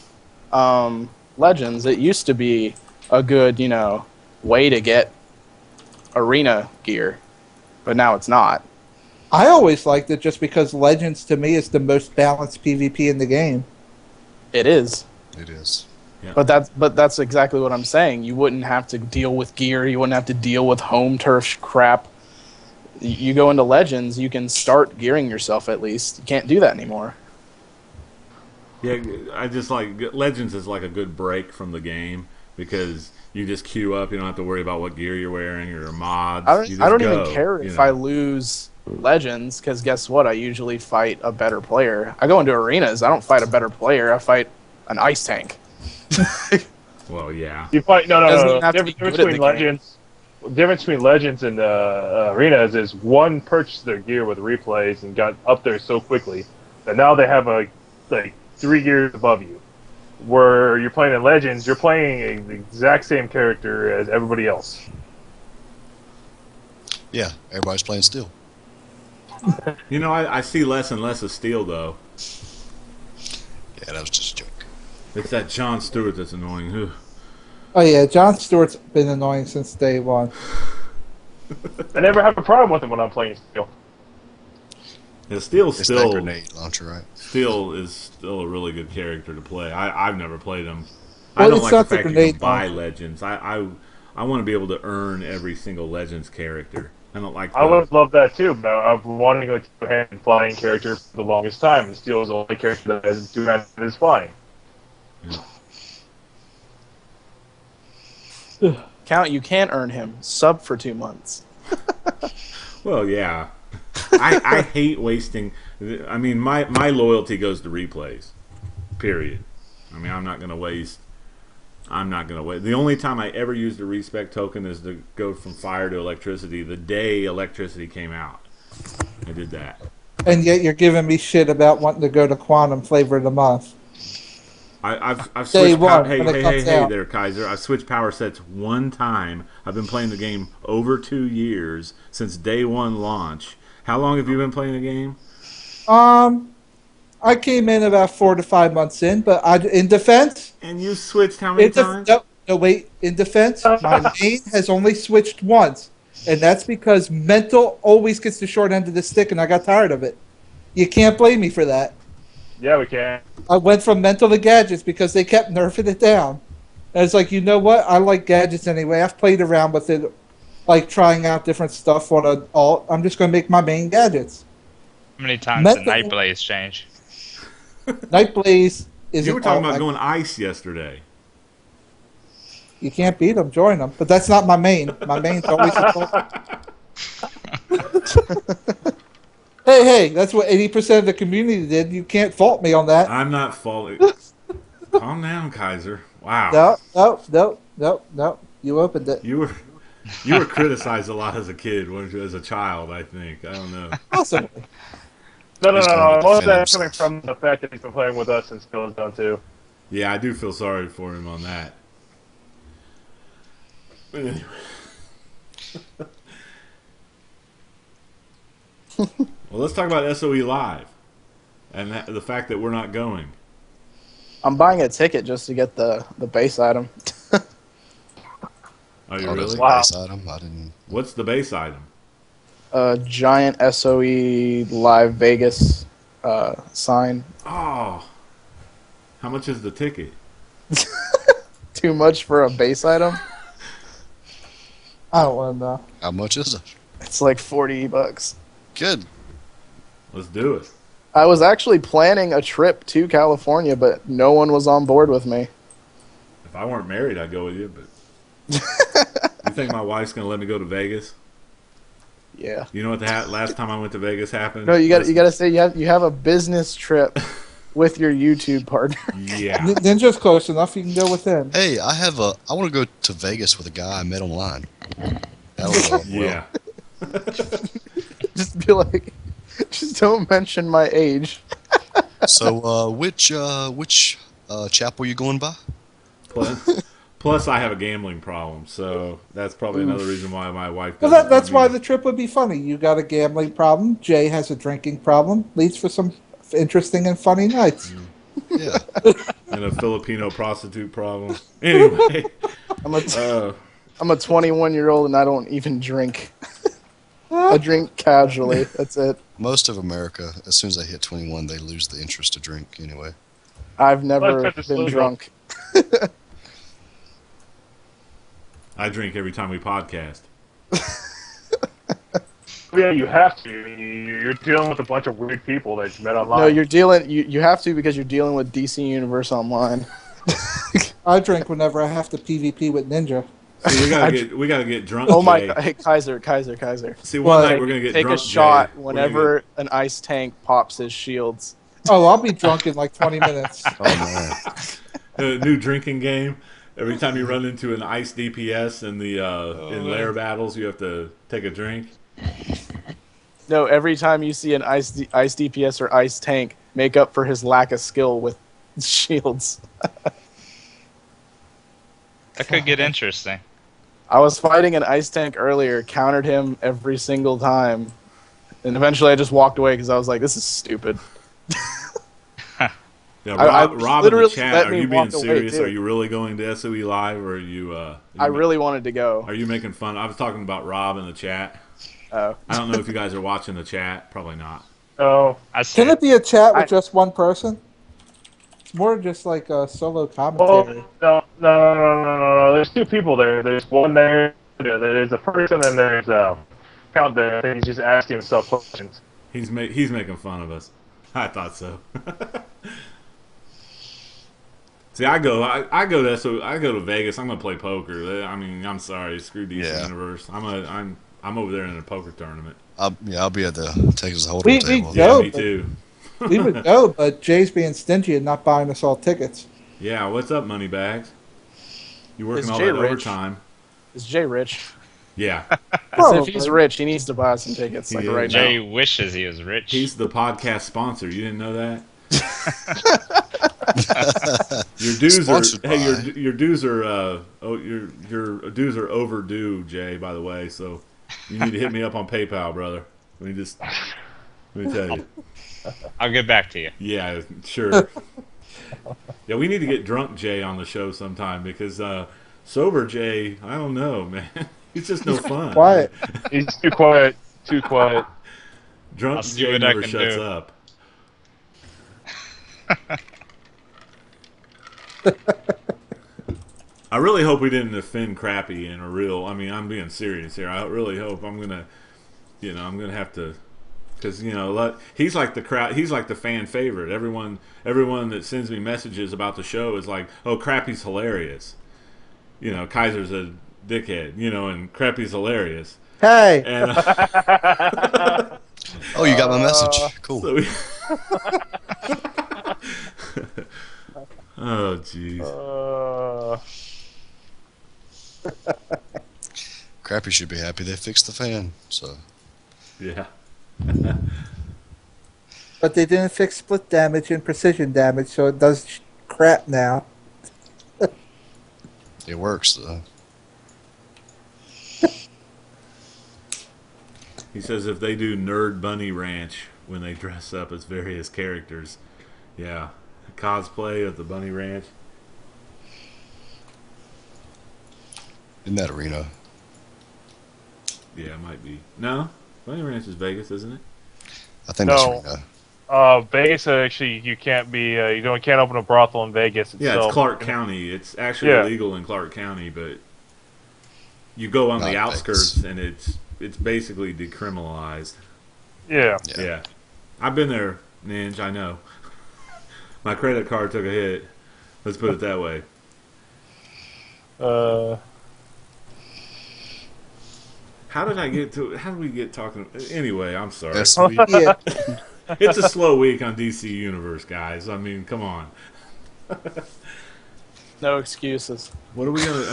from Legends. It used to be a good, you know, way to get arena gear, but now it's not. I always liked it just because Legends, to me, is the most balanced PvP in the game. It is. It is. But that's exactly what I'm saying. You wouldn't have to deal with gear. You wouldn't have to deal with home turf crap. You go into Legends, you can start gearing yourself at least. You can't do that anymore. Yeah, I just like Legends is like a good break from the game because you just queue up. You don't have to worry about what gear you're wearing or mods. I don't even care if I lose Legends, because guess what? I usually fight a better player. I go into arenas. I don't fight a better player. I fight an ice tank. Well, yeah. You fight no. Doesn't even have to be Difference good at between the game. Legends and arenas is one purchased their gear with replays and got up there so quickly that now they have like 3 gears above you. Where you're playing in Legends, you're playing the exact same character as everybody else. Yeah, everybody's playing Steel. You know, I see less and less of Steel though. Yeah, that was just a joke. It's that Jon Stewart that's annoying. Ugh. Oh, yeah, Jon Stewart's been annoying since day one. I never have a problem with him when I'm playing Steel. Yeah, Steel's It's that still grenade launcher, right? Steel is still a really good character to play. I've never played him. Well, I don't it's like not the the fact you can grenade buy launcher. Legends. I want to be able to earn every single Legends character. I don't like. I would love that too, but I've been wanting a two-handed flying character for the longest time, and Steel is the only character that has two-handed is flying. Count, you can't earn him. Sub for 2 months. Well, yeah. I hate wasting. I mean, my loyalty goes to replays. Period. I mean, I'm not going to waste. The only time I ever used a respec token is to go from fire to electricity the day electricity came out. I did that. And yet you're giving me shit about wanting to go to Quantum Flavor of the Month. I've Day switched one, hey when it comes hey out. there, Kaiser. I've switched power sets one time. I've been playing the game over 2 years since day one launch. How long have you been playing the game? I came in about 4 to 5 months in, but in defense, And you switched how many times? no, wait. In defense, my main has only switched once, and that's because mental always gets the short end of the stick, and I got tired of it. You can't blame me for that. Yeah, we can. I went from mental to gadgets because they kept nerfing it down. And it's like, you know what? I like gadgets anyway. I've played around with it, like trying out different stuff on an alt. I'm just going to make my main gadgets. How many times Mental- did Night Blaze change? Nightblaze is. You were talking about going ice yesterday. You can't beat them. Join them. But that's not my main. My main's always. Hey, that's what 80% of the community did. You can't fault me on that. I'm not faulting. Calm down, Kaiser. Wow. No. You opened it. You were criticized a lot as a kid, weren't you? As a child, I think. I don't know. Possibly. No. He's gonna Most of defend that's coming himself. from the fact that he's been playing with us since Skillzone 2. Yeah, I do feel sorry for him on that. But anyway. Well, let's talk about SOE Live and the fact that we're not going. I'm buying a ticket just to get the base item. Are you Oh, there's really? a Wow. base item. I didn't. What's the base item? A giant SOE Live Vegas sign. Oh, how much is the ticket? Too much for a base item? I don't want to know. How much is it? It's like $40. Good. Let's do it. I was actually planning a trip to California, but no one was on board with me. If I weren't married, I'd go with you. But you think my wife's gonna let me go to Vegas? Yeah. You know what the last time I went to Vegas happened? No, you got to say you have a business trip with your YouTube partner. Yeah. Ninja's close enough. You can go with him. Hey, I want to go to Vegas with a guy I met online. That'll go well. Yeah. Just be like, just don't mention my age. So, which chapel you going by? Plus, I have a gambling problem, so that's probably another reason why my wife. Well, doesn't that's want why me the trip would be funny. You got a gambling problem. Jay has a drinking problem. Leads for some interesting and funny nights. Yeah. and a Filipino prostitute problem. Anyway, I'm a 21-year-old and I don't even drink. I drink casually. That's it. Most of America, as soon as they hit 21, they lose the interest to drink anyway. I've never Let's just been legal. drunk. I drink every time we podcast. Yeah, you have to. I mean, you're dealing with a bunch of weird people that you met online. No, you're dealing. You have to because you're dealing with DC Universe Online. I drink whenever I have to PvP with Ninja. See, we gotta get drunk. Oh my Jay. God! Hey, Kaiser. See, one What? night we're gonna get Take drunk. a shot Jay. whenever an ice tank pops his shields. Oh, I'll be drunk in like 20 minutes. Oh man. A new drinking game. Every time you run into an ice DPS in the in lair battles, you have to take a drink. No, every time you see an ice DPS or ice tank, make up for his lack of skill with shields. That could get interesting. I was fighting an ice tank earlier, countered him every single time, and eventually I just walked away because I was like, "This is stupid." Yeah, I Rob in the literally chat, let are me you being walk away, serious? too. Are you really going to SOE Live, or are you? I really wanted to go. Are you making fun? I was talking about Rob in the chat. Oh. I don't know if you guys are watching the chat. Probably not. Oh, I see. Can it be a chat with I- just one person? It's more just like a solo well, commentary. no. There's two people there. There's one there. There's a person, and there's count there. I think he's just asking himself questions. He's making fun of us. I thought so. See, I go to Vegas. I'm gonna play poker. I mean, I'm sorry, screw DC Yeah. Universe. I'm over there in a poker tournament. I'll be at the Texas Hold'em We table. Yeah, Yeah, No, me but- too. We would go, but Jay's being stingy and not buying us all tickets. Yeah, what's up, Moneybags? You working Is all Jay that rich? overtime? Is Jay rich? Yeah, 'Cause if he's rich, he needs to buy some tickets He like is. right Jay now. wishes he was rich. he's the podcast sponsor. You didn't know that? Your dues Sponsored are hey, by- your dues are your dues are overdue, Jay. By the way, so you need to hit me up on PayPal, brother. Let me tell you. I'll get back to you. Yeah, sure. Yeah, we need to get drunk Jay on the show sometime because sober Jay, I don't know, man. He's just no fun. Quiet. He's too quiet. Too quiet. Drunk I'll see Jay what I never can shuts do. up. I really hope we didn't offend Crappy in a real. I mean, I'm being serious here. I really hope I'm gonna have to, because he's like the crowd. He's like the fan favorite. Everyone that sends me messages about the show is like, "Oh, Crappy's hilarious." Kaiser's a dickhead. And Crappy's hilarious. Hey. And, Oh, you got my message. Cool. So oh, jeez. Crappy should be happy they fixed the fan. So. Yeah. But they didn't fix split damage and precision damage, so it does crap now. It works though. He says if they do Nerd Bunny Ranch when they dress up as various characters, yeah, cosplay of the Bunny Ranch. In that arena. Yeah, it might be. No, Bunny Ranch is Vegas, isn't it? I think No. that's arena. Vegas, actually, you can't be. Can't open a brothel in Vegas itself. Yeah, it's Clark County. It's actually illegal in Clark County, but you go on the outskirts and it's basically decriminalized. Yeah. Yeah. I've been there, Ninja, I know. My credit card took a hit. Let's put it that way. How did we get talking? Anyway, I'm sorry. Yeah. It's a slow week on DC Universe, guys. I mean, come on. No excuses. What are we gonna?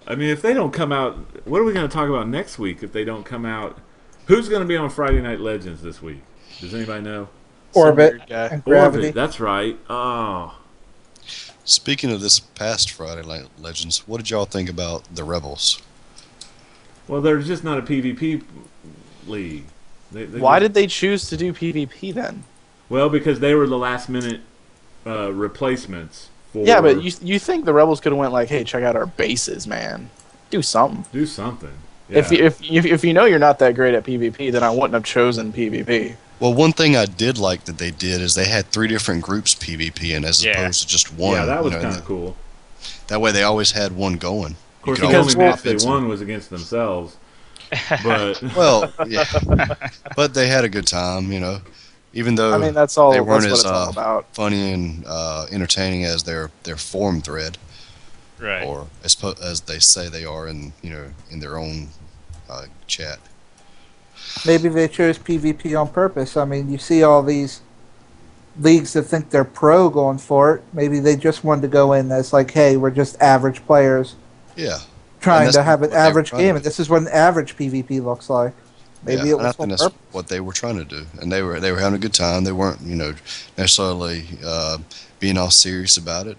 I mean, if they don't come out, what are we gonna talk about next week? If they don't come out, who's gonna be on Friday Night Legends this week? Does anybody know? Orbit guy. and Gravity. Orbit, that's right. Oh, Speaking of this past Friday Night Legends, what did y'all think about the Rebels? well, they're just not a PvP league. Why did they choose to do PvP then? Well, because they were the last minute replacements. Yeah, but you think the Rebels could have went like, hey, check out our bases, man. Do something. do something. Yeah. If you know you're not that great at PvP, then I wouldn't have chosen PvP. Well, one thing I did like that they did is they had 3 different groups PvP in as opposed to just one. Yeah, that was kind of cool. That way they always had one going. Of course, You the could only always match they offense won was against themselves. But Well, yeah. But they had a good time, Even though I mean, that's all. they That's weren't what as it's all about. funny and entertaining as their forum thread, Right. or as they say they are in in their own chat. Maybe they chose PvP on purpose. I mean, you see all these leagues that think they're pro going for it. Maybe they just wanted to go in as like, hey, we're just average players Yeah, trying that's to have an what they were average trying to game, do. and this is what an average PvP looks like. Maybe yeah, it and I was think on that's purpose. what they were trying to do, and they were having a good time. They weren't necessarily being all serious about it.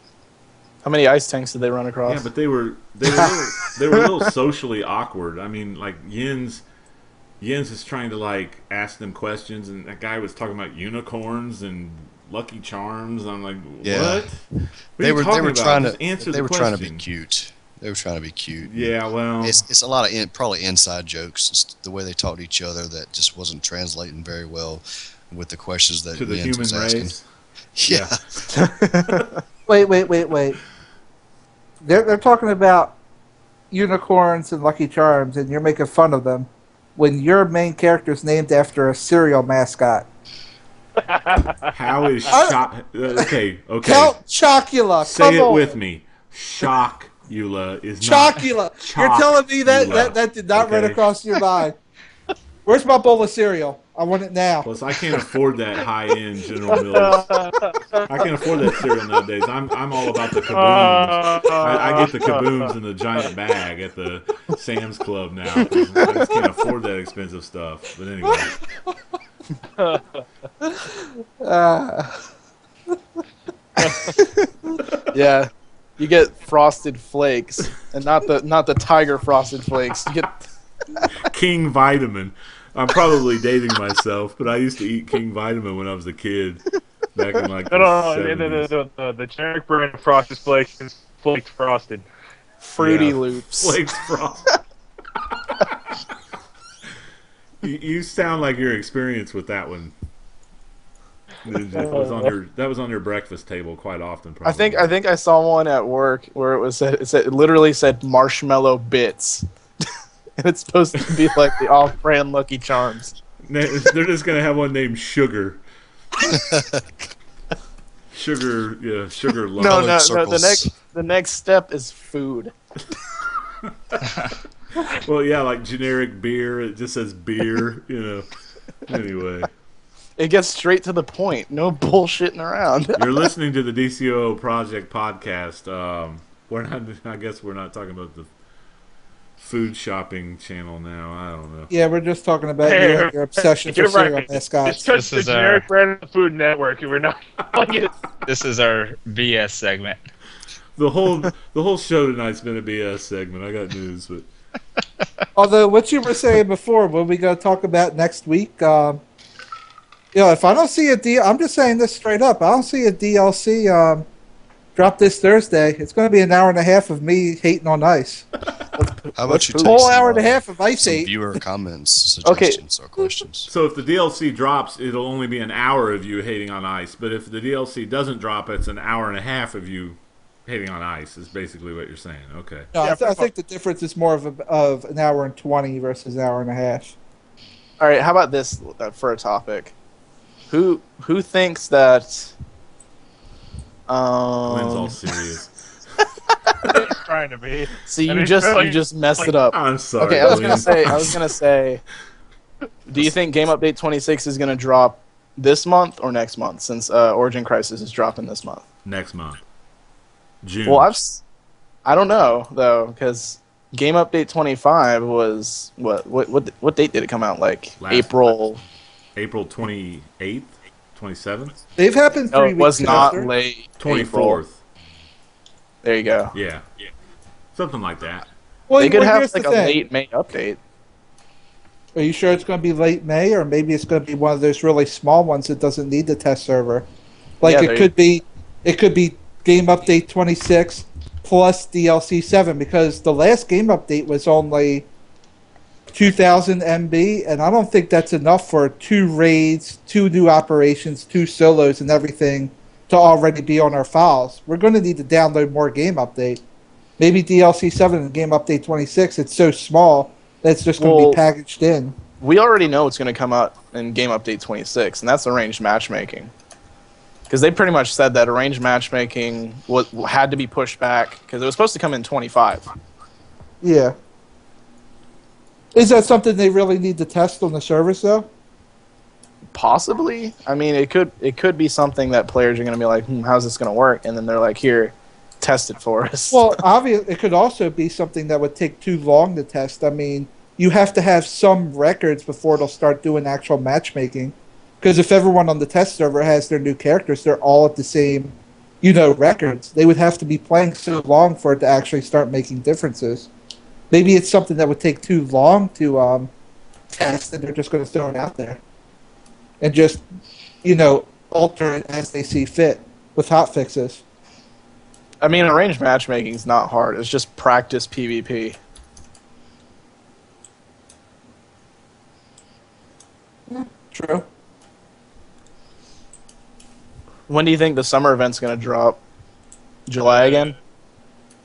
How many ice tanks did they run across? yeah, but they were a little socially awkward. I mean, like Yin's is trying to like ask them questions, and that guy was talking about unicorns and Lucky Charms. And I'm like, Yeah. what? What are you talking about? trying Just to answer they the were trying to be question. cute. They were trying to be cute. Yeah, well, It's a lot of probably inside jokes. It's the way they talked to each other that just wasn't translating very well with the questions that to the Jens was human asking. race. Yeah. Wait. They're talking about unicorns and Lucky Charms, and you're making fun of them when your main character's named after a cereal mascot. How is shock? Okay. Count Chocula. Say come it on. with me. Shockula is not. Chocula. You're telling me that did not run Okay. across your mind. Where's my bowl of cereal? I want it now. Plus, I can't afford that high-end General Mills. I can't afford that cereal nowadays. I'm all about the kaboom. I get the kaboom in the giant bag at the Sam's Club now. I just can't afford that expensive stuff. But anyway, Yeah, you get Frosted Flakes, and not the Tiger Frosted Flakes. You get King Vitamin. I'm probably dating myself, but I used to eat King Vitamin when I was a kid. Back in like the 70s. The generic brand of Frosted Flakes is Flakes Frosted. Fruity Yeah. Loops. Flakes Frost. You sound like you're experienced with that one. That was on your breakfast table quite often. Probably. I think I saw one at work where it literally said marshmallow bits, and it's supposed to be like the off-brand Lucky Charms. They're just gonna have one named Sugar. Sugar, yeah, Sugar. No. The next step is food. Well, yeah, like generic beer. It just says beer. Anyway. It gets straight to the point. No bullshitting around. You're listening to the DCUO Project podcast. I guess we're not talking about the food shopping channel now. I don't know. Yeah, we're just talking about your obsession for cereal mascots. This is the generic brand of Food Network, and we're not. This is our BS segment. The whole show tonight's been a BS segment. I got news, but although what you were saying before, what we going to talk about next week, if I don't see a deal, I'm just saying this straight up. I don't see a DLC drop this Thursday. It's going to be an hour and a half of me hating on Ice. How about you take whole hour and a half of Ice hate? Viewer comments, suggestions, or questions. So if the DLC drops, it'll only be an hour of you hating on Ice. But if the DLC doesn't drop, it's an hour and a half of you hating on Ice. Is basically what you're saying. Okay. No, I think the difference is more of an hour and 20 versus an hour and a half. All right, how about this for a topic? Who thinks that? Lynn's all serious. Trying to be. See, you just messed it up. I'm sorry. Okay, I was gonna say. Do you think Game Update 26 is gonna drop this month or next month? Since Origin Crisis is dropping this month. Next month. June. Well, I don't know though, because Game Update 25 was what date did it come out? Like April 28th, 27th. They've happened 3 weeks. It was not after. late. 24th. There you go. Yeah, something like that. Well, they could have like a late May update. Are you sure it's going to be late May, or maybe it's going to be one of those really small ones that doesn't need the test server? Like it could be Game Update 26 plus DLC 7, because the last Game Update was only 2,000 MB, and I don't think that's enough for 2 raids, 2 new operations, 2 solos, and everything to already be on our files. We're going to need to download more Game Update. Maybe DLC 7 and Game Update 26, it's so small that it's just going to be packaged in. We already know what's going to come out in Game Update 26, and that's arranged matchmaking. Because they pretty much said that arranged matchmaking had to be pushed back, because it was supposed to come in 25. Yeah. Is that something they really need to test on the service, though? Possibly. I mean, it could be something that players are going to be like, how's this going to work? And then they're like, here, test it for us. Well, obviously, it could also be something that would take too long to test. I mean, you have to have some records before it'll start doing actual matchmaking. Because if everyone on the test server has their new characters, they're all at the same, records. They would have to be playing so long for it to actually start making differences. Maybe it's something that would take too long to test, and they're just going to throw it out there. And just, alter it as they see fit with hotfixes. I mean, arranged matchmaking is not hard. It's just practice PvP. True. When do you think the summer event's going to drop? July again?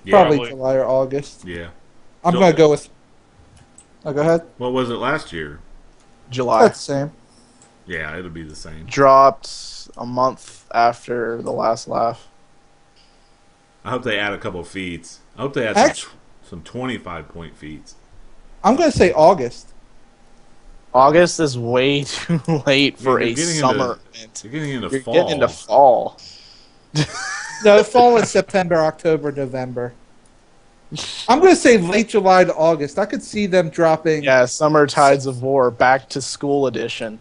Yeah. Probably July or August. Yeah. I'm going to go with... Oh, go ahead. What was it last year? July. That's the same. Yeah, it'll be the same. Dropped a month after the last laugh. I hope they add a couple feats. I hope they add some 25-point feats. I'm going to say August. August is way too late for a summer event. You're getting into fall. You're getting into fall. No, fall is September, October, November. I'm going to say late July to August. I could see them dropping... Yeah, Summer Tides of War, Back to School edition.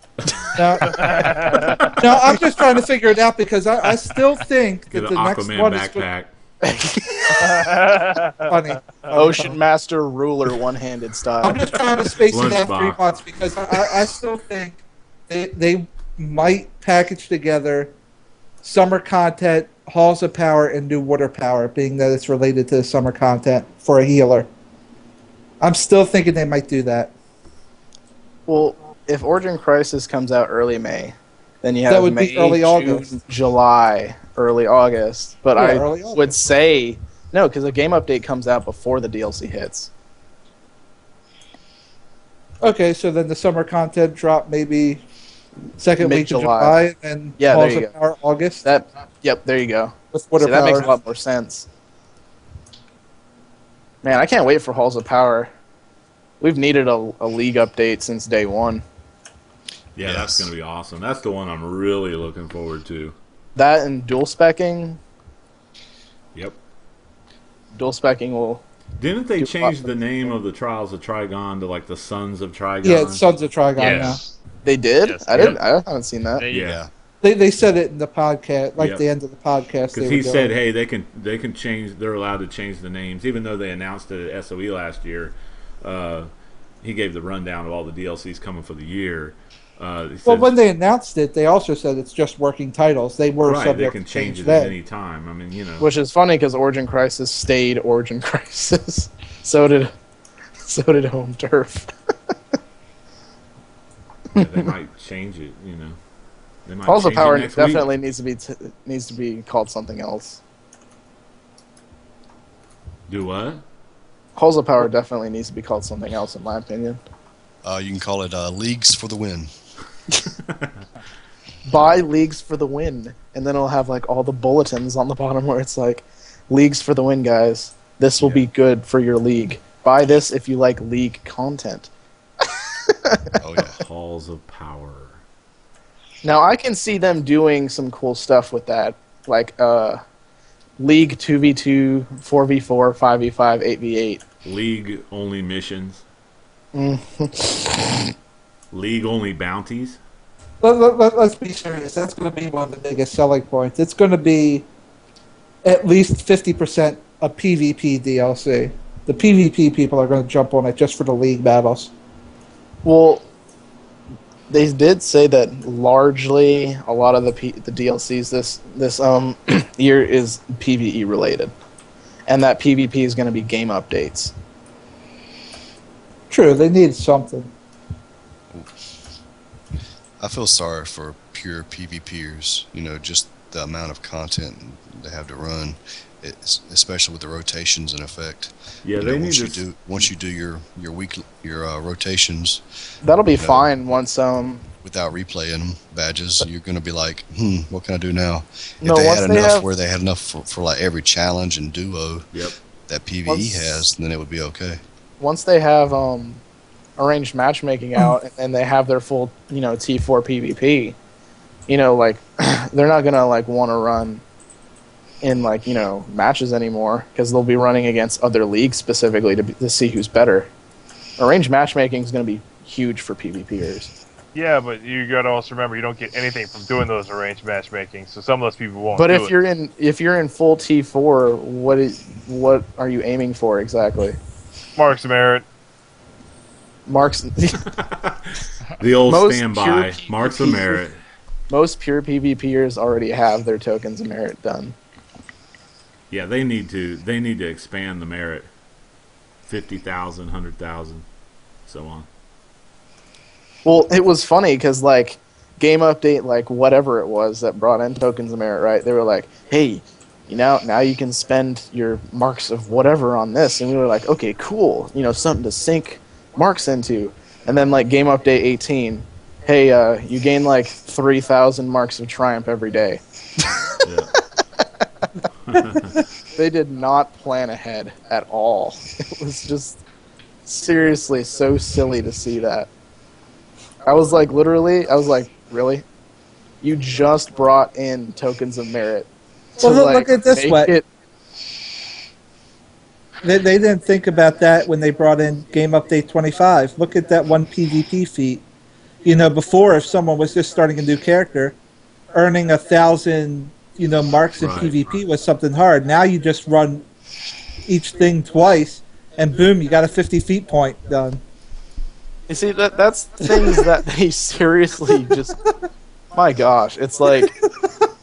No, I'm just trying to figure it out because I still think that the next one backpack. Funny. Ocean Master Ruler one-handed style. I'm just trying to space it out 3 months because I still think they might package together summer content, Halls of Power, and New Water Power, being that it's related to the summer content for a healer. I'm still thinking they might do that. Well, if Origin Crisis comes out early May, Then you That have would be May, early June, August. July, early August. But Yeah, I early August. would say no, because the game update comes out before the DLC hits. Okay, so then the summer content drop maybe second week of Mid-July. July, and Yeah, Halls there you of go. Power August Yep, there you go. with Water See, that Power. makes a lot more sense. Man, I can't wait for Halls of Power. We've needed a league update since day one. Yeah, that's Yes. going to be awesome. That's the one I'm really looking forward to. That and dual specking. Yep. Dual specking will. Didn't they Do change what? the name of the Trials of Trigon to like the Sons of Trigon? Yeah, it's Sons of Trigon Yes. They did? Yes. I didn't. I haven't seen that. They, Yeah. Yeah. now. They said it in the podcast, like Yep. the end of the podcast. Because he said, hey, they can change. They're allowed to change the names, even though they announced it at SOE last year. He gave the rundown of all the DLCs coming for the year. He Well, said, when they announced it, they also said it's just working titles. They were right, they subject can to change it that. at any time. I mean, you know, Which is funny because Origin Crisis stayed Origin Crisis. so did Home Turf. yeah, they might change it. You know, they might Halls of change it Power next week. definitely needs to be called something else. Do what? Halls of Power definitely needs to be called something else, in my opinion. You can call it Leagues for the Win. Buy Leagues for the Win, and then it'll have like all the bulletins on the bottom where it's like, Leagues for the Win, guys. This will be good for your league. Buy this if you like league content. Oh yeah. Halls of Power. Now I can see them doing some cool stuff with that, like League 2v2, 4v4, 5v5, 8v8. League only missions. Mm. League only bounties. Let's be serious. That's going to be one of the biggest selling points. It's going to be at least 50% a PvP DLC. The PvP people are going to jump on it just for the league battles. Well, they did say that largely a lot of the DLCs this year is PvE related, and that PvP is going to be game updates. True, they need something. I feel sorry for pure PvPers. You know, just the amount of content they have to run, especially with the rotations in effect. Yeah, You they know, need to. once you do your rotations That'll be You know, fine once without replaying badges, you're going to be like, what can I do now? If No, they once had they enough have- where they had enough for like every challenge and duo Yep. that PvE Once- has, then it would be okay. once they have arranged matchmaking out and they have their full T4 PvP, like they're not gonna like want to run in like matches anymore because they'll be running against other leagues specifically to see who's better. Arranged matchmaking is going to be huge for PvPers. Yeah, but you got to also remember you don't get anything from doing those arranged matchmaking, so some of those people won't. But do if it. you're in full T4, what are you aiming for exactly? Marks of merit, Marks. The old Most standby. pure Marks of PvP. merit. Most pure PvPers already have their tokens of merit done. Yeah, they need to expand the merit. 50,000, 100,000, so on. Well, it was funny because like game update, like whatever it was that brought in tokens of merit, right? They were like, "Hey, now you can spend your marks of whatever on this," and we were like, "Okay, cool. Something to sink marks into." And then like game update 18, "Hey, you gain like 3,000 marks of triumph every day." Yeah. They did not plan ahead at all. It was just seriously so silly to see that. I was like, really? You just brought in tokens of merit. Well, look at it this make way. it- They didn't think about that when they brought in Game Update 25. Look at that one PvP feat. Before, if someone was just starting a new character, earning 1,000, marks in Right. PvP was something hard. Now you just run each thing twice, and boom, you got a 50 feet point done. You see, that's things that they seriously just... My gosh, it's like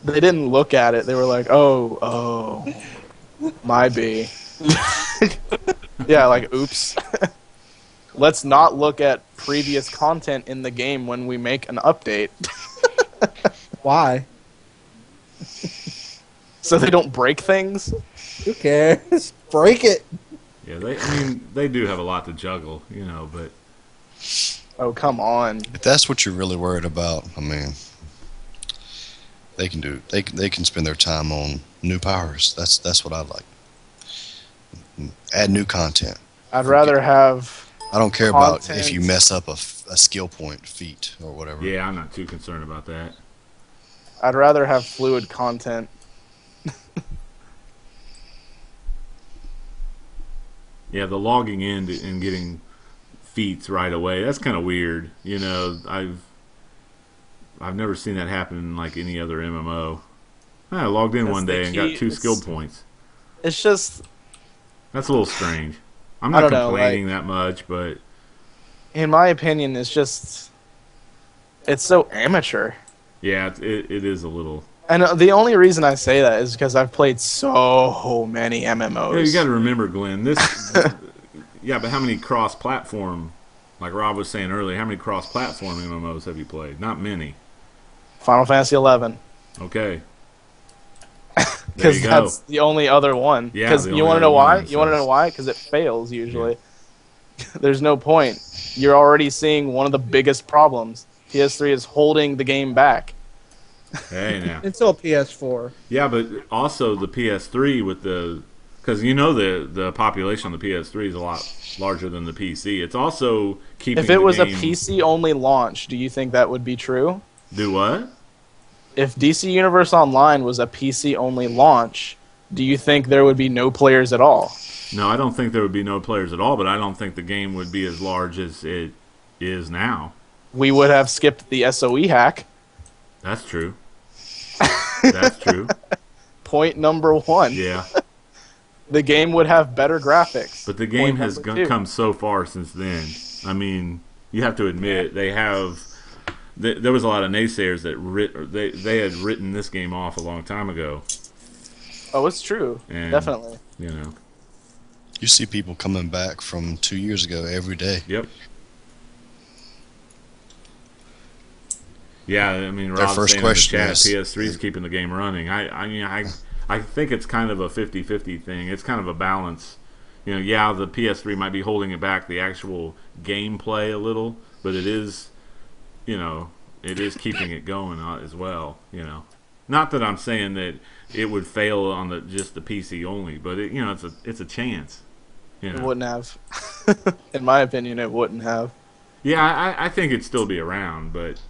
they didn't look at it. They were like, oh, my B. Yeah, like, oops. Let's not look at previous content in the game when we make an update. Why? So they don't break things? Who cares? Break it. Yeah, they do have a lot to juggle, but Oh, come on. If that's what you're really worried about, I mean, they can spend their time on new powers. That's what I like. Add new content. I'd rather have I don't care about content. if you mess up a skill point, feat, or whatever. yeah, I'm not too concerned about that. I'd rather have fluid content. Yeah, the logging in and getting feats right away, that's kind of weird. I've never seen that happen in like any other MMO. I logged in one day and got 2 skill points. It's just... That's a little strange. I'm I not don't know, complaining that much, but... In my opinion, it's just... It's so amateur. Yeah, it is a little... And the only reason I say that is because I've played so many MMOs. Yeah, you got to remember, Glenn, yeah, but how many cross-platform, like Rob was saying earlier, how many cross-platform MMOs have you played? Not many. Final Fantasy 11. Okay. Because that's the only other one. Yeah, Because the you only want to know other why? one, You want to so- know why? Because it fails usually. There's no point. You're already seeing one of the biggest problems. PS3 is holding the game back. Hey, now. Until PS4. Yeah, but also the PS3 with the... Because the population on the PS3 is a lot larger than the PC. It's also keeping If it was the a game... PC-only launch, do you think that would be true? Do what? If DC Universe Online was a PC-only launch, do you think there would be no players at all? No, I don't think there would be no players at all, but I don't think the game would be as large as it is now. We would have skipped the SOE hack. That's true. That's true. Point number 1. Yeah. The game would have better graphics. But the game Point has number 2. come so far since then. I mean, you have to admit, they have... There was a lot of naysayers that they had written this game off a long time ago. Oh, it's true. And, Definitely. You see people coming back from 2 years ago every day. Yep. Yeah, I mean, Their Rob's first saying in the question chat, is- PS3 is keeping the game running. I think it's kind of a 50-50 thing. It's kind of a balance. Yeah, the PS3 might be holding it back, the actual gameplay a little, but it is, it is keeping it going as well. Not that I'm saying that it would fail on just the PC only, but it's a chance. It wouldn't have. In my opinion, it wouldn't have. Yeah, I think it'd still be around, but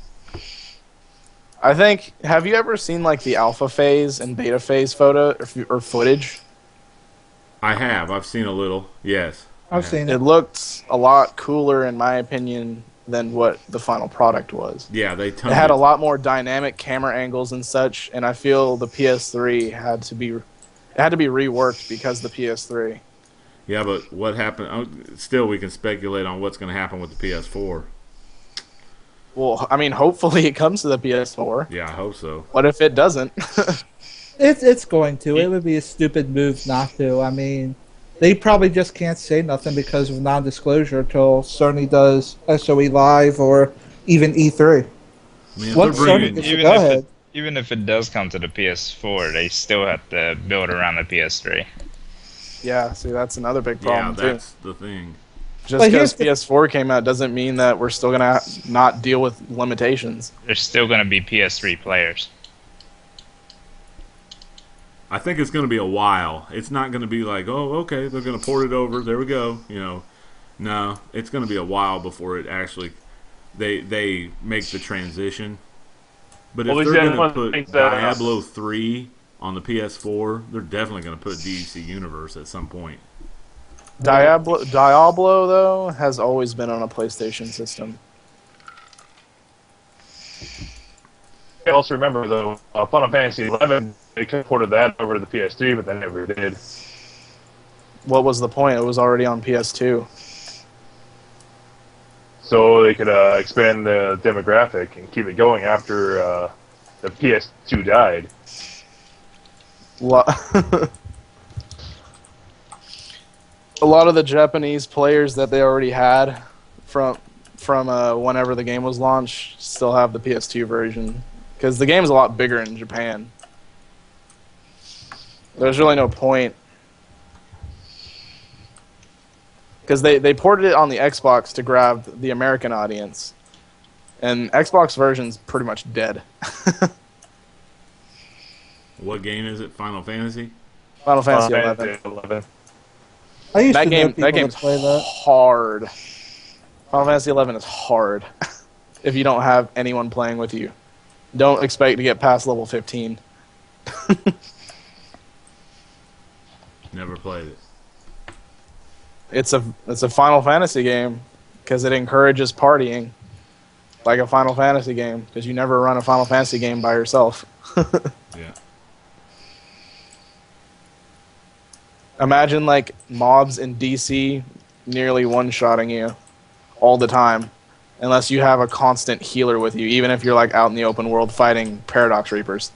I think, have you ever seen like the alpha phase and beta phase photo or footage? I have. I've seen a little. Yes. I've seen It it. looked a lot cooler, in my opinion, than what the final product was. Yeah, they It had a lot more dynamic camera angles and such, and I feel the PS3 had to be reworked because of the PS3. Yeah, but what happened? Still, we can speculate on what's going to happen with the PS4. Well, I mean, hopefully it comes to the PS4. Yeah, I hope so. What if it doesn't? It's going to. It would be a stupid move not to. I mean, they probably just can't say nothing because of non-disclosure until Sony does SOE Live or even E3. I mean, if Once they're Sony bringing, gets to go ahead, Even if it does come to the PS4, they still have to build around the PS3. Yeah, see, that's another big yeah, problem, too. that's the thing. Just But because here's PS4 came out doesn't mean that we're still going to not deal with limitations. There's still going to be PS3 players. I think it's going to be a while. It's not going to be like, oh, okay, they're going to port it over. There we go. No, it's going to be a while before it actually they make the transition. But Well, if at they're least going to everyone put thinks that, Diablo 3 on the PS4, they're definitely going to put DC Universe at some point. Diablo, though, has always been on a PlayStation system. Also remember, though, Final Fantasy 11, they could have ported that over to the PS3, but they never did. What was the point? It was already on PS2. So they could expand the demographic and keep it going after the PS2 died. A lot of the Japanese players that they already had from whenever the game was launched still have the PS2 version. because the game's a lot bigger in Japan. There's really no point. Because they ported it on the Xbox to grab the American audience. And Xbox version's pretty much dead. What game is it? Final Fantasy? Final Fantasy 11. I used That to know game, people that game's play that. hard. Final Fantasy 11 is hard if you don't have anyone playing with you. Don't expect to get past level 15. Never played it. It's a Final Fantasy game because it encourages partying like a Final Fantasy game because you never run a Final Fantasy game by yourself. Yeah. Imagine like mobs in DC nearly one-shotting you all the time unless you have a constant healer with you, even if you're like out in the open world fighting Paradox Reapers.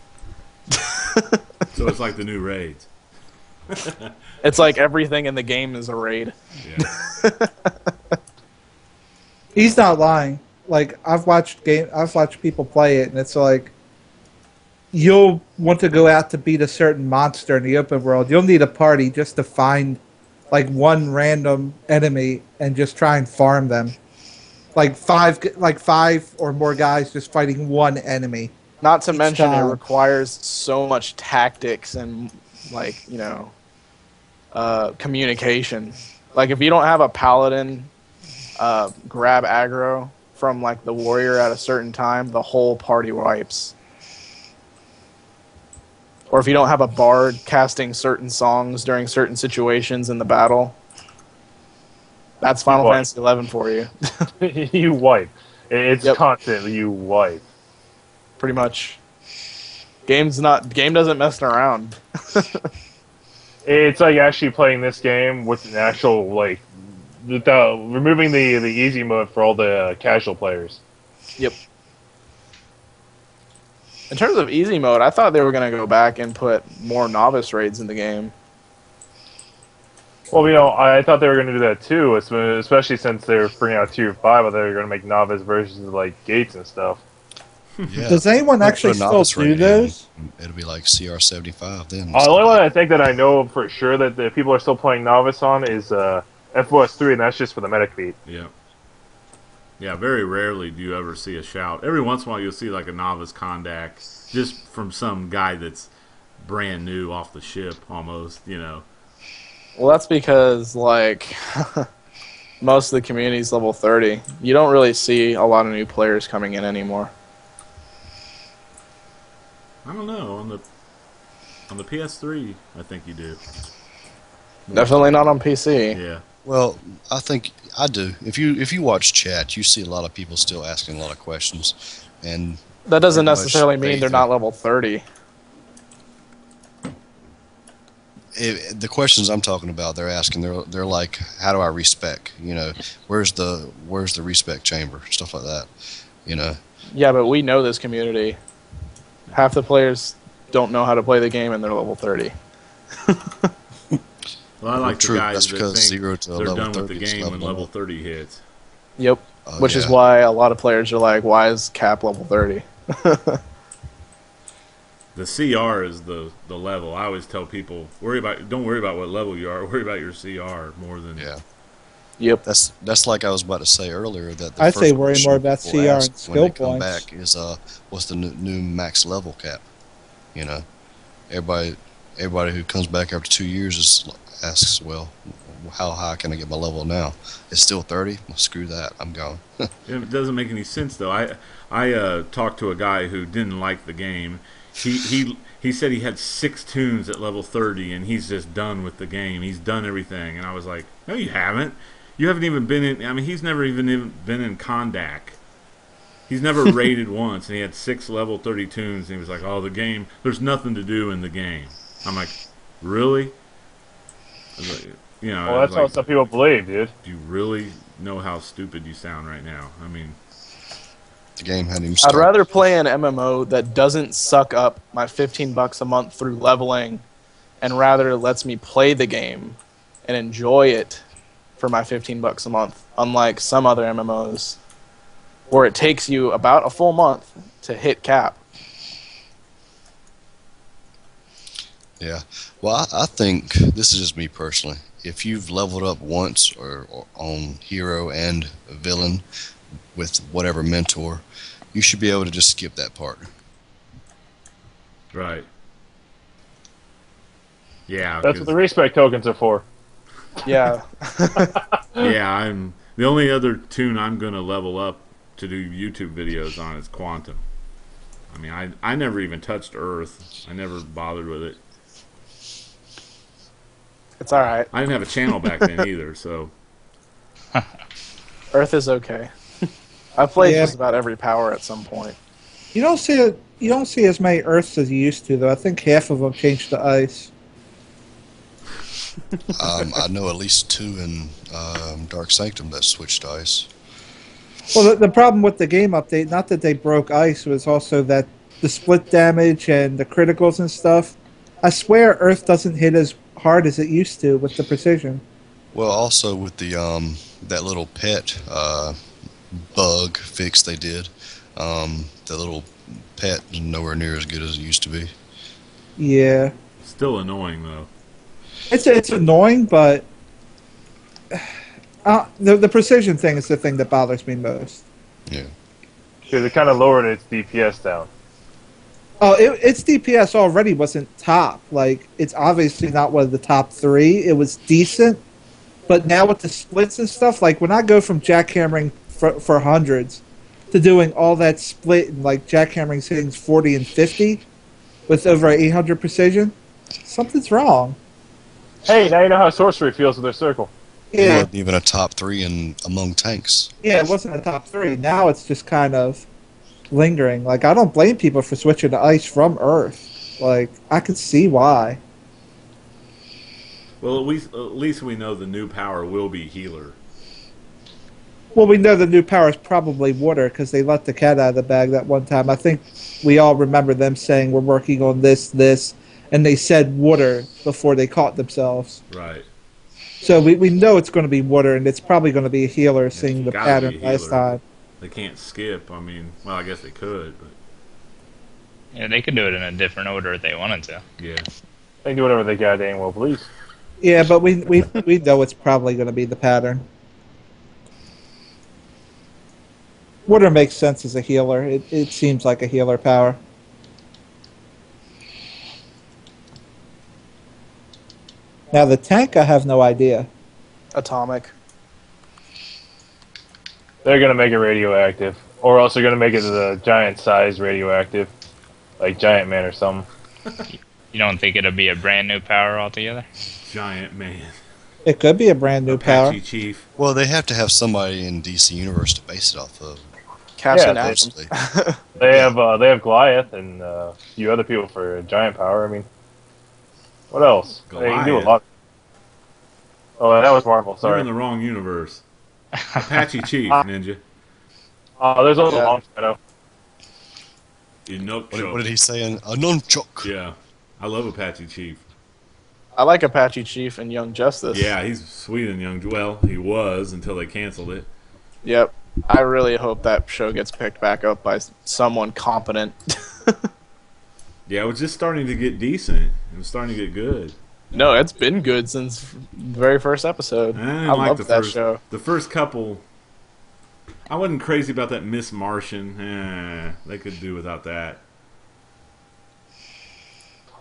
So it's like the new raids. It's like everything in the game is a raid. Yeah. He's not lying. Like I've watched people play it, and it's like you'll want to go out to beat a certain monster in the open world. You'll need a party just to find like one random enemy and just try and farm them. Like five or more guys just fighting one enemy. Not to mention time. it requires so much tactics and like, communication. Like if you don't have a paladin grab aggro from like the warrior at a certain time, the whole party wipes. Or if you don't have a bard casting certain songs during certain situations in the battle, that's Final Fantasy 11 for you. You wipe. It's Yep. constant. You wipe. Pretty much. Game doesn't mess around. It's like actually playing this game with an actual like, without removing the easy mode for all the casual players. Yep. In terms of easy mode, I thought they were going to go back and put more novice raids in the game. Well, I thought they were going to do that too, especially since they're bringing out Tier 5. I thought they were going to make novice versions of like gates and stuff. Yeah. Does anyone Put actually a still novice do rate in, those? It'll be like CR75 then. The only one I think that I know for sure that the people are still playing novice on is FOS 3, and that's just for the medic feat. Yeah. Yeah, very rarely do you ever see a shout. Every once in a while you'll see like a novice condac just from some guy that's brand new off the ship almost, Well, that's because, like, most of the community's level 30. You don't really see a lot of new players coming in anymore. I don't know. On the PS3, I think you do. Definitely not on PC. Yeah. Well, I think I do. If you watch chat, you see a lot of people still asking a lot of questions, and That doesn't pretty much necessarily mean they're not level 30. the questions I'm talking about, they're asking. They're like, how do I respec? Where's the respec chamber? Stuff like that. Yeah, but we know this community. Half the players don't know how to play the game, and they're level 30. Well, I like True. the guys That's that because think 0 to they're level done with 30 the is game when level level up. 30 hits. Yep. Which is why a lot of players are like, why is Cap level 30? The CR is the level. I always tell people, don't worry about what level you are. Worry about your CR more than Yep. That's like I was about to say earlier that the I'd say first worry question more about people CR ask and when they skill come points. back is what's the new max level cap? Everybody who comes back after 2 years asks, well, how high can I get my level now? It's still 30. Well, screw that. I'm gone. It doesn't make any sense though. I talked to a guy who didn't like the game. He said he had 6 tunes at level 30 and he's just done with the game. He's done everything, and I was like, no, you haven't. You haven't even been in. I mean, he's never even been in Kondak. He's never raided once, and he had 6 level 30 tunes. And he was like, "Oh, the game. There's nothing to do in the game." I'm like, "Really?" I was like, Well, that's what some people believe, dude. Do you really know how stupid you sound right now? I mean, The game hadn't even I'd started. rather play an MMO that doesn't suck up my $15 a month through leveling, and rather lets me play the game and enjoy it for my $15 a month, unlike some other MMOs where it takes you about a full month to hit cap. Yeah. Well, I think this is just me personally. If you've leveled up once or on hero and villain with whatever mentor, you should be able to just skip that part. Right. Yeah. That's what the respect tokens are for. Yeah. Yeah, I'm the only other tune I'm gonna level up to do YouTube videos on is Quantum. I mean, I never even touched Earth. I never bothered with it. It's all right. I didn't have a channel back then either, so Earth is okay. I've played Yeah. just about every power at some point. You don't see as many Earths as you used to, though. I think half of them changed to ice. I know at least 2 in Dark Sanctum that switched to ice. Well, the problem with the game update, not that they broke ice, was also that the split damage and the criticals and stuff. I swear Earth doesn't hit as hard as it used to with the precision. Well, also with the that little pet bug fix they did, the little pet is nowhere near as good as it used to be. Yeah. still annoying though. It's annoying, but the precision thing is the thing that bothers me most. Yeah. Because it kind of lowered its DPS down. Oh, its DPS already wasn't top. Like, it's obviously not one of the top 3. It was decent, but now with the splits and stuff, like when I go from jackhammering for hundreds to doing all that split and like jackhammering hitting 40 and 50 with over 800 precision, something's wrong. Hey, now you know how sorcery feels with their circle. It Yeah, wasn't even a top 3 in among tanks. yeah, it wasn't a top 3. Now it's just kind of lingering. Like, I don't blame people for switching to ice from Earth. Like, I can see why. Well, at least we know the new power will be healer. Well, we know the new power is probably water because they let the cat out of the bag that one time. I think we all remember them saying we're working on this, and they said water before they caught themselves. Right. So we know it's going to be water, and it's probably going to be a healer seeing the gotta pattern be a last healer. time. They can't skip. I mean, well, I guess they could, but Yeah, they could do it in a different order if they wanted to. yeah. They can do whatever they goddamn well please. Yeah, but we know it's probably going to be the pattern. Water makes sense as a healer. It seems like a healer power. Now the tank, I have no idea. Atomic. They're gonna make it radioactive, or else they're gonna make it the giant size radioactive, like Giant Man or something. You don't think it'll be a brand new power altogether? Giant man. It could be a brand new power. Apache Chief. Well, they have to have somebody in DC Universe to base it off of. Captain Yeah, Atom. Obviously. They have Goliath and a few other people for giant power. I mean, what else? They can do a Goliath? lot. Oh, that was Marvel. You're in Sorry. the wrong universe. Apache Chief, Ninja. There's also Yeah. Long Shadow. What did he say? A nunchuck. Yeah. I love Apache Chief. I like Apache Chief and Young Justice. Yeah, he's sweet and young. Well, he was until they canceled it. Yep. I really hope that show gets picked back up by someone competent. Yeah, it was just starting to get decent. It was starting to get good. No, it's been good since the very first episode. I didn't I like love the that first, show. The first couple, I wasn't crazy about that Miss Martian. They could do without that.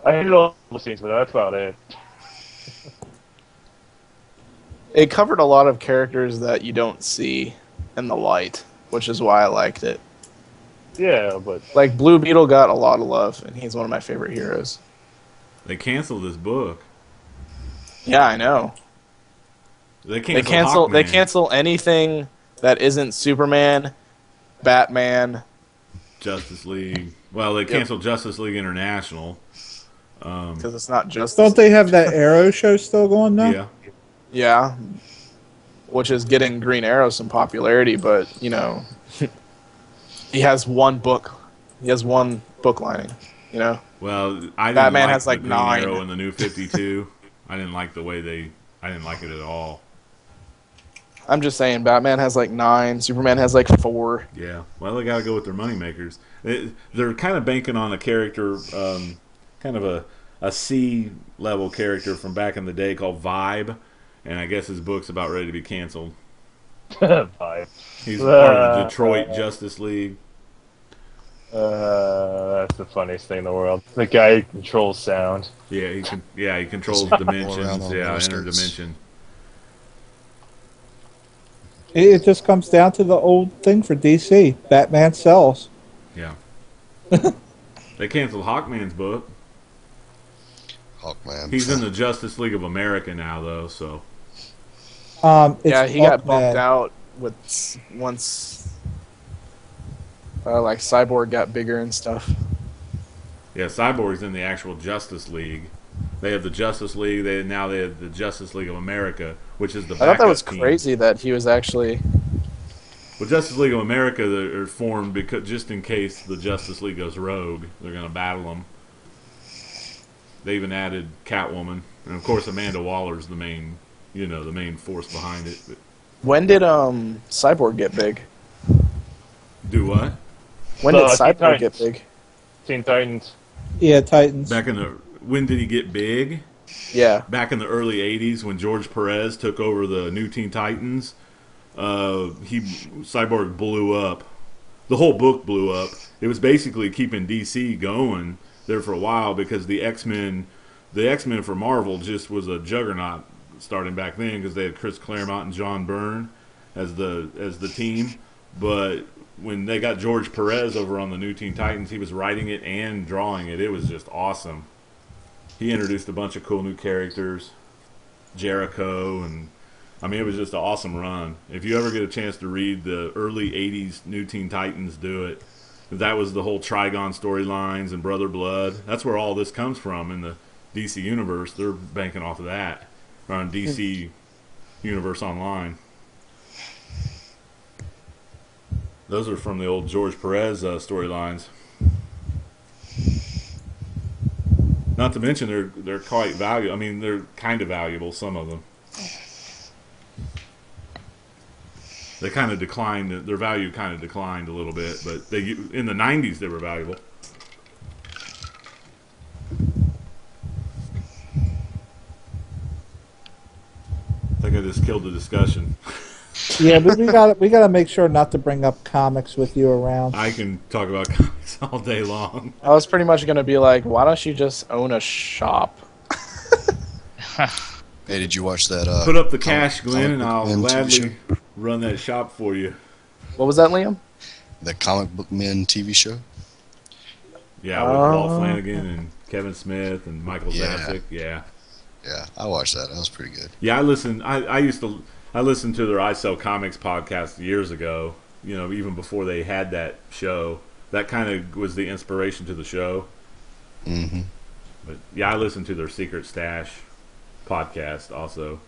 I hated all the scenes, but that's about it. It covered a lot of characters that you don't see in the light, which is why I liked it. Yeah, but Like, Blue Beetle got a lot of love, and he's one of my favorite heroes. They canceled this book. Yeah, I know. They They canceled cancel anything that isn't Superman, Batman. Justice League. Well, they canceled Justice League International. Because it's not just Don't they have that Arrow show still going now? Yeah. Yeah, which is getting Green Arrow some popularity, but he has one book. He has one book lining. Well, I didn't Batman like has, the like, Green 9. Arrow in the New 52. I didn't like the way I didn't like it at all. I'm just saying, Batman has like 9, Superman has like 4. Yeah. Well, they got to go with their moneymakers. They're kind of banking on a character, kind of a C level character from back in the day called Vibe, and I guess his book's about ready to be canceled. Vibe. He's part of the Detroit Justice League. That's the funniest thing in the world. The guy who controls sound. Yeah, he controls dimensions. Yeah, interdimension. It just comes down to the old thing for DC. Batman sells. Yeah. They canceled Hawkman's book. Hawkman. He's in the Justice League of America now, though. So. Yeah, he got bumped out once like Cyborg got bigger and stuff. Yeah, Cyborg's in the actual Justice League. They have the Justice League. They have the Justice League of America, which is the backup I thought that was team. crazy that he was actually. Well, Justice League of America are formed because just in case the Justice League goes rogue, they're going to battle them. They even added Catwoman, and of course Amanda Waller's the main force behind it. But When did Cyborg get big? do what? When did Teen Cyborg Titans. get big? Teen Titans. Yeah, Titans. When did he get big? Yeah. Back in the early '80s, when George Perez took over the new Teen Titans, Cyborg blew up. The whole book blew up. It was basically keeping DC going there for a while because the X-Men for Marvel just was a juggernaut starting back then because they had Chris Claremont and John Byrne as the team. But when they got George Perez over on the new Teen Titans, he was writing it and drawing it. It was just awesome. He introduced a bunch of cool new characters, Jericho, and I mean, it was just an awesome run. If you ever get a chance to read the early 80s New Teen Titans, do it. That was the whole Trigon storylines and Brother Blood. That's where all this comes from in the DC Universe. They're banking off of that on DC Universe Online. Those are from the old George Perez storylines. Not to mention they're quite valuable. I mean, they're kind of valuable, some of them. They kind of declined. Their value kind of declined a little bit, but in the 90s they were valuable. I think I just killed the discussion. Yeah, but we got to make sure not to bring up comics with you around. I can talk about comics all day long. I was pretty much going to be like, why don't you just own a shop? Hey, did you watch that? Put up the cash, Glenn, and I'll Men TV gladly show? run that shop for you. What was that, Liam? The Comic Book Men TV show? Yeah, with Walt Flanagan and Kevin Smith and Michael Yeah. Zapsik. Yeah. Yeah, I watched that. That was pretty good. Yeah, I listened. I listened to their I Sell Comics podcast years ago. You know, even before they had that show. That kind of was the inspiration to the show. Mm-hmm. But yeah, I listened to their Secret Stash podcast also.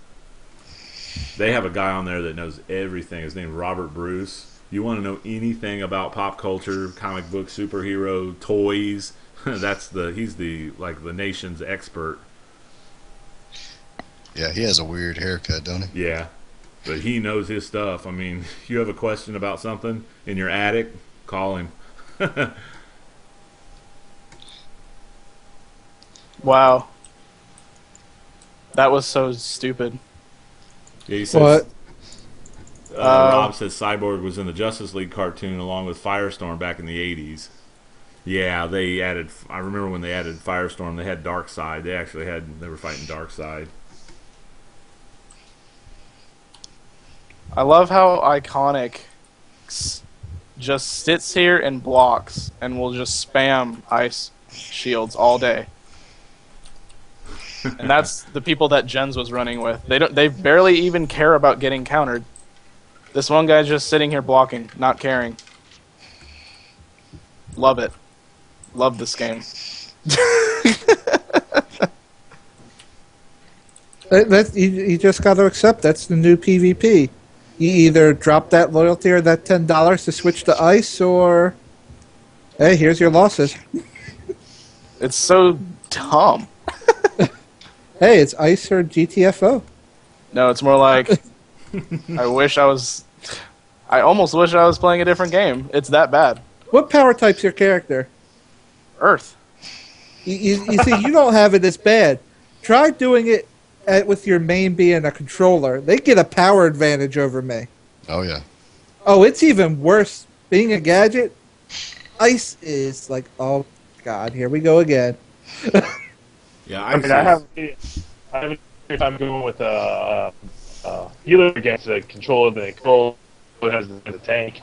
They have a guy on there that knows everything. His name's Robert Bruce. You want to know anything about pop culture, comic book, superhero, toys? He's the nation's expert. Yeah, he has a weird haircut, don't he? Yeah, but he knows his stuff. I mean, you have a question about something in your attic, call him. Wow. That was so stupid. Yeah, he says, What? Rob says Cyborg was in the Justice League cartoon along with Firestorm back in the 80s. Yeah, they added. I remember when they added Firestorm, they had Darkseid. They were fighting Darkseid. I love how Iconic just sits here and blocks and will just spam ice shields all day. And that's the people that Jens was running with. They barely even care about getting countered. This one guy's just sitting here blocking, not caring. Love it. Love this game. You just got to accept that's the new PvP. You either drop that loyalty or that $10 to switch to ice, or hey, here's your losses. It's so dumb. Hey, it's ice or GTFO. No, it's more like I almost wish I was playing a different game. It's that bad. What power type's your character? Earth. You see, you don't have it as bad. Try doing it with your main being a controller. They get a power advantage over me. Oh yeah. Oh, it's even worse. Being a gadget, ice is like, oh god, here we go again. Yeah, I mean, I have a hard time going with healer against a controller. The controller has the tank.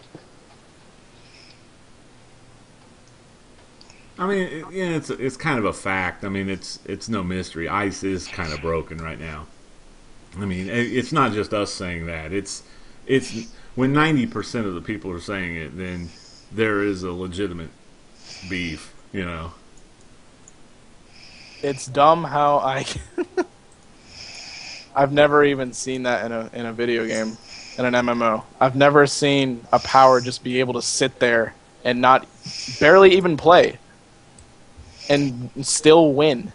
I mean, it's kind of a fact. I mean, it's no mystery. Ice is kind of broken right now. I mean, it's not just us saying that. It's when 90% of the people are saying it, then there is a legitimate beef. It's dumb how I've never even seen that in a video game, in an MMO. I've never seen a power just be able to sit there and not barely even play and still win.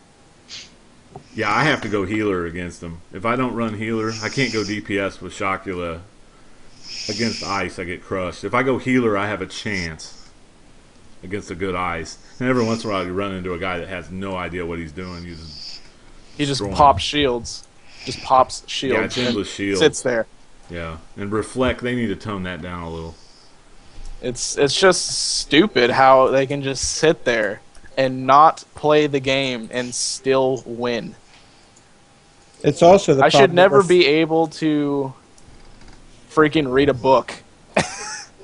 Yeah, I have to go healer against them. If I don't run healer, I can't go DPS with Shockula. Against ice, I get crushed. If I go healer, I have a chance against a good ice. And every once in a while, you run into a guy that has no idea what he's doing. He just pops shields. Just pops shields. Yeah, it's endless shields. Sits there. Yeah, and reflect. They need to tone that down a little. It's just stupid how they can just sit there and not play the game and still win. It's also the I should never be able to freaking read a book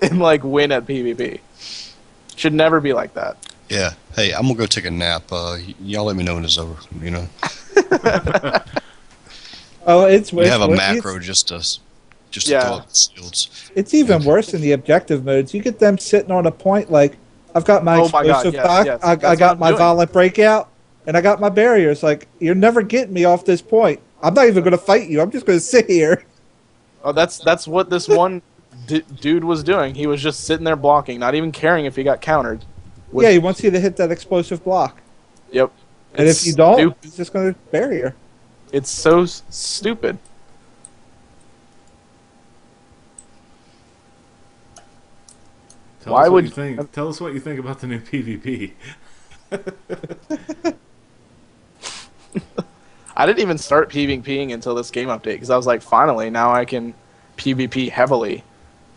and like win at PvP. Should never be like that. Yeah. Hey, I'm gonna go take a nap. Y'all let me know when it's over. Oh, it's we have a macro just to Yeah. throw up the shields. It's even worse in the objective modes. You get them sitting on a point like, I've got my explosive box, yes. I got my violent breakout, and I got my barriers. Like, you're never getting me off this point. I'm not even going to fight you. I'm just going to sit here. Oh, that's what this one dude was doing. He was just sitting there blocking, not even caring if he got countered. Yeah, he wants you to hit that explosive block. Yep. And if you don't, he's just going to barrier. It's so stupid. Tell us what you think. Tell us what you think about the new PvP. I didn't even start PvPing until this game update because I was like, finally, now I can PvP heavily.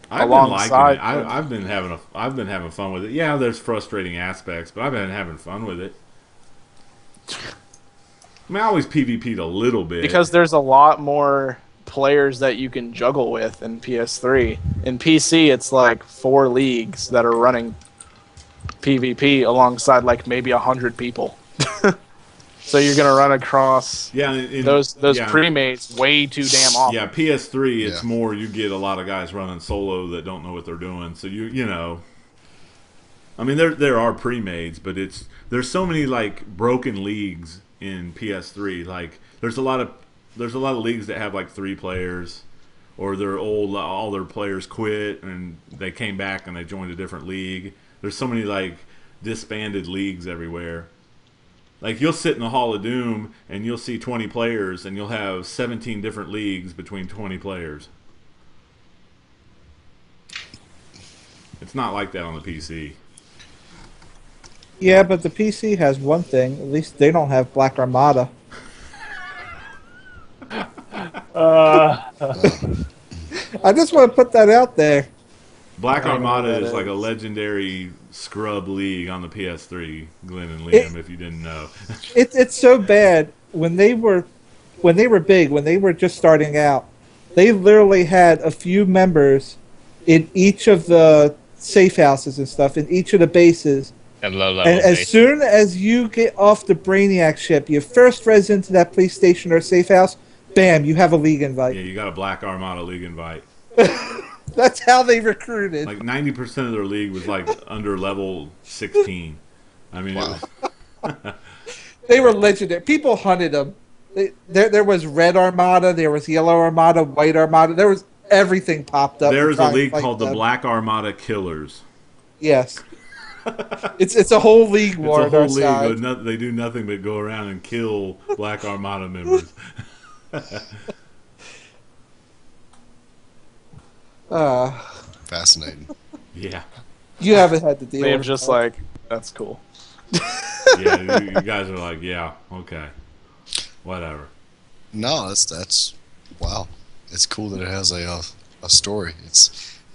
I've been liking it. I've been having fun with it. Yeah, there's frustrating aspects, but I've been having fun with it. I mean, I always PvP'd a little bit because there's a lot more players that you can juggle with in PS3. In PC, it's like 4 leagues that are running PvP alongside like maybe 100 people. So you're gonna run across those pre-mates way too damn often. Yeah, PS3 it's more you get a lot of guys running solo that don't know what they're doing. So you know, I mean there are pre-mates, but there's so many like broken leagues in PS3. Like there's a lot of leagues that have like 3 players, or they're old. All their players quit and they came back and they joined a different league. There's so many like disbanded leagues everywhere. Like you'll sit in the Hall of Doom and you'll see 20 players and you'll have 17 different leagues between 20 players. It's not like that on the PC. Yeah, but the PC has one thing. At least they don't have Black Armada. I just want to put that out there. Black Armada is like a legendary scrub league on the PS3, Glenn and Liam, if you didn't know. It's so bad. When they were big, when they were just starting out, they literally had a few members in each of the safe houses and stuff, in each of the bases. And as soon as you get off the Brainiac ship, you first res into that police station or safe house, bam, you have a league invite. Yeah, you got a Black Armada league invite. That's how they recruited. Like 90% of their league was like under level 16. I mean, wow. They were legendary. People hunted them. There was Red Armada, there was Yellow Armada, White Armada. There was everything popped up. There's a league called the Black Armada Killers. Yes. It's a whole league war. It's a whole league, but they do nothing but go around and kill Black Armada members. Fascinating. Yeah. You haven't had to deal with just like, that's cool. Yeah, you guys are like, yeah, okay, whatever. No, that's wow. It's cool that it has a story.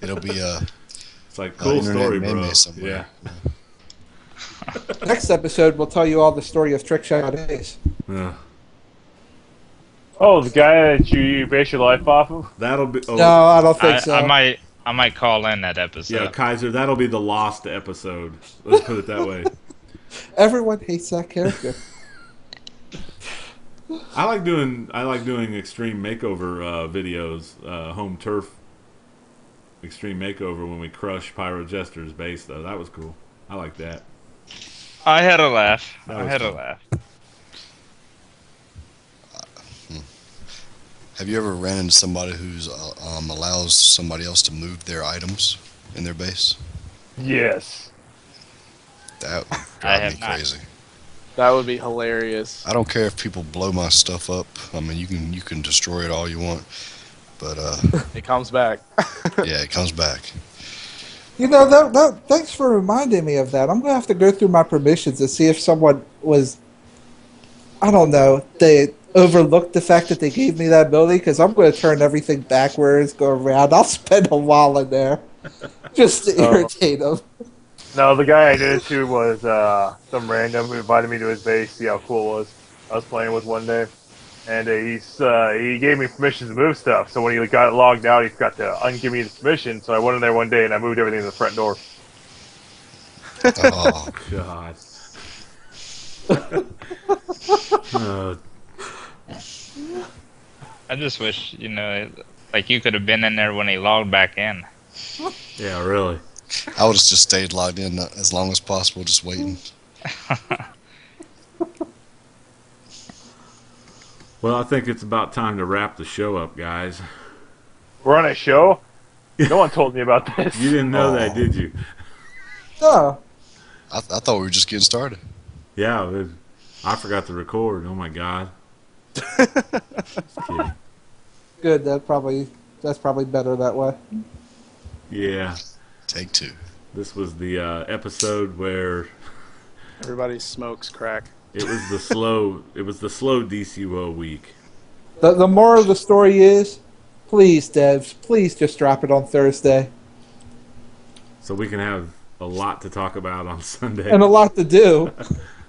It'll be a It's like cool internet story, meme bro. somewhere. Yeah. Next episode, we'll tell you all the story of Trick Shot Ace. Yeah. Oh, the guy that you base your life off of? That'll be. Oh, No, I don't think so. I might call in that episode. yeah, Kaiser. That'll be the lost episode. Let's put it that way. Everyone hates that character. I like doing extreme makeover videos, home turf extreme makeover when we crush Pyro Jester's base though. That was cool. I like that. I had a laugh. That I was had a fun. laugh. Have you ever ran into somebody who's allows somebody else to move their items in their base? Yes. That would I drive have me not. crazy. That would be hilarious. I don't care if people blow my stuff up. I mean, you can destroy it all you want, but It comes back. yeah, it comes back. You know, thanks for reminding me of that. I'm going to have to go through my permissions and see if someone was, I don't know, they overlooked the fact that they gave me that ability, because I'm going to turn everything backwards, go around. I'll spend a while in there just to irritate them. No, the guy I did it to was some random who invited me to his base, see how cool it was. I was playing with one day, and he gave me permission to move stuff. So when he got logged out, he forgot to ungive me the permission. So I went in there one day and I moved everything to the front door. Oh, God. I just wish, like you could have been in there when he logged back in. Yeah, really. I would have just stayed logged in as long as possible, just waiting. Well, I think it's about time to wrap the show up, guys. We're on a show? No one told me about this. You didn't know Oh. that, did you? Oh, I thought we were just getting started. Yeah, I forgot to record. Oh my God. Just kidding. good. That's probably better that way. Yeah, Take two. this was the episode where Everybody smokes crack. it was the slow DCUO week. The moral of the story is, please, devs, please just drop it on Thursday. So we can have a lot to talk about on Sunday. And a lot to do.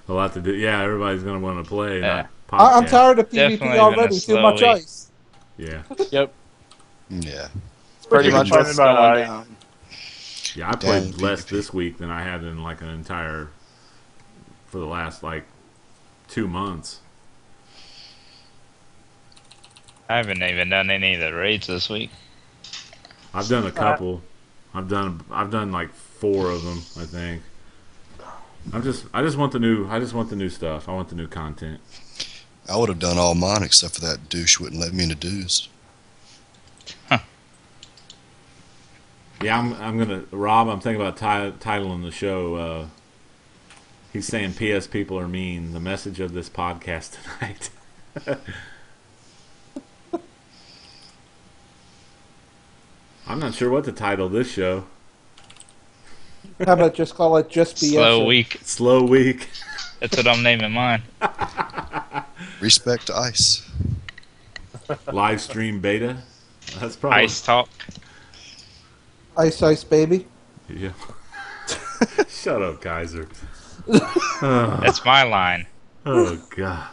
A lot to do. Yeah, everybody's going to want to play. Yeah. Not I'm podcast. tired of Definitely PvP been already. a Too slow much week. ice. Yeah. Yep. Yeah. Pretty You much can what's find going about down. Yeah, I Down played less PvP. this week than I had in like for the last 2 months. I haven't even done any of the raids this week. I've done a couple. I've done like 4 of them, I think. I just want the new stuff. I want the new content. I would have done all mine except for that douche wouldn't let me into dues. Yeah, I'm thinking about titling the show. He's saying PS people are mean. The message of this podcast tonight. I'm not sure what to title this show. How about just call it just BS? Slow week. Slow week. That's what I'm naming mine. Respect to ice. Live stream beta. That's probably Ice talk. Ice, ice, baby. Yeah. Shut up, Kaiser. That's my line. Oh God.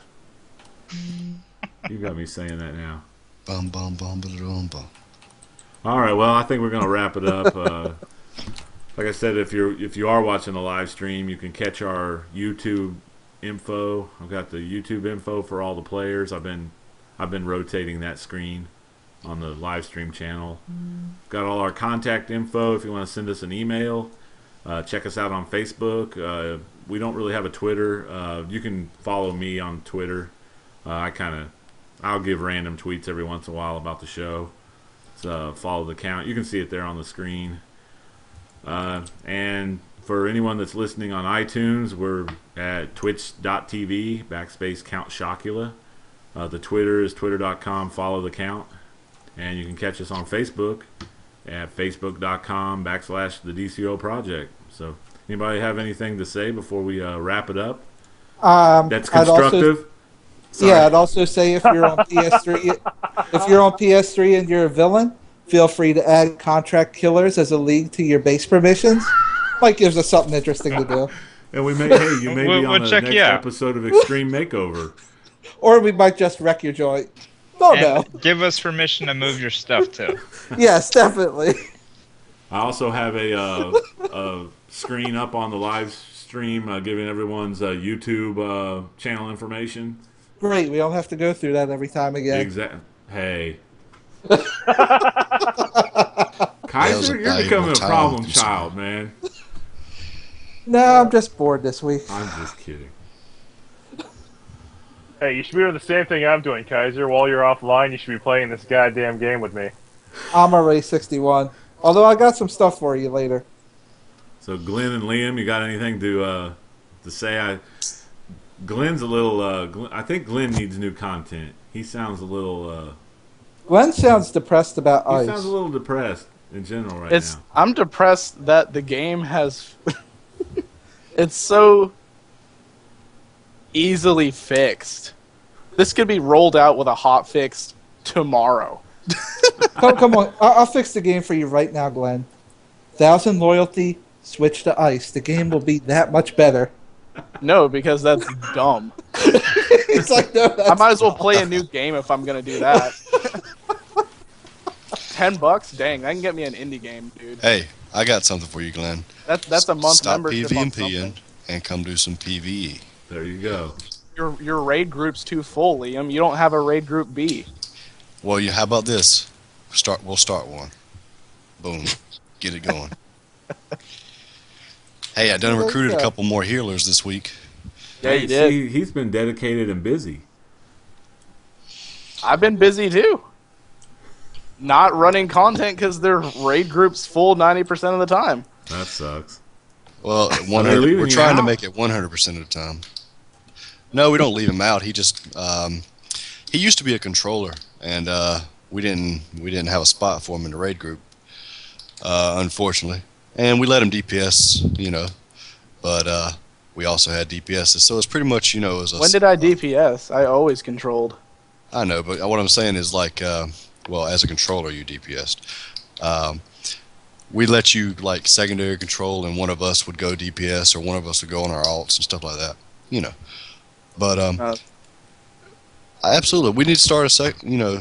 You got me saying that now. Bum bum bum bum bum. All right. Well, I think we're gonna wrap it up. Like I said, if you are watching the live stream, you can catch our YouTube info. I've got the YouTube info for all the players. I've been rotating that screen on the live stream channel. Got all our contact info if you want to send us an email. Check us out on Facebook. We don't really have a Twitter. You can follow me on Twitter. I'll give random tweets every once in a while about the show. So follow the account. You can see it there on the screen. And for anyone that's listening on iTunes, we're at twitch.tv /Count Chocula. The Twitter is twitter.com, follow the count. And you can catch us on Facebook at facebook.com /the DCUO project. So anybody have anything to say before we wrap it up? That's constructive. I'd also say if you're on PS3, and you're a villain, feel free to add contract killers as a league to your base permissions. Might gives us something interesting to do. And you may be on the next episode of Extreme Makeover. Or we might just wreck your joint. No. Give us permission to move your stuff too. Yes, definitely. I also have a screen up on the live stream giving everyone's YouTube channel information. Great, we don't have to go through that every time again. Exactly. Hey. Kaiser, you're becoming a problem child, man. No, I'm just bored this week. I'm just kidding. Hey, you should be doing the same thing I'm doing, Kaiser. While you're offline, you should be playing this goddamn game with me. I'm already 61. Although I got some stuff for you later. So Glenn and Liam, you got anything to say? Glenn's a little. I think Glenn needs new content. He sounds a little. Glenn sounds depressed about ice. He sounds a little depressed in general now. I'm depressed that the game has. It's so easily fixed. This could be rolled out with a hot fix tomorrow. Come on, I'll fix the game for you right now, Glenn. 1,000 loyalty, switch to ice. The game will be that much better. No, because that's dumb. He's like, no, I might as well play a new game if I'm gonna do that. $10? Dang, that can get me an indie game, dude. Hey, I got something for you, Glenn. That's a month Stop membership. PvPing and come do some PvE. There you go. Your raid group's too full, Liam. You don't have a raid group B. Well, how about this? We'll start one. Boom. Get it going. Hey, I done recruited a couple more healers this week. Yeah, you did. He's been dedicated and busy. I've been busy too. Not running content because their raid group's full 90% of the time. That sucks. Well, we're trying to make it 100% of the time. No, we don't leave him out. He just he used to be a controller, and we didn't have a spot for him in the raid group, unfortunately. And we let him DPS, but we also had DPSs, so it's pretty much, When did I DPS? I always controlled. I know, but what I'm saying is like, as a controller, you DPS'd. We let you like secondary control, and one of us would go DPS, or one of us would go on our alts and stuff like that, But absolutely, we need to start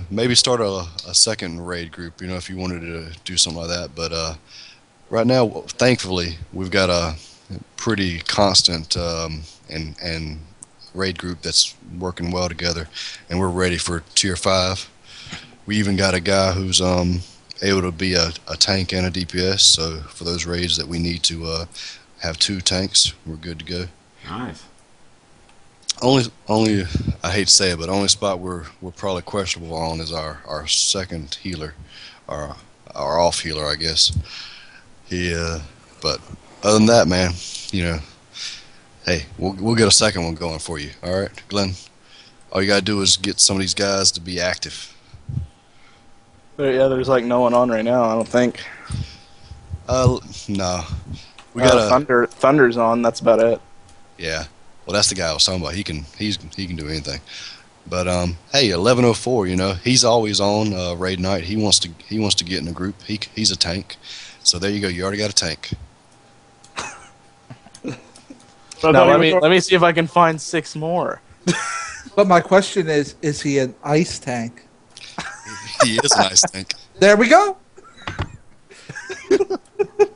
maybe start a second raid group, if you wanted to do something like that. But right now, thankfully, we've got a pretty constant and raid group that's working well together, and we're ready for tier 5. We even got a guy who's able to be a tank and a DPS, so for those raids that we need to have 2 tanks, we're good to go. Nice. Only I hate to say it, but only spot we're probably questionable on is our second healer, our off healer, I guess. But other than that, man, hey, we'll get a second one going for you. All right, Glenn. All you gotta do is get some of these guys to be active. Yeah, there's like no one on right now. I don't think. No. We got Thunder's on. That's about it. Yeah. Well, that's the guy I was talking about. He can do anything. But hey, 1104. He's always on raid night. He wants to get in a group. He's a tank. So there you go. You already got a tank. Now let me see if I can find 6 more. But my question is he an ice tank? He is an ice tank. There we go.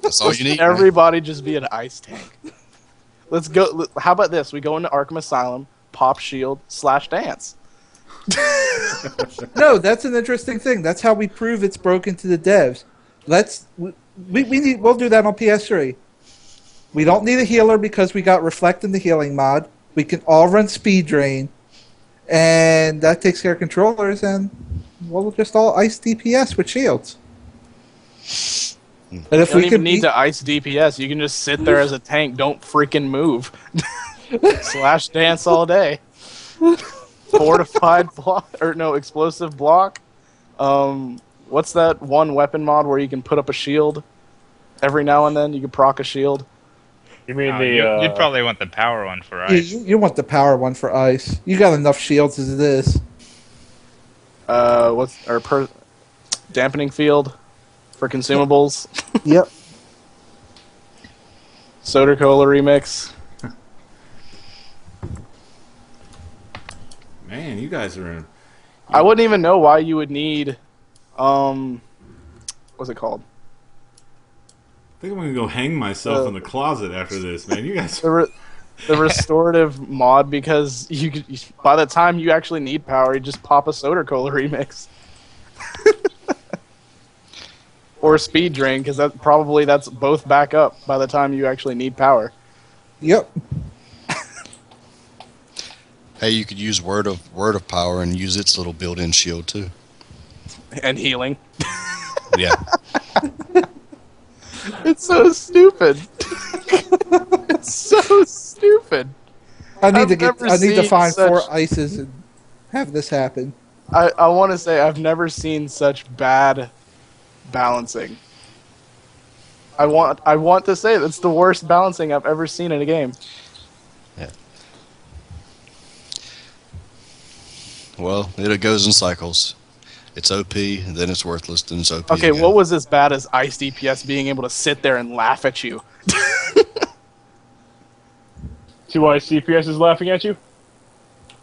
That's all you need. Everybody just be an ice tank. Let's go. How about this? We go into Arkham Asylum, pop shield / dance. No, that's an interesting thing. That's how we prove it's broken to the devs. We'll do that on PS3. We don't need a healer because we got Reflect in the healing mod. We can all run speed drain, and that takes care of controllers, and we'll just all ice DPS with shields. And if you don't even need to ice DPS, you can just sit there as a tank. Don't freaking move. / dance all day. Fortified block, explosive block. What's that one weapon mod where you can put up a shield every now and then? You can proc a shield. You mean You'd probably want the power one for You, ice. you want the power one for ice. You got enough shields as it is. Dampening field for consumables? Yep. Soda Cola remix. Man, you guys are in. I wouldn't even know why you would need, what's it called? I think I'm gonna go hang myself in the closet after this, man. You guys. The restorative mod, because by the time you actually need power, you just pop a Soda Cola remix. Or a speed drain, because that's both back up by the time you actually need power. Yep. Hey, you could use word of power and use its little built-in shield too. And healing. Yeah. It's so stupid. It's so stupid. I need I've to find such- 4 ices and have this happen. I want to say I've never seen such bad balancing. I want to say that's the worst balancing I've ever seen in a game. Yeah. Well, it goes in cycles. It's OP, then it's worthless, then it's OP. Okay, again. what was as bad as Ice DPS being able to sit there and laugh at you? 2 ice CPS is laughing at you?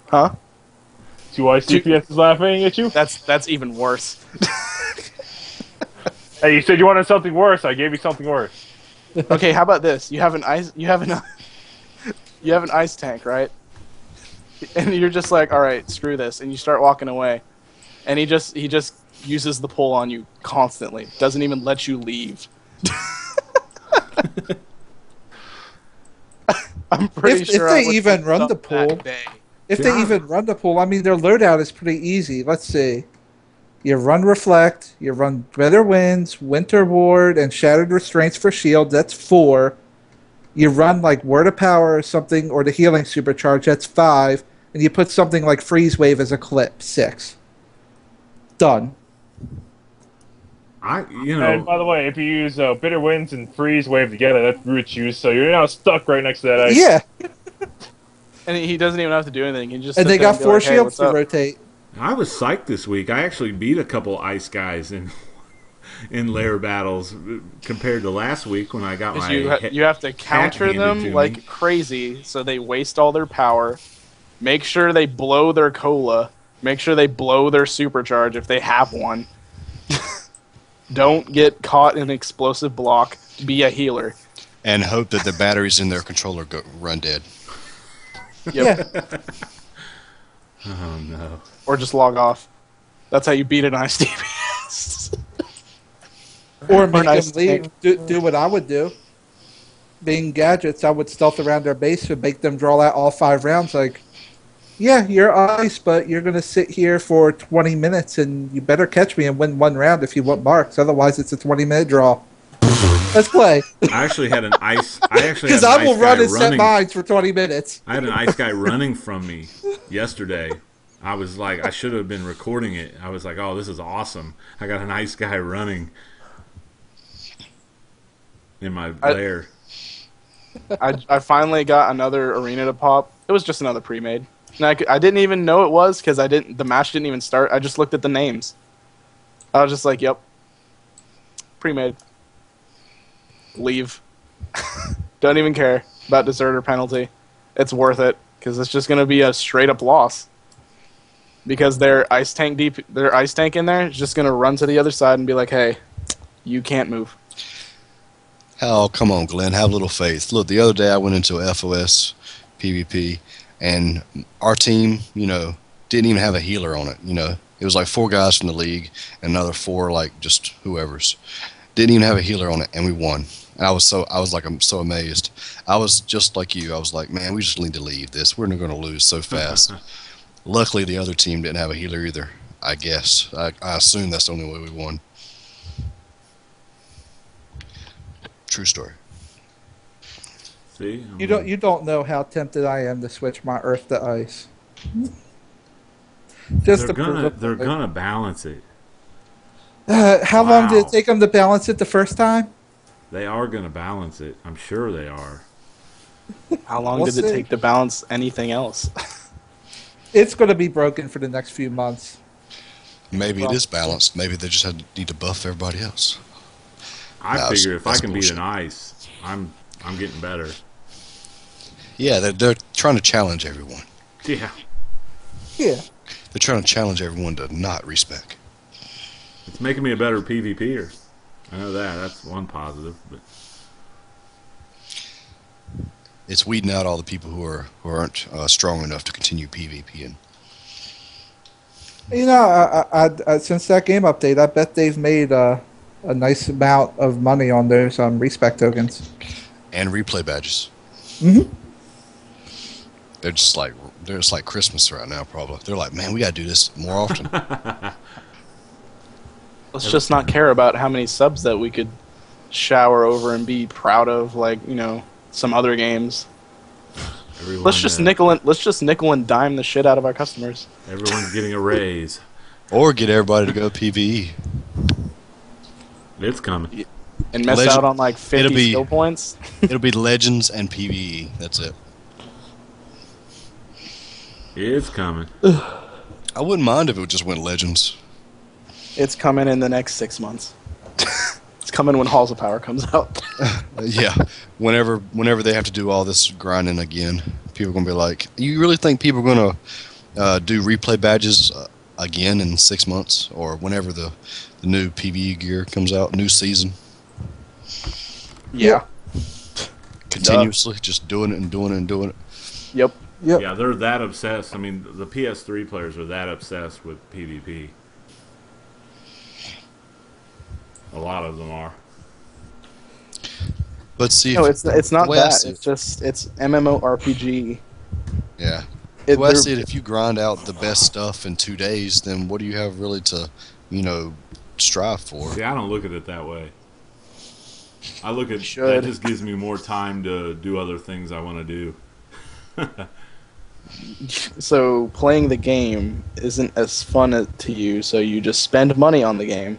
Huh? 2 ice CPS is laughing at you? That's even worse. Hey, you said you wanted something worse. I gave you something worse. Okay, how about this? You have an ice tank, right? And you're just like, all right, screw this, and you start walking away, and he just uses the pull on you constantly. Doesn't even let you leave. I'm pretty If sure they I would even fuck run up the pull. that day. If they even run the pool, I mean, their loadout is pretty easy. Let's see. You run Reflect, you run Better Winds, Winter Ward, and Shattered Restraints for shield. That's 4. You run like Word of Power or something, or the Healing Supercharge. That's 5. And you put something like Freeze Wave as a clip. 6. Done. And by the way, if you use Bitter Winds and Freeze Wave together, that's root juice, so you're now stuck right next to that ice. Yeah. And he doesn't even have to do anything. He just And sit they there got be 4 like, "Hey, shields what's to up?" rotate. I was psyched this week. I actually beat a couple ice guys in lair battles compared to last week when I got my. You have to counter handed to them me. like crazy, so they waste all their power. Make sure they blow their cola. Make sure they blow their supercharge if they have one. Don't get caught in an explosive block. Be a healer. And hope that the batteries in their controller run dead. Yep. Yeah. Oh no! Or just log off. That's how you beat an ice DPS. Or make nice them leave. Do what I would do. Being gadgets, I would stealth around their base and make them draw out all 5 rounds. Like, yeah, you're ice, but you're going to sit here for 20 minutes, and you better catch me and win 1 round if you want marks. Otherwise, it's a 20-minute draw. Let's play. I actually had an ice. Because I will run and set mines for 20 minutes. I had an ice guy running from me yesterday. I was like, I should have been recording it. I was like, oh, this is awesome. I got an ice guy running in my lair. I finally got another arena to pop. It was just another pre-made. And I didn't even know it was because the match didn't even start. I just looked at the names. I was just like, yep. Pre-made. Leave. Don't even care about deserter penalty. It's worth it because it's just going to be a straight up loss. Because their ice tank in there is just going to run to the other side and be like, hey, you can't move. Oh, come on, Glenn. Have a little faith. Look, the other day I went into a FOS PvP, and our team, didn't even have a healer on it. It was like 4 guys from the league and another 4, like, just whoever's. Didn't even have a healer on it, and we won. And I'm so amazed. I was just like you. I was like, man, we just need to leave this. We're not going to lose so fast. Luckily, the other team didn't have a healer either, I guess. I assume that's the only way we won. True story. See, You don't know how tempted I am to switch my Earth to Ice. Just they're gonna balance it. How long did it take them to balance it the first time? They are gonna balance it. I'm sure they are. How long We'll did it see. take to balance anything else? It's going to be broken for the next few months. Maybe it is balanced. Maybe they just need to buff everybody else. I No, figure if I that's can beat bullshit. an ice, I'm getting better. Yeah, they're trying to challenge everyone. Yeah, Yeah. They're trying to challenge everyone to not respec. it's making me a better PvPer. I know that. That's one positive. But It's weeding out all the people who aren't strong enough to continue PvPing. You know, I since that game update, I bet they've made a nice amount of money on those respec tokens. And replay badges. Mm-hmm. They're just like Christmas right now, probably. They're like, man, we gotta do this more often. Let's just not care about how many subs that we could shower over and be proud of, like, you know, some other games. everyone, Let's just nickel and dime the shit out of our customers. everyone's getting a raise. Or get everybody to go PvE. It's coming. And miss Legend- out on like 50 it'll be- skill points. It'll be Legends and PvE. That's it. It's coming. I wouldn't mind if it just went Legends. It's coming in the next 6 months. It's coming when Halls of Power comes out. Yeah, whenever they have to do all this grinding again, people are gonna be like, "You really think people are gonna do replay badges again in 6 months or whenever the new PvE gear comes out, new season, Yeah. continuously just doing it and doing it and doing it?" Yep. Yep. Yeah, they're that obsessed. I mean, the PS3 players are that obsessed with PvP. A lot of them are. Let's see. No, If, it's not the way I that. see It's just it's MMORPG. yeah. It- The way I they're- see it, if you grind out the best stuff in 2 days, then what do you have really to, strive for? See, I don't look at it that way. I look at should. that just gives me more time to do other things I want to do. So playing the game isn't as fun to you, so you just spend money on the game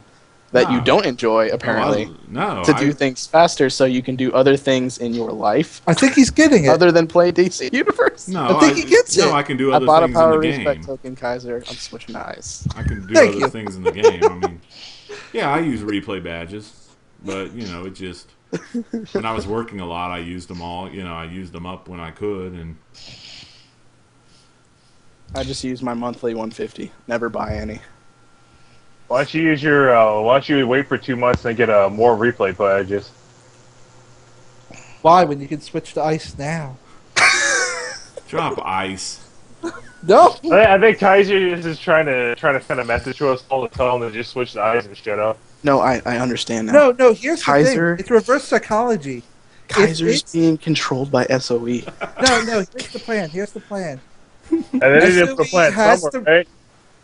that you No. don't enjoy, apparently, No, to do things faster so you can do other things in your life I think he's getting it. other than play DC Universe. No, I think he gets No, it. I can do I other bought a things power in the respect game. token, Kaiser. I'm switching to ice. I can do Thank other you. things in the game. I mean, yeah, I use replay badges, but it just when I was working a lot, I used them all. I used them up when I could, and I just use my monthly 150. Never buy any. Why don't you use your? Why don't you wait for 2 months and get more replay badges? Why, when you can switch to ice now? drop ice. No. I think Kaiser is just trying to send a message to us all to tell them to just switch to ice and shut up. No, I understand now. No, here's the Kaiser- thing. It's reverse psychology. Kaiser's it's- being controlled by SOE. No, here's the plan. And then they didn't SOE put plan has somewhere, to- right?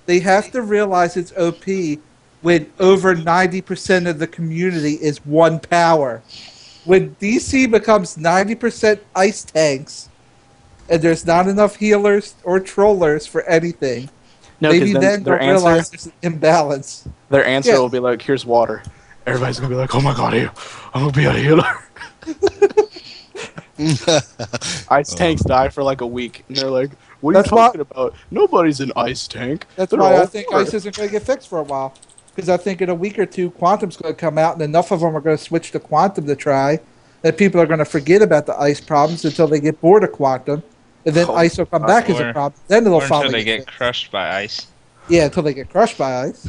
They have to realize it's OP when over 90% of the community is one power. When DC becomes 90% ice tanks, and there's not enough healers or trollers for anything, No, maybe because then their they'll answer, realize there's an imbalance. their answer Yeah. will be like, "Here's water." Everybody's gonna be like, "Oh my god, I'm gonna be a healer." Ice tanks die for like a week, and they're like, "What are That's you talking about? Nobody's an ice tank." That's They're why all I think poor." ice isn't going to get fixed for a while. Because I think in a week or two, Quantum's going to come out, and enough of them are going to switch to Quantum to try, that people are going to forget about the ice problems until they get bored of Quantum, and then Oh, ice will come back as a or- problem. Then it'll Or until finally they get fixed. crushed by ice. Yeah, until they get crushed by ice.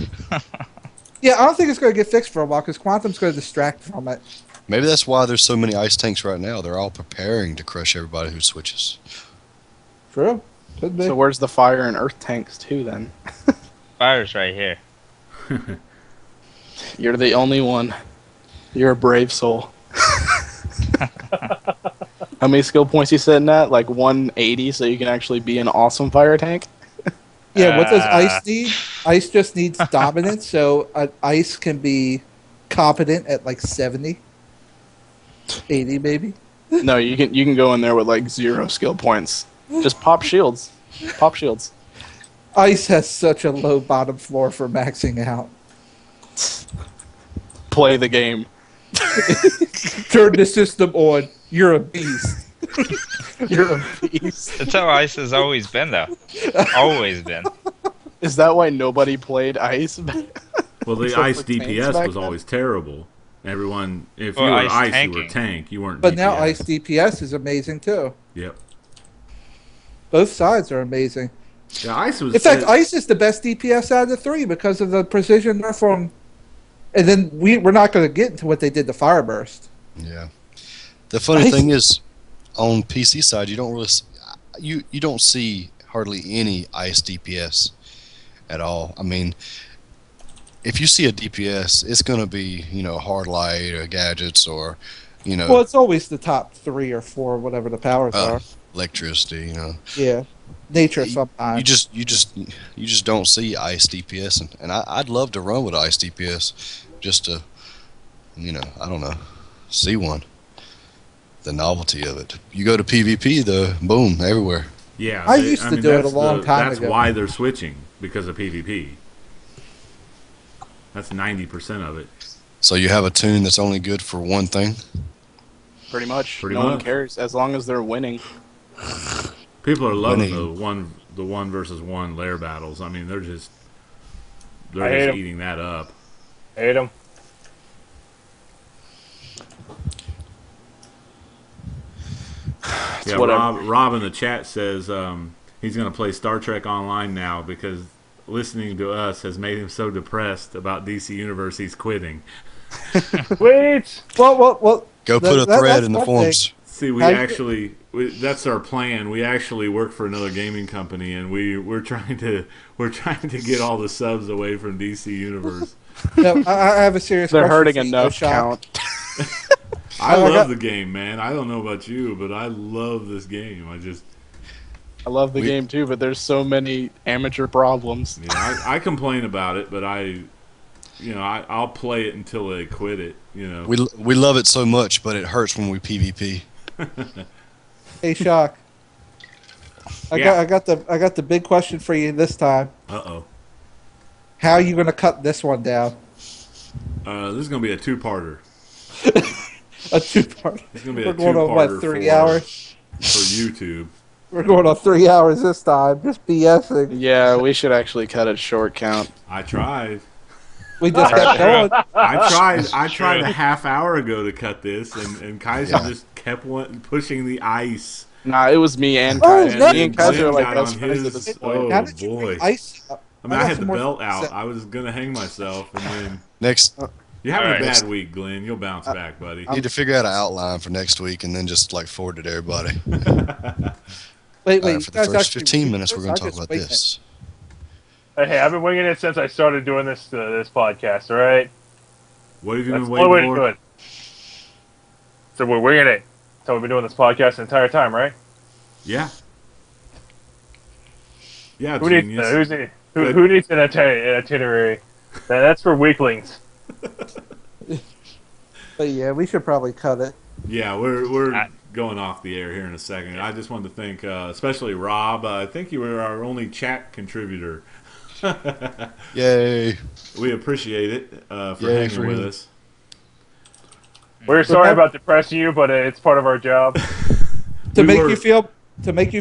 Yeah, I don't think it's going to get fixed for a while because Quantum's going to distract from it. Maybe that's why there's so many ice tanks right now. They're all preparing to crush everybody who switches. True. Could be. So where's the fire and earth tanks too? Then Fire's right here. you're the only one. You're a brave soul. How many skill points you sitting at? Like 180, so you can actually be an awesome fire tank. Yeah, what does ice need? Ice just needs dominance, so ice can be competent at like 70, 80 maybe. No, you can go in there with like 0 skill points. Just pop shields. Pop shields. Ice has such a low bottom floor for maxing out. Play the game. Turn the system on. You're a beast. You're a beast. That's how ice has always been, though. Always been. Is that why nobody played ice? Well, the Except ice for tanks DPS back was then? always terrible. Everyone, if Well, you were ice ice, you tanking. were tank. You weren't. But DPS. now ice DPS is amazing too. Yep. Both sides are amazing. Yeah, ice was. In fact, ice is the best DPS out of the three because of the precision nerf on. And then we're not going to get into what they did to Fireburst. Yeah. The funny thing is, on PC side, you don't really you don't see hardly any ice DPS at all. I mean, if you see a DPS, it's going to be hard light or gadgets or Well, it's always the top 3 or 4, whatever the powers are. electricity. Yeah, nature sometimes. You just don't see ice DPS, and I'd love to run with ice DPS just to I don't know, see one. The novelty of it. You go to PvP, though, boom, everywhere. Yeah, I used to do it a long time That's ago. why they're switching, because of PvP. That's 90% of it. So you have a tune that's only good for one thing. Pretty much. Pretty no one much. cares as long as they're winning. People are loving Winning. the one versus one lair battles. I mean, they're I just hate 'em. eating that up. Hate him. Yeah, whatever. Rob in the chat says he's going to play Star Trek Online now because listening to us has made him so depressed about DC Universe he's quitting. Wait. Well. Go put a thread that's in the one forums. See, that's our plan. We actually work for another gaming company, and we're trying to get all the subs away from DC Universe. No, I have a serious They're question hurting for you, enough Shock. count. I I love got- the game, man. I don't know about you, but I love this game. I love the game too, but there's so many amateur problems. I complain about it, but I'll play it until they quit it. We love it so much, but it hurts when we PvP. Hey, Shock. Yeah. I got the big question for you this time. Uh-oh. How are you going to cut this one down? This is going to be a two-parter. A 2-part. It's going to be We're a going on two-parter what, 3 for hours? YouTube. We're going on 3 hours this time. Just BSing. Yeah, we should actually cut it short count. I tried. We just kept going. I tried a half hour ago to cut this, and Kaiser just kept pushing the ice. Nah, it was me and Oh, Kaiser. yeah. Me and Kaiser are Glenn like got best on friends at his- this oh, point. How did you boy. bring ice up? I mean, I got had some the more belt stuff. out. I was going to hang myself, and then... Next, You're having All a right. bad week, Glenn. You'll bounce back, buddy. need to figure out an outline for next week and then just forward it to everybody. Wait. For you the guys first actually 15 read minutes, we're this? going I to talk just about wait it. this. Hey, I've been winging it since I started doing this podcast. All right. What have you That's been the only way waiting to do for? it. So we're winging it. So we've been doing this podcast the entire time, right? Yeah. Yeah, Who needs genius. who needs an itinerary? That's for weaklings. But yeah, we should probably cut it. Yeah, we're going off the air here in a second. I just wanted to thank, especially Rob. I think you were our only chat contributor. Yay! We appreciate it for Yay, hanging for with him. us. We're sorry about depressing you, but it's part of our job. To We make were- you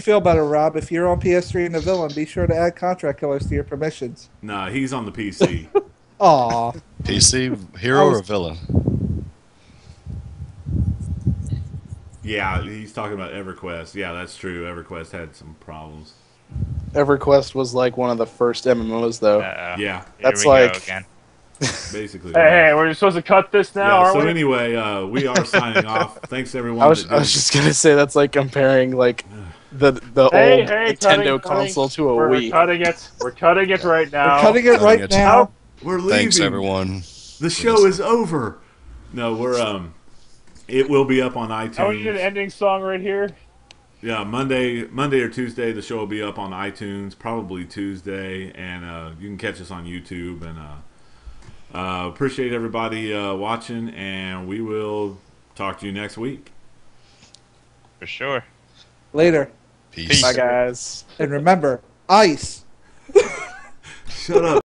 feel better, Rob, if you're on PS3 and the villain, be sure to add contract killers to your permissions. Nah, he's on the PC. Aw. PC, hero or villain? Yeah, he's talking about EverQuest. Yeah, that's true. EverQuest had some problems. EverQuest was like one of the first MMOs, though. Uh-oh. Yeah, That's Here we go like- again. basically. Hey, we're supposed to cut this now, Yeah, aren't so we? anyway, we are signing off. Thanks everyone. I was that did- just gonna say that's like comparing like the Hey, old hey, Nintendo cutting. console to a We're Wii. cutting it. We're cutting it right now. We're cutting it right Cutting it. now. We're leaving. Thanks, everyone. The show is over. No, we're it will be up on iTunes. Oh, we need an ending song right here. Yeah, Monday or Tuesday, the show will be up on iTunes. Probably Tuesday, and you can catch us on YouTube. And appreciate everybody watching, and we will talk to you next week. For sure. Later. Peace. Bye, guys. And remember, ice. Shut up.